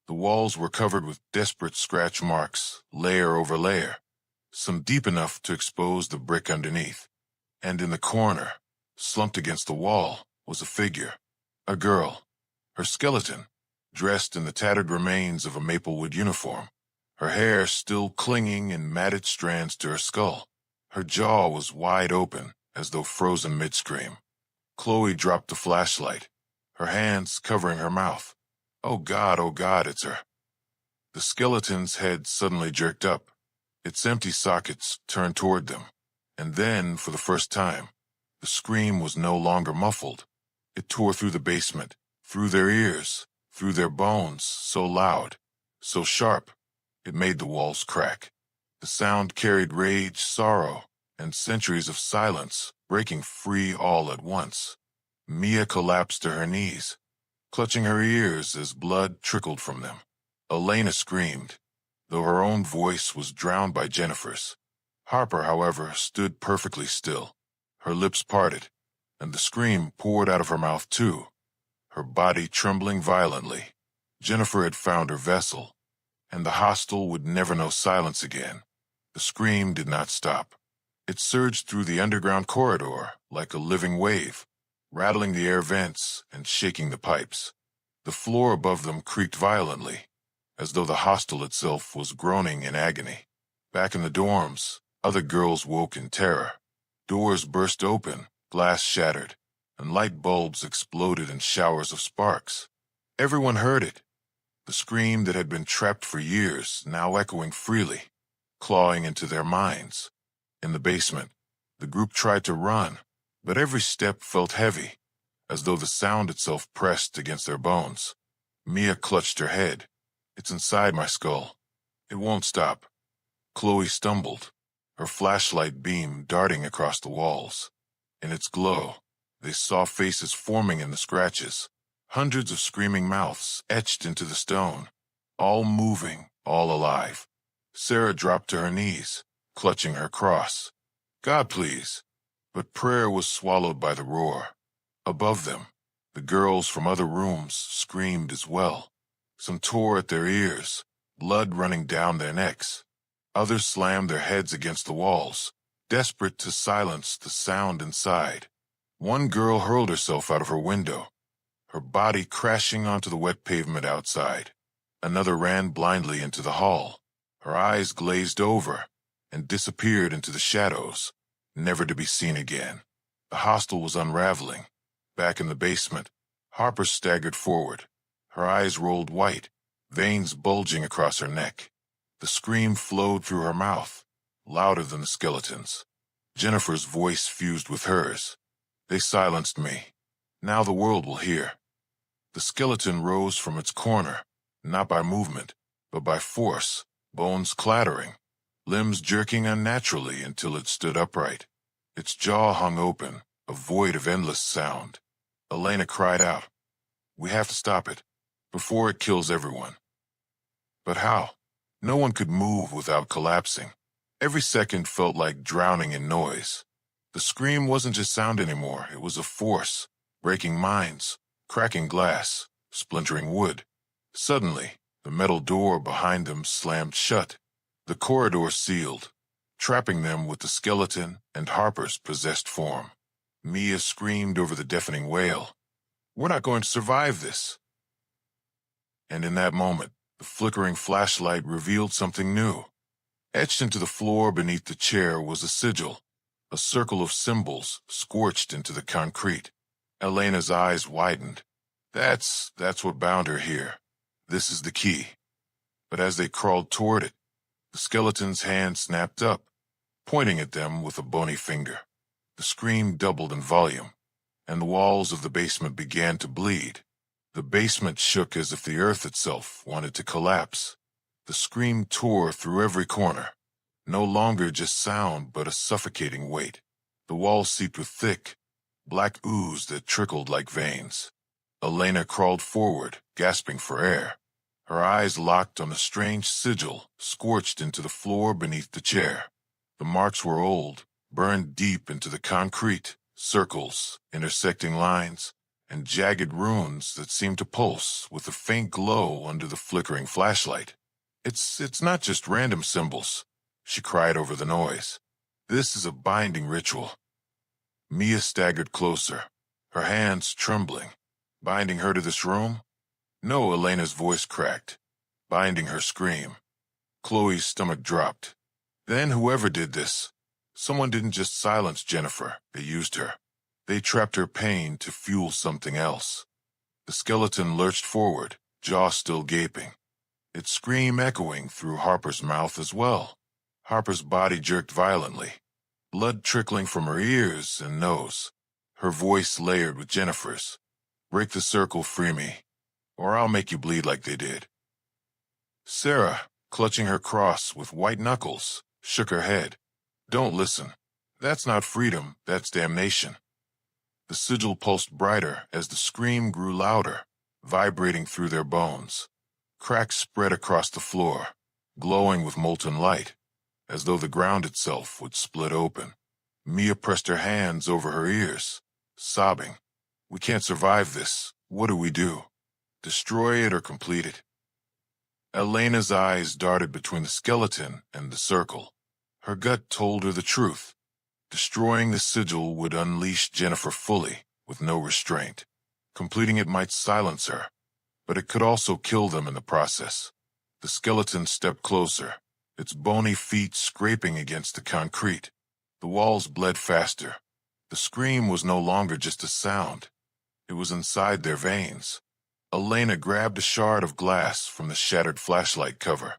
The walls were covered with desperate scratch marks, layer over layer, some deep enough to expose the brick underneath. And in the corner, slumped against the wall, was a figure. A girl. Her skeleton, dressed in the tattered remains of a maplewood uniform, her hair still clinging in matted strands to her skull. Her jaw was wide open, as though frozen mid-scream. Chloe dropped the flashlight, her hands covering her mouth. Oh God, it's her." The skeleton's head suddenly jerked up, its empty sockets turned toward them. And then, for the first time, the scream was no longer muffled. It tore through the basement, through their ears, through their bones, so loud, so sharp, it made the walls crack. The sound carried rage, sorrow, and centuries of silence, breaking free all at once. Mia collapsed to her knees, clutching her ears as blood trickled from them. Elena screamed, though her own voice was drowned by Jennifer's. Harper, however, stood perfectly still, her lips parted, and the scream poured out of her mouth too, her body trembling violently. Jennifer had found her vessel, and the hostel would never know silence again. The scream did not stop. It surged through the underground corridor like a living wave, rattling the air vents and shaking the pipes. The floor above them creaked violently, as though the hostel itself was groaning in agony. Back in the dorms, other girls woke in terror. Doors burst open, glass shattered, and light bulbs exploded in showers of sparks. Everyone heard it, the scream that had been trapped for years now echoing freely, clawing into their minds. In the basement, the group tried to run, but every step felt heavy, as though the sound itself pressed against their bones. Mia clutched her head. "It's inside my skull. It won't stop." Chloe stumbled, her flashlight beam darting across the walls. In its glow, they saw faces forming in the scratches, hundreds of screaming mouths etched into the stone, all moving, all alive. Sarah dropped to her knees, clutching her cross. "God, please." But prayer was swallowed by the roar. Above them, the girls from other rooms screamed as well. Some tore at their ears, blood running down their necks. Others slammed their heads against the walls, desperate to silence the sound inside. One girl hurled herself out of her window, her body crashing onto the wet pavement outside. Another ran blindly into the hall, her eyes glazed over, and disappeared into the shadows, never to be seen again. The hostel was unraveling. Back in the basement, Harper staggered forward, her eyes rolled white, veins bulging across her neck. The scream flowed through her mouth, louder than the skeleton's. Jennifer's voice fused with hers. "They silenced me. Now the world will hear." The skeleton rose from its corner, not by movement, but by force, bones clattering, limbs jerking unnaturally until it stood upright. Its jaw hung open, a void of endless sound. Elena cried out, "We have to stop it, before it kills everyone." But how? No one could move without collapsing. Every second felt like drowning in noise. The scream wasn't just sound anymore, it was a force, breaking minds, cracking glass, splintering wood. Suddenly, the metal door behind them slammed shut. The corridor sealed, trapping them with the skeleton and Harper's possessed form. Mia screamed over the deafening wail, "We're not going to survive this." And in that moment, the flickering flashlight revealed something new. Etched into the floor beneath the chair was a sigil, a circle of symbols scorched into the concrete. Elena's eyes widened. That's what bound her here. This is the key. But as they crawled toward it, the skeleton's hand snapped up, pointing at them with a bony finger. The scream doubled in volume, and the walls of the basement began to bleed. The basement shook as if the earth itself wanted to collapse. The scream tore through every corner, no longer just sound but a suffocating weight. The walls seeped with thick, black ooze that trickled like veins. Elena crawled forward, gasping for air. Her eyes locked on the strange sigil scorched into the floor beneath the chair. The marks were old, burned deep into the concrete, circles, intersecting lines, and jagged runes that seemed to pulse with a faint glow under the flickering flashlight. It's not just random symbols," she cried over the noise. "This is a binding ritual." Mia staggered closer, her hands trembling. "Binding her to this room?" "No," Elena's voice cracked. "Binding her scream." Chloe's stomach dropped. "Then whoever did this, someone didn't just silence Jennifer, they used her. They trapped her pain to fuel something else." The skeleton lurched forward, jaw still gaping, its scream echoing through Harper's mouth as well. Harper's body jerked violently, blood trickling from her ears and nose, her voice layered with Jennifer's. "Break the circle, free me, or I'll make you bleed like they did." Sarah, clutching her cross with white knuckles, shook her head. Don't listen. That's not freedom, that's damnation. The sigil pulsed brighter as the scream grew louder, vibrating through their bones. Cracks spread across the floor, glowing with molten light, as though the ground itself would split open. Mia pressed her hands over her ears, sobbing. We can't survive this. What do we do? Destroy it or complete it? Elena's eyes darted between the skeleton and the circle. Her gut told her the truth. Destroying the sigil would unleash Jennifer fully, with no restraint. Completing it might silence her, but it could also kill them in the process. The skeleton stepped closer, its bony feet scraping against the concrete. The walls bled faster. The scream was no longer just a sound. It was inside their veins. Elena grabbed a shard of glass from the shattered flashlight cover,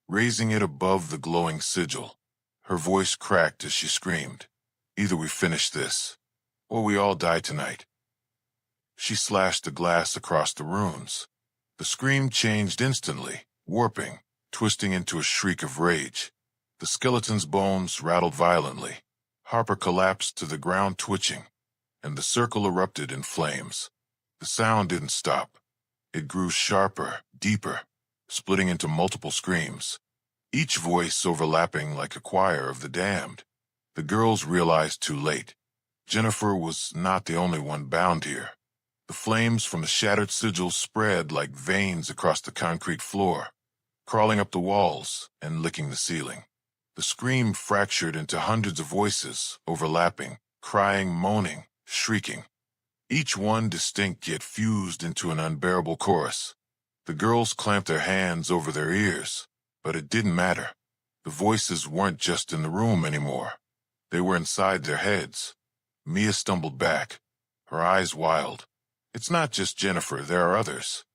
raising it above the glowing sigil. Her voice cracked as she screamed, "Either we finish this, or we all die tonight." She slashed the glass across the runes. The scream changed instantly, warping, twisting into a shriek of rage. The skeleton's bones rattled violently. Harper collapsed to the ground twitching, and the circle erupted in flames. The sound didn't stop. It grew sharper, deeper, splitting into multiple screams, each voice overlapping like a choir of the damned. The girls realized too late. Jennifer was not the only one bound here. The flames from the shattered sigil spread like veins across the concrete floor, crawling up the walls and licking the ceiling. The scream fractured into hundreds of voices, overlapping, crying, moaning, shrieking. Each one distinct yet fused into an unbearable chorus. The girls clamped their hands over their ears, but it didn't matter. The voices weren't just in the room anymore. They were inside their heads. Mia stumbled back, her eyes wild. It's not just Jennifer, there are others.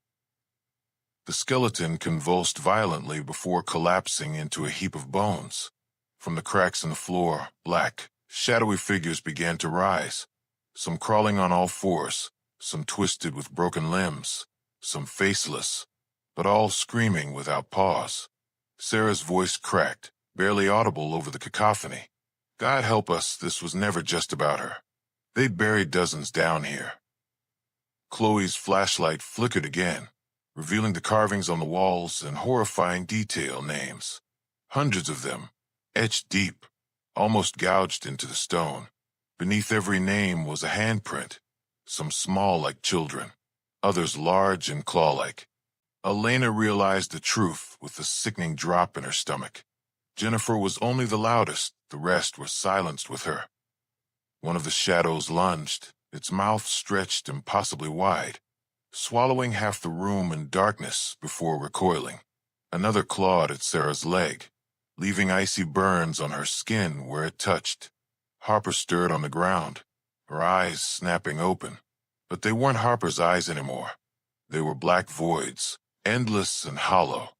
The skeleton convulsed violently before collapsing into a heap of bones. From the cracks in the floor, black, shadowy figures began to rise, some crawling on all fours, some twisted with broken limbs, some faceless, but all screaming without pause. Sarah's voice cracked, barely audible over the cacophony. God help us, this was never just about her. They'd buried dozens down here. Chloe's flashlight flickered again, revealing the carvings on the walls and horrifying detail names. Hundreds of them, etched deep, almost gouged into the stone. Beneath every name was a handprint, some small like children, others large and claw-like. Elena realized the truth with a sickening drop in her stomach. Jennifer was only the loudest, the rest were silenced with her. One of the shadows lunged, its mouth stretched impossibly wide, swallowing half the room in darkness before recoiling. Another clawed at Sarah's leg, leaving icy burns on her skin where it touched. Harper stirred on the ground, her eyes snapping open. But they weren't Harper's eyes anymore. They were black voids, endless and hollow.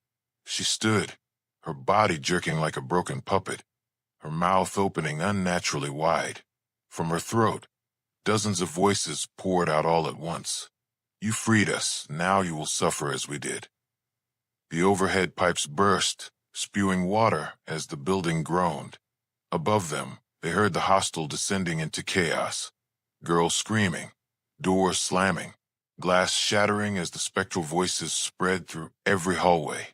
She stood, her body jerking like a broken puppet, her mouth opening unnaturally wide. From her throat, dozens of voices poured out all at once. You freed us, now you will suffer as we did. The overhead pipes burst, spewing water as the building groaned. Above them, they heard the hostel descending into chaos. Girls screaming, doors slamming, glass shattering as the spectral voices spread through every hallway.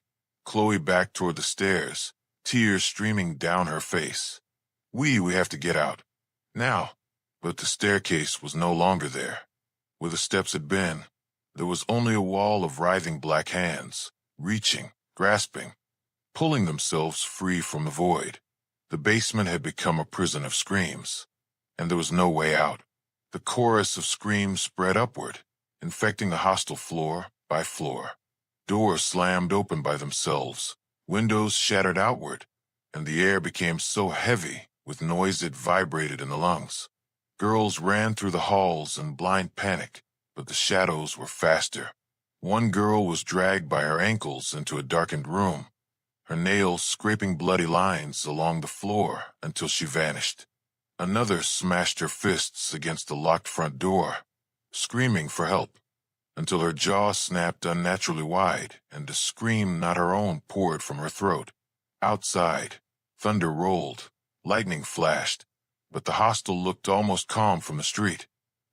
Chloe backed toward the stairs, tears streaming down her face. We have to get out. Now. But the staircase was no longer there. Where the steps had been, there was only a wall of writhing black hands, reaching, grasping, pulling themselves free from the void. The basement had become a prison of screams, and there was no way out. The chorus of screams spread upward, infecting the hostel floor by floor. Doors slammed open by themselves, windows shattered outward, and the air became so heavy with noise it vibrated in the lungs. Girls ran through the halls in blind panic, but the shadows were faster. One girl was dragged by her ankles into a darkened room, her nails scraping bloody lines along the floor until she vanished. Another smashed her fists against the locked front door, screaming for help, until her jaw snapped unnaturally wide and a scream not her own poured from her throat. Outside, Thunder rolled, lightning flashed, but the hostel looked almost calm from the street.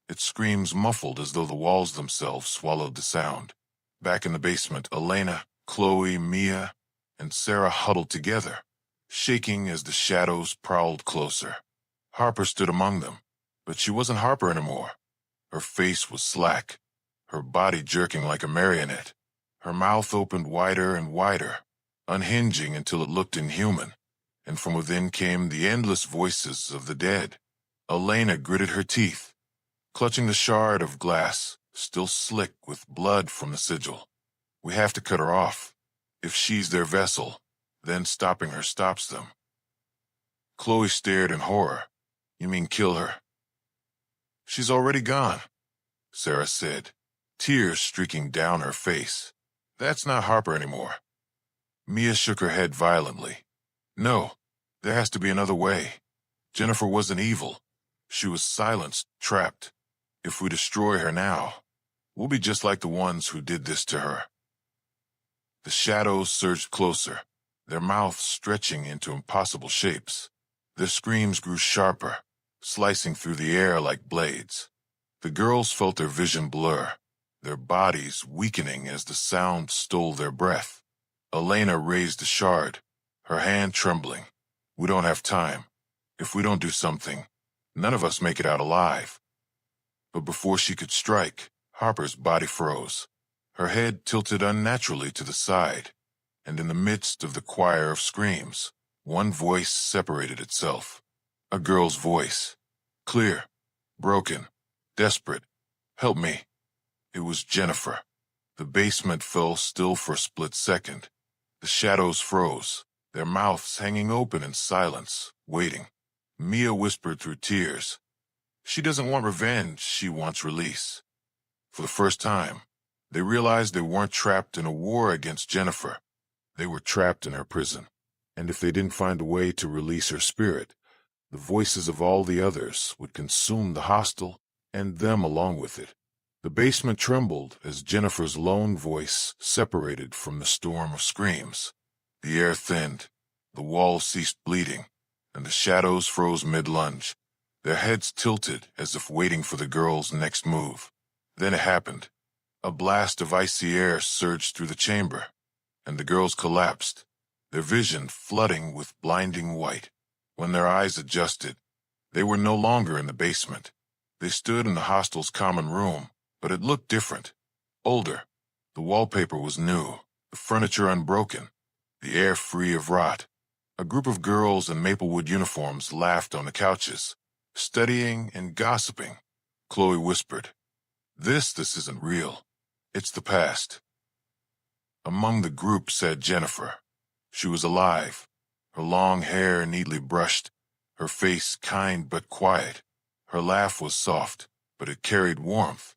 Its screams muffled as though the walls themselves swallowed the sound. Back in the basement, Elena, Chloe, Mia, and Sarah huddled together, shaking as the shadows prowled closer. Harper stood among them, but she wasn't Harper anymore. Her face was slack, her body jerking like a marionette. Her mouth opened wider and wider, unhinging until it looked inhuman, and from within came the endless voices of the dead. Elena gritted her teeth, clutching the shard of glass, still slick with blood from the sigil. We have to cut her off. If she's their vessel, then stopping her stops them. Chloe stared in horror. You mean kill her? She's already gone, Sarah said, tears streaking down her face. That's not Harper anymore. Mia shook her head violently. No, there has to be another way. Jennifer wasn't evil. She was silenced, trapped. If we destroy her now, we'll be just like the ones who did this to her. The shadows surged closer, their mouths stretching into impossible shapes. Their screams grew sharper, slicing through the air like blades. The girls felt their vision blur, their bodies weakening as the sound stole their breath. Elena raised the shard, her hand trembling. We don't have time. If we don't do something, none of us make it out alive. But before she could strike, Harper's body froze. Her head tilted unnaturally to the side, and in the midst of the choir of screams, one voice separated itself. A girl's voice. Clear, broken, desperate. Help me. It was Jennifer. The basement fell still for a split second. The shadows froze, their mouths hanging open in silence, waiting. Mia whispered through tears. She doesn't want revenge, she wants release. For the first time, they realized they weren't trapped in a war against Jennifer. They were trapped in her prison. And if they didn't find a way to release her spirit, the voices of all the others would consume the hostel and them along with it. The basement trembled as Jennifer's lone voice separated from the storm of screams. The air thinned, the walls ceased bleeding, and the shadows froze mid-lunge, their heads tilted as if waiting for the girl's next move. Then it happened. A blast of icy air surged through the chamber, and the girls collapsed, their vision flooding with blinding white. When their eyes adjusted, they were no longer in the basement. They stood in the hostel's common room, but it looked different, older. The wallpaper was new, the furniture unbroken, the air free of rot. A group of girls in Maplewood uniforms laughed on the couches, studying and gossiping. Chloe whispered, This isn't real. It's the past. Among the group sat Jennifer. She was alive, her long hair neatly brushed, her face kind but quiet. Her laugh was soft, but it carried warmth.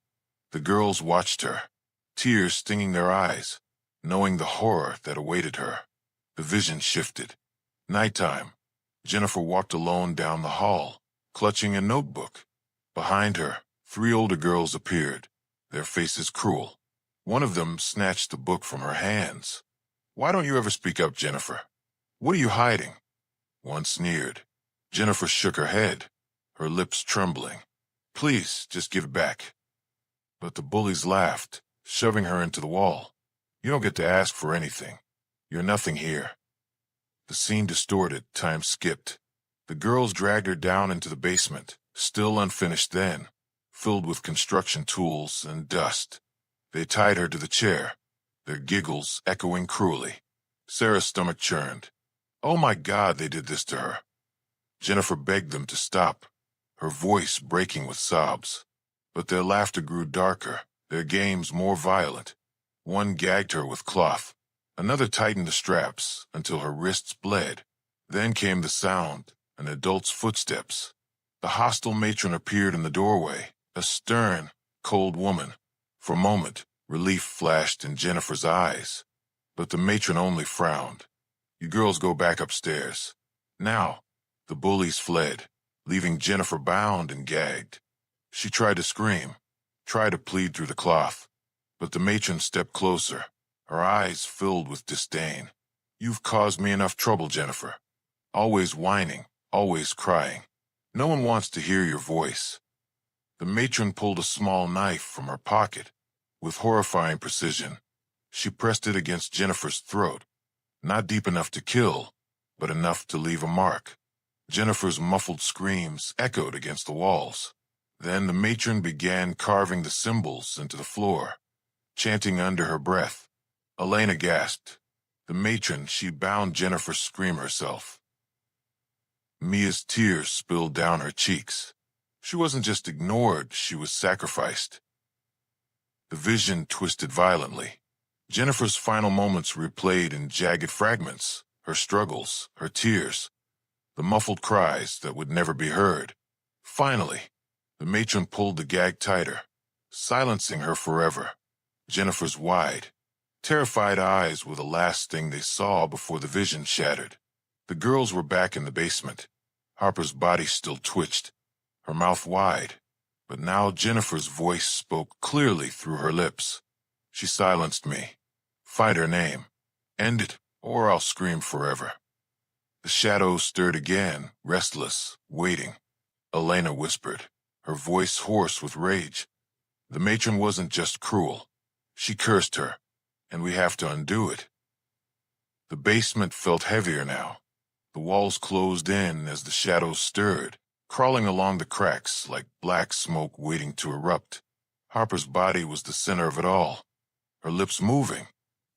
The girls watched her, tears stinging their eyes, knowing the horror that awaited her. The vision shifted. Nighttime. Jennifer walked alone down the hall, clutching a notebook. Behind her, 3 older girls appeared, their faces cruel. One of them snatched the book from her hands. Why don't you ever speak up, Jennifer? What are you hiding? One sneered. Jennifer shook her head, her lips trembling. Please, just give it back. But the bullies laughed, shoving her into the wall. You don't get to ask for anything. You're nothing here. The scene distorted, time skipped. The girls dragged her down into the basement, still unfinished then, filled with construction tools and dust. They tied her to the chair, their giggles echoing cruelly. Sarah's stomach churned. Oh my God, they did this to her. Jennifer begged them to stop, her voice breaking with sobs. But their laughter grew darker, their games more violent. One gagged her with cloth. Another tightened the straps until her wrists bled. Then came the sound, an adult's footsteps. The hostel matron appeared in the doorway, a stern, cold woman. For a moment, relief flashed in Jennifer's eyes. But the matron only frowned. You girls go back upstairs. Now, the bullies fled, leaving Jennifer bound and gagged. She tried to scream, tried to plead through the cloth. But the matron stepped closer, her eyes filled with disdain. You've caused me enough trouble, Jennifer. always whining, always crying. No one wants to hear your voice. The matron pulled a small knife from her pocket. With horrifying precision, she pressed it against Jennifer's throat, not deep enough to kill, but enough to leave a mark. Jennifer's muffled screams echoed against the walls. Then the matron began carving the symbols into the floor, chanting under her breath. Elena gasped. The matron, she bound Jennifer's scream herself. Mia's tears spilled down her cheeks. She wasn't just ignored, she was sacrificed. The vision twisted violently. Jennifer's final moments replayed in jagged fragments, her struggles, her tears, the muffled cries that would never be heard. Finally, the matron pulled the gag tighter, silencing her forever. Jennifer's wide, terrified eyes were the last thing they saw before the vision shattered. The girls were back in the basement. Harper's body still twitched, her mouth wide, but now Jennifer's voice spoke clearly through her lips. She silenced me. Find her name. End it, or I'll scream forever. The shadows stirred again, restless, waiting. Elena whispered, her voice hoarse with rage. The matron wasn't just cruel. She cursed her, and we have to undo it. The basement felt heavier now. The walls closed in as the shadows stirred, crawling along the cracks like black smoke waiting to erupt. Harper's body was the center of it all, her lips moving,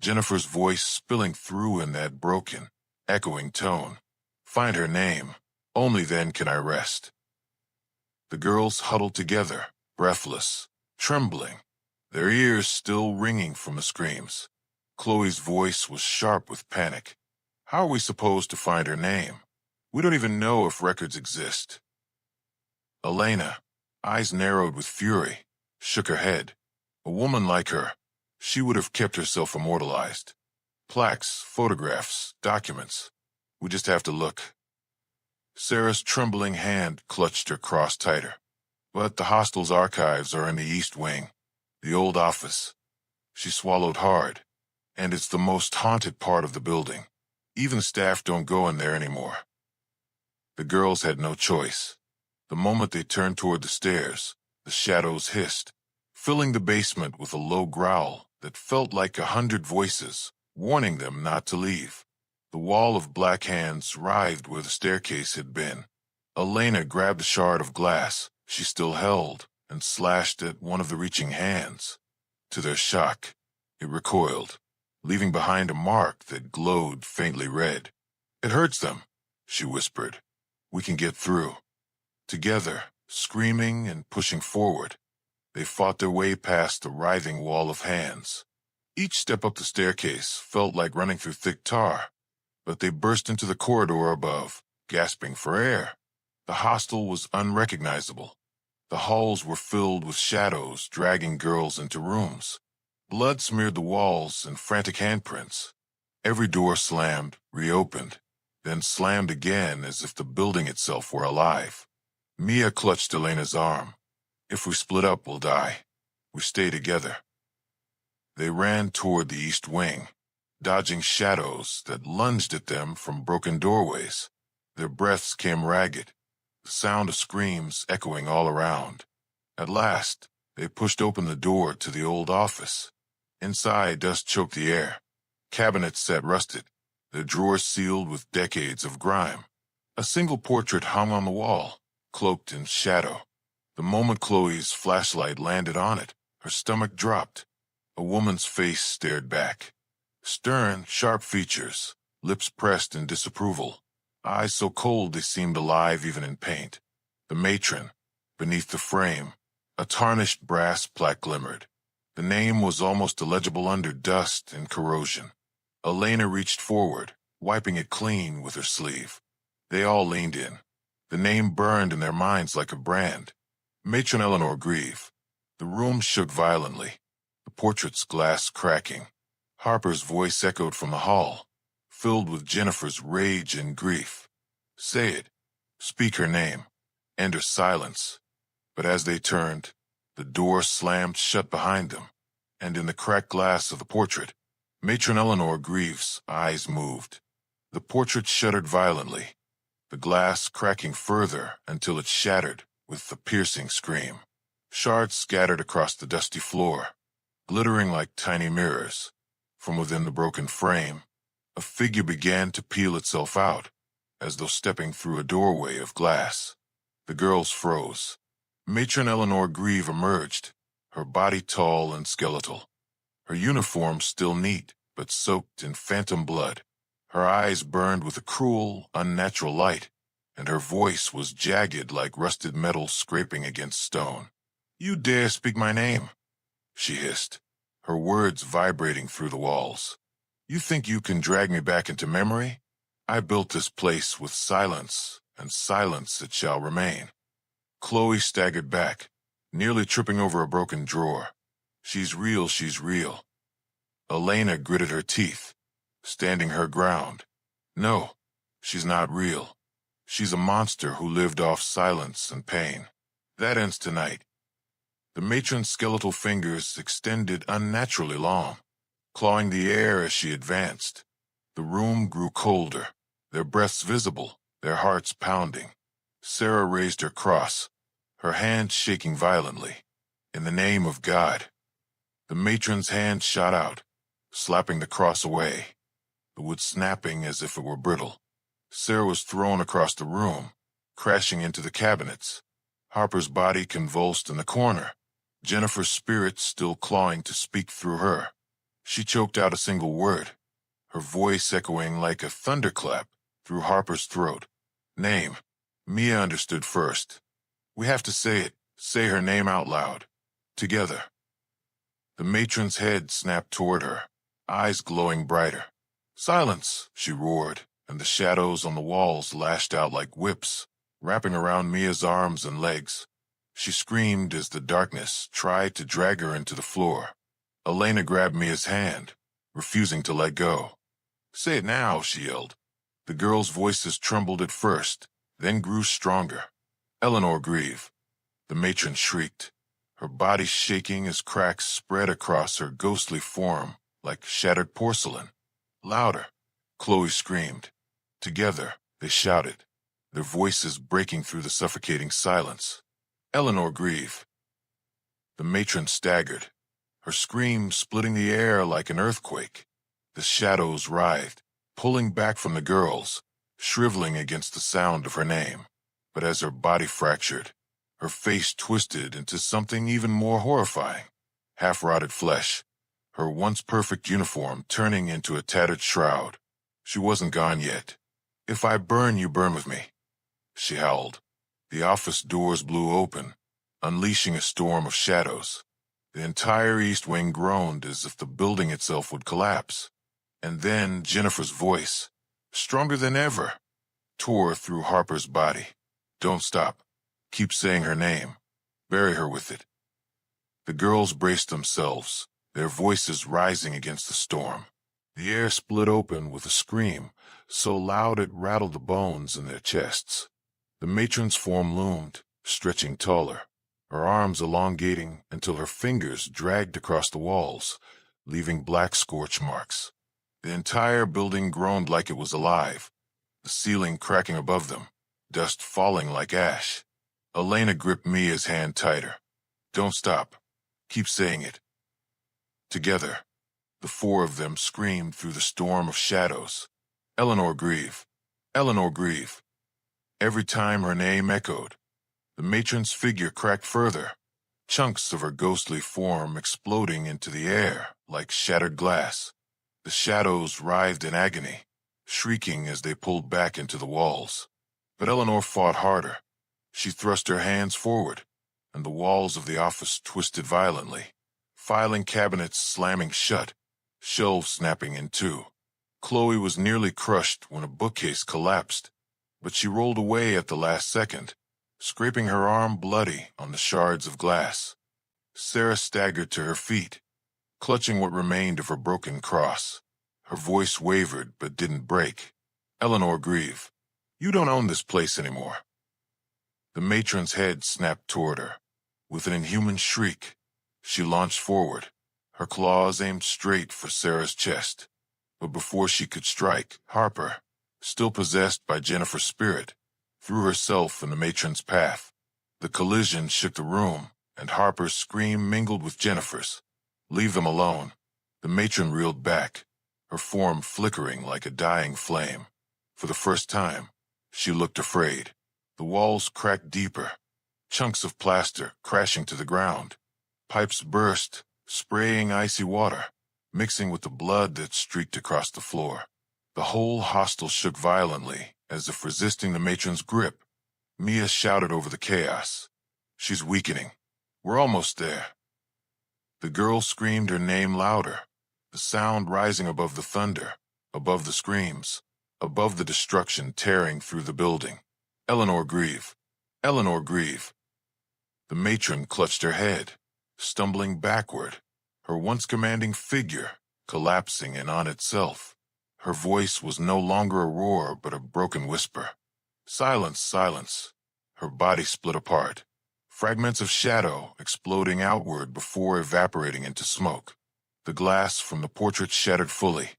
Jennifer's voice spilling through in that broken, echoing tone. Find her name. Only then can I rest. The girls huddled together, breathless, trembling, their ears still ringing from the screams. Chloe's voice was sharp with panic. How are we supposed to find her name? We don't even know if records exist. Elena, eyes narrowed with fury, shook her head. A woman like her, she would have kept herself immortalized. Plaques, photographs, documents. We just have to look. Sarah's trembling hand clutched her cross tighter. But the hostel's archives are in the East Wing, the old office. She swallowed hard. And it's the most haunted part of the building. Even staff don't go in there anymore. The girls had no choice. The moment they turned toward the stairs, the shadows hissed, filling the basement with a low growl that felt like 100 voices, warning them not to leave. The wall of black hands writhed where the staircase had been. Elena grabbed a shard of glass she still held and slashed at one of the reaching hands. To their shock, it recoiled, leaving behind a mark that glowed faintly red. It hurts them, she whispered. We can get through. Together, screaming and pushing forward, they fought their way past the writhing wall of hands. Each step up the staircase felt like running through thick tar, but they burst into the corridor above, gasping for air. The hostel was unrecognizable. The halls were filled with shadows dragging girls into rooms. Blood smeared the walls and frantic handprints. Every door slammed, reopened, then slammed again as if the building itself were alive. Mia clutched Elena's arm. If we split up, we'll die. We stay together. They ran toward the East Wing, dodging shadows that lunged at them from broken doorways. Their breaths came ragged, the sound of screams echoing all around. At last, they pushed open the door to the old office. Inside, dust choked the air. Cabinets sat rusted, their drawers sealed with decades of grime. A single portrait hung on the wall, cloaked in shadow. The moment Chloe's flashlight landed on it, her stomach dropped. A woman's face stared back. Stern, sharp features, lips pressed in disapproval, eyes so cold they seemed alive even in paint. The matron, beneath the frame, a tarnished brass plaque glimmered. The name was almost illegible under dust and corrosion. Elena reached forward, wiping it clean with her sleeve. They all leaned in. The name burned in their minds like a brand. Matron Eleanor Grieve. The room shook violently, the portrait's glass cracking. Harper's voice echoed from the hall, filled with Jennifer's rage and grief. Say it. Speak her name. End her silence. But as they turned, the door slammed shut behind them, and in the cracked glass of the portrait, Matron Eleanor Grieve's eyes moved. The portrait shuddered violently, the glass cracking further until it shattered with a piercing scream. Shards scattered across the dusty floor, glittering like tiny mirrors. From within the broken frame, a figure began to peel itself out, as though stepping through a doorway of glass. The girls froze. Matron Eleanor Grieve emerged, her body tall and skeletal, her uniform still neat but soaked in phantom blood. Her eyes burned with a cruel, unnatural light, and her voice was jagged like rusted metal scraping against stone. "You dare speak my name?" she hissed, her words vibrating through the walls. "You think you can drag me back into memory? I built this place with silence, and silence it shall remain." Chloe staggered back, nearly tripping over a broken drawer. "She's real, she's real." Elena gritted her teeth, standing her ground. "No, she's not real. She's a monster who lived off silence and pain. That ends tonight." The matron's skeletal fingers extended unnaturally long, clawing the air as she advanced. The room grew colder, their breaths visible, their hearts pounding. Sarah raised her cross, her hand shaking violently. "In the name of God." The matron's hand shot out, slapping the cross away, the wood snapping as if it were brittle. Sarah was thrown across the room, crashing into the cabinets. Harper's body convulsed in the corner, Jennifer's spirit still clawing to speak through her. She choked out a single word, her voice echoing like a thunderclap through Harper's throat. "Name." Mia understood first. "We have to say it. Say her name out loud. Together." The matron's head snapped toward her, eyes glowing brighter. "Silence," she roared, and the shadows on the walls lashed out like whips, wrapping around Mia's arms and legs. She screamed as the darkness tried to drag her into the floor. Elena grabbed Mia's hand, refusing to let go. "Say it now," she yelled. The girls' voices trembled at first, then grew stronger. "Eleanor Grieve." The matron shrieked, her body shaking as cracks spread across her ghostly form like shattered porcelain. "Louder," Chloe screamed. Together, they shouted, their voices breaking through the suffocating silence. "Eleanor Grieve." The matron staggered, her scream splitting the air like an earthquake. The shadows writhed, pulling back from the girls, shriveling against the sound of her name. But as her body fractured, her face twisted into something even more horrifying. Half-rotted flesh, her once perfect uniform turning into a tattered shroud. She wasn't gone yet. "If I burn, you burn with me," she howled. The office doors blew open, unleashing a storm of shadows. The entire East Wing groaned as if the building itself would collapse. And then Jennifer's voice, stronger than ever, tore through Harper's body. "Don't stop. Keep saying her name. Bury her with it." The girls braced themselves, their voices rising against the storm. The air split open with a scream, so loud it rattled the bones in their chests. The matron's form loomed, stretching taller, her arms elongating until her fingers dragged across the walls, leaving black scorch marks. The entire building groaned like it was alive, the ceiling cracking above them, dust falling like ash. Elena gripped Mia's hand tighter. "Don't stop. Keep saying it." Together, the four of them screamed through the storm of shadows. "Eleanor Grieve. Eleanor Grieve." Every time her name echoed, the matron's figure cracked further, chunks of her ghostly form exploding into the air like shattered glass. The shadows writhed in agony, shrieking as they pulled back into the walls. But Eleanor fought harder. She thrust her hands forward, and the walls of the office twisted violently, filing cabinets slamming shut, shelves snapping in two. Chloe was nearly crushed when a bookcase collapsed, but she rolled away at the last second, scraping her arm bloody on the shards of glass. Sarah staggered to her feet, clutching what remained of her broken cross. Her voice wavered but didn't break. "Eleanor Grieve, you don't own this place anymore." The matron's head snapped toward her. With an inhuman shriek, she launched forward, her claws aimed straight for Sarah's chest. But before she could strike, Harper, still possessed by Jennifer's spirit, threw herself in the matron's path. The collision shook the room, and Harper's scream mingled with Jennifer's. "Leave them alone." The matron reeled back, her form flickering like a dying flame. For the first time, she looked afraid. The walls cracked deeper, chunks of plaster crashing to the ground. Pipes burst, spraying icy water, mixing with the blood that streaked across the floor. The whole hostel shook violently, as if resisting the matron's grip. Mia shouted over the chaos. "She's weakening. We're almost there." The girl screamed her name louder, the sound rising above the thunder, above the screams, above the destruction tearing through the building. "Eleanor Grieve! Eleanor Grieve!" The matron clutched her head, stumbling backward, her once commanding figure collapsing in on itself. Her voice was no longer a roar but a broken whisper. "Silence, silence." Her body split apart, fragments of shadow exploding outward before evaporating into smoke. The glass from the portrait shattered fully,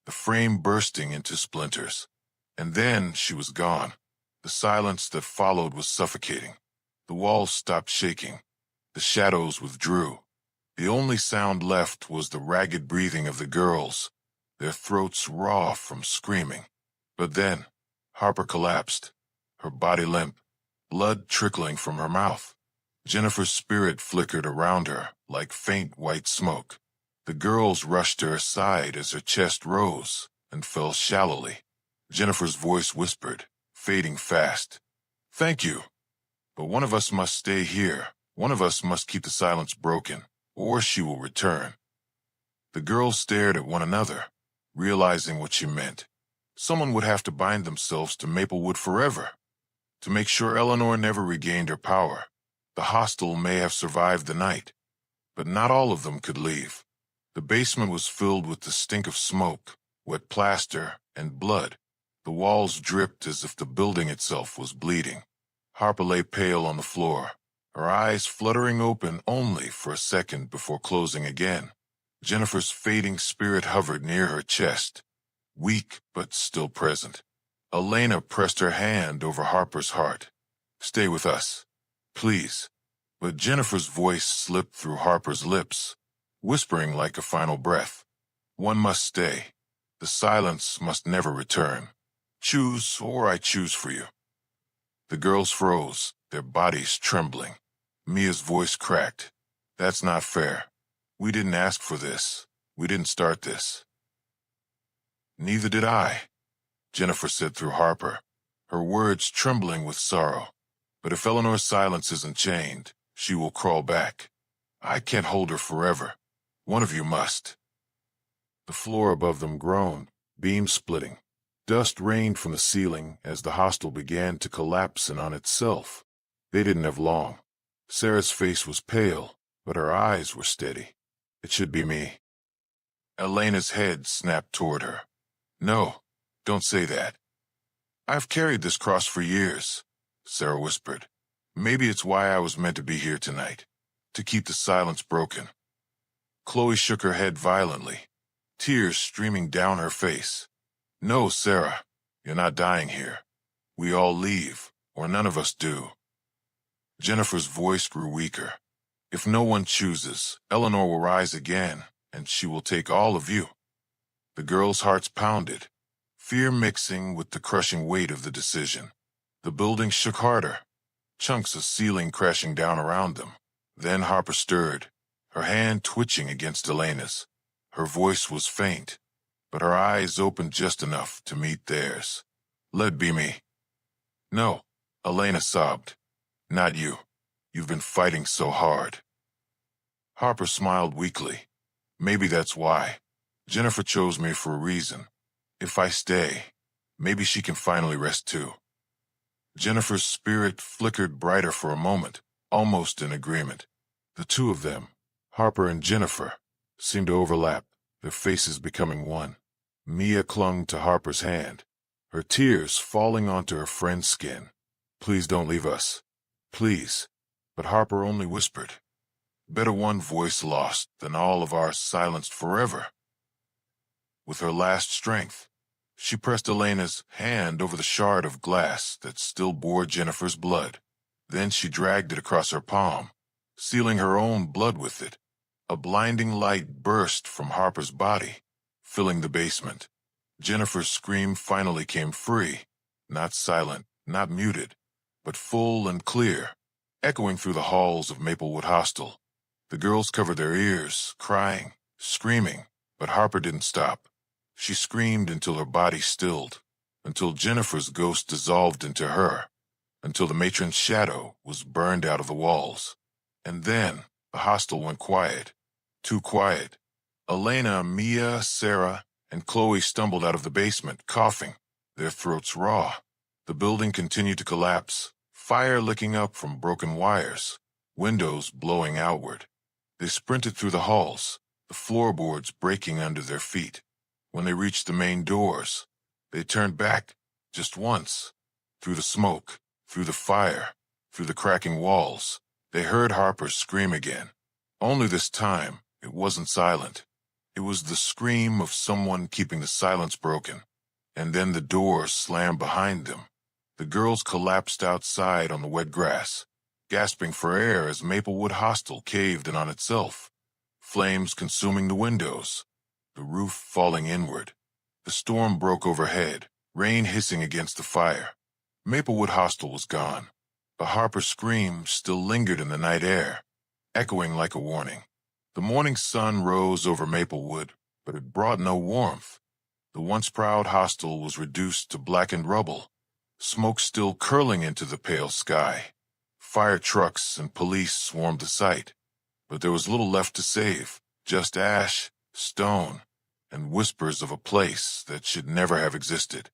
the frame bursting into splinters. And then she was gone. The silence that followed was suffocating. The walls stopped shaking. The shadows withdrew. The only sound left was the ragged breathing of the girls, their throats raw from screaming. But then, Harper collapsed, her body limp, blood trickling from her mouth. Jennifer's spirit flickered around her like faint white smoke. The girls rushed to her side as her chest rose and fell shallowly. Jennifer's voice whispered, fading fast. "Thank you. But one of us must stay here. One of us must keep the silence broken, or she will return." The girls stared at one another, realizing what she meant. Someone would have to bind themselves to Maplewood forever, to make sure Eleanor never regained her power. The hostel may have survived the night, but not all of them could leave. The basement was filled with the stink of smoke, wet plaster, and blood. The walls dripped as if the building itself was bleeding. Harper lay pale on the floor, her eyes fluttering open only for a second before closing again. Jennifer's fading spirit hovered near her chest, weak but still present. Elena pressed her hand over Harper's heart. "Stay with us, please." But Jennifer's voice slipped through Harper's lips, whispering like a final breath. "One must stay. The silence must never return. Choose, or I choose for you." The girls froze, their bodies trembling. Mia's voice cracked. "That's not fair. We didn't ask for this. We didn't start this." "Neither did I," Jennifer said through Harper, her words trembling with sorrow. "But if Eleanor's silence isn't chained, she will crawl back. I can't hold her forever. One of you must." The floor above them groaned, beams splitting. Dust rained from the ceiling as the hostel began to collapse in on itself. They didn't have long. Sarah's face was pale, but her eyes were steady. "It should be me." Elena's head snapped toward her. "No, don't say that." "I've carried this cross for years," Sarah whispered. "Maybe it's why I was meant to be here tonight, to keep the silence broken." Chloe shook her head violently, tears streaming down her face. "No, Sarah, you're not dying here. We all leave, or none of us do." Jennifer's voice grew weaker. "If no one chooses, Eleanor will rise again, and she will take all of you." The girls' hearts pounded, fear mixing with the crushing weight of the decision. The building shook harder, chunks of ceiling crashing down around them. Then Harper stirred, her hand twitching against Elena's. Her voice was faint, but her eyes opened just enough to meet theirs. "Let be me." "No," Elena sobbed. "Not you. You've been fighting so hard." Harper smiled weakly. "Maybe that's why. Jennifer chose me for a reason. If I stay, maybe she can finally rest too." Jennifer's spirit flickered brighter for a moment, almost in agreement. The two of them, Harper and Jennifer, seemed to overlap, their faces becoming one. Mia clung to Harper's hand, her tears falling onto her friend's skin. "Please don't leave us. Please." But Harper only whispered, "Better one voice lost than all of ours silenced forever." With her last strength, She pressed Elena's hand over the shard of glass that still bore Jennifer's blood. Then she dragged it across her palm, sealing her own blood with it. A blinding light burst from Harper's body, filling the basement. Jennifer's scream finally came free, not silent, not muted, but full and clear, echoing through the halls of Maplewood Hostel. The girls covered their ears, crying, screaming, but Harper didn't stop. She screamed until her body stilled, until Jennifer's ghost dissolved into her, until the matron's shadow was burned out of the walls. And then the hostel went quiet, too quiet. Elena, Mia, Sarah, and Chloe stumbled out of the basement, coughing, their throats raw. The building continued to collapse, fire licking up from broken wires, windows blowing outward. They sprinted through the halls, the floorboards breaking under their feet. When they reached the main doors, they turned back, just once. Through the smoke, through the fire, through the cracking walls, they heard Harper scream again. Only this time, it wasn't silent. It was the scream of someone keeping the silence broken. And then the door slammed behind them. The girls collapsed outside on the wet grass, gasping for air as Maplewood Hostel caved in on itself. Flames consuming the windows, the roof falling inward. The storm broke overhead, rain hissing against the fire. Maplewood Hostel was gone, but Harper's scream still lingered in the night air, echoing like a warning. The morning sun rose over Maplewood, but it brought no warmth. The once proud hostel was reduced to blackened rubble, smoke still curling into the pale sky. Fire trucks and police swarmed the site, but there was little left to save, just ash, stone, and whispers of a place that should never have existed.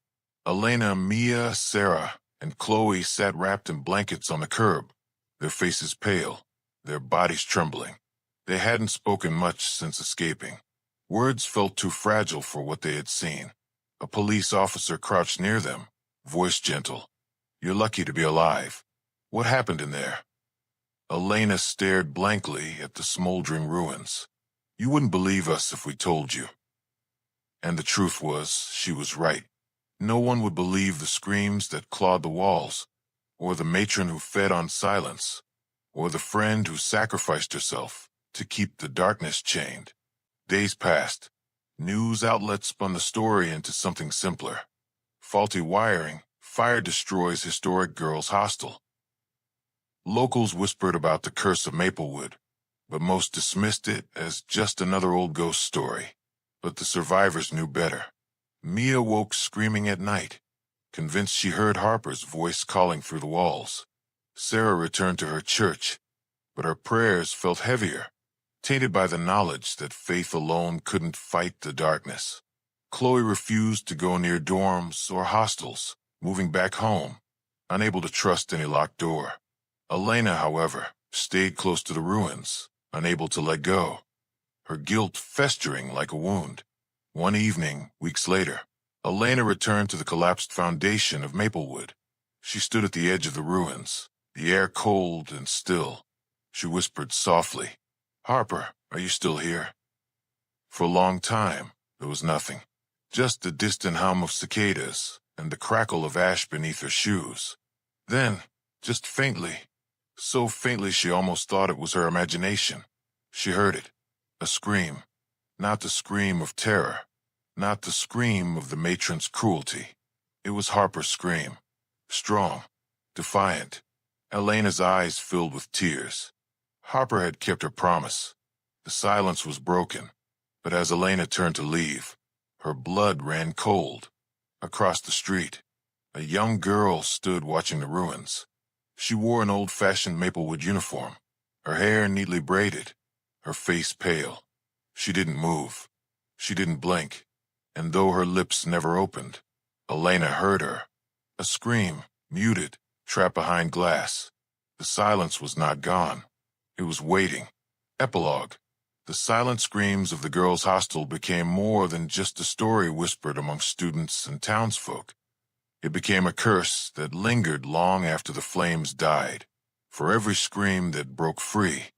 Elena, Mia, Sarah, and Chloe sat wrapped in blankets on the curb, their faces pale, their bodies trembling. They hadn't spoken much since escaping. Words felt too fragile for what they had seen. A police officer crouched near them, voice gentle. "You're lucky to be alive. What happened in there?" Elena stared blankly at the smoldering ruins. "You wouldn't believe us if we told you." And the truth was, she was right. No one would believe the screams that clawed the walls, or the matron who fed on silence, or the friend who sacrificed herself to keep the darkness chained. Days passed. News outlets spun the story into something simpler. Faulty wiring, fire destroys historic girls' hostel. Locals whispered about the curse of Maplewood, but most dismissed it as just another old ghost story. But the survivors knew better. Mia woke screaming at night, convinced she heard Harper's voice calling through the walls. Sarah returned to her church, but her prayers felt heavier, tainted by the knowledge that faith alone couldn't fight the darkness. Chloe refused to go near dorms or hostels, moving back home, unable to trust any locked door. Elena, however, stayed close to the ruins, unable to let go, her guilt festering like a wound. One evening, weeks later, Elena returned to the collapsed foundation of Maplewood. She stood at the edge of the ruins, the air cold and still. She whispered softly, "Harper, are you still here?" For a long time, there was nothing, just the distant hum of cicadas and the crackle of ash beneath her shoes. Then, just faintly, so faintly she almost thought it was her imagination, she heard it, a scream. Not the scream of terror, not the scream of the matron's cruelty. It was Harper's scream, strong, defiant. Elena's eyes filled with tears. Harper had kept her promise. The silence was broken, but as Elena turned to leave, her blood ran cold. Across the street, a young girl stood watching the ruins. She wore an old-fashioned Maplewood uniform, her hair neatly braided, her face pale. She didn't move. She didn't blink. And though her lips never opened, Elena heard her. A scream, muted, trapped behind glass. The silence was not gone. It was waiting. Epilogue. The silent screams of the girls' hostel became more than just a story whispered among students and townsfolk. It became a curse that lingered long after the flames died. For every scream that broke free,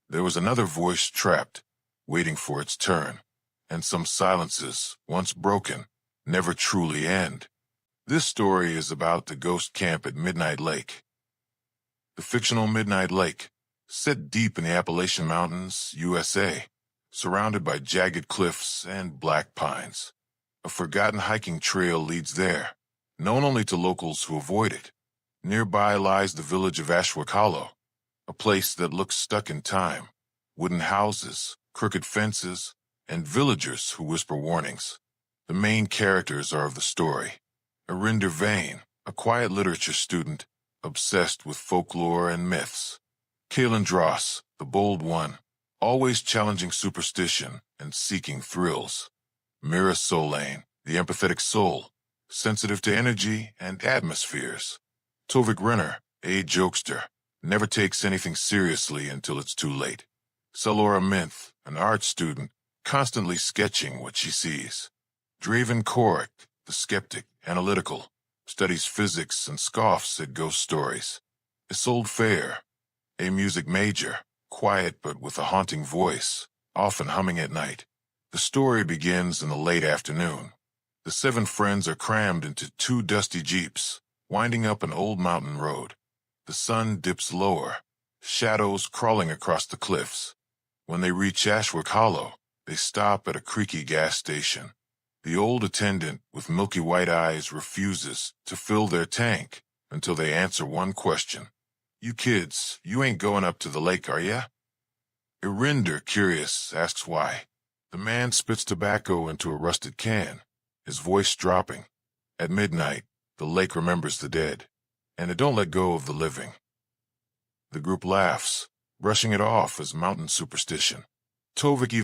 there was another voice trapped, waiting for its turn, and some silences, once broken, never truly end. This story is about the ghost camp at Midnight Lake. The fictional Midnight Lake, set deep in the Appalachian Mountains, USA, surrounded by jagged cliffs and black pines. A forgotten hiking trail leads there, known only to locals who avoid it. Nearby lies the village of Ashwick Hollow, a place that looks stuck in time. Wooden houses, crooked fences, and villagers who whisper warnings. The main characters are of the story. Arinder Vane, a quiet literature student, obsessed with folklore and myths. Kalen Dross, the bold one, always challenging superstition and seeking thrills. Mira Solane, the empathetic soul, sensitive to energy and atmospheres. Tovik Renner, a jokester, never takes anything seriously until it's too late. Salora Minth, an art student, constantly sketching what she sees. Draven Korik, the skeptic, analytical, studies physics and scoffs at ghost stories. Isolde Fair, a music major, quiet but with a haunting voice, often humming at night. The story begins in the late afternoon. The 7 friends are crammed into 2 dusty jeeps, winding up an old mountain road. The sun dips lower, shadows crawling across the cliffs. When they reach Ashwick Hollow, they stop at a creaky gas station. The old attendant with milky white eyes refuses to fill their tank until they answer one question. "You kids, you ain't going up to the lake, are ya?" Irinder, curious, asks why. The man spits tobacco into a rusted can, his voice dropping. At midnight, the lake remembers the dead, and it don't let go of the living. The group laughs, brushing it off as mountain superstition. Tovik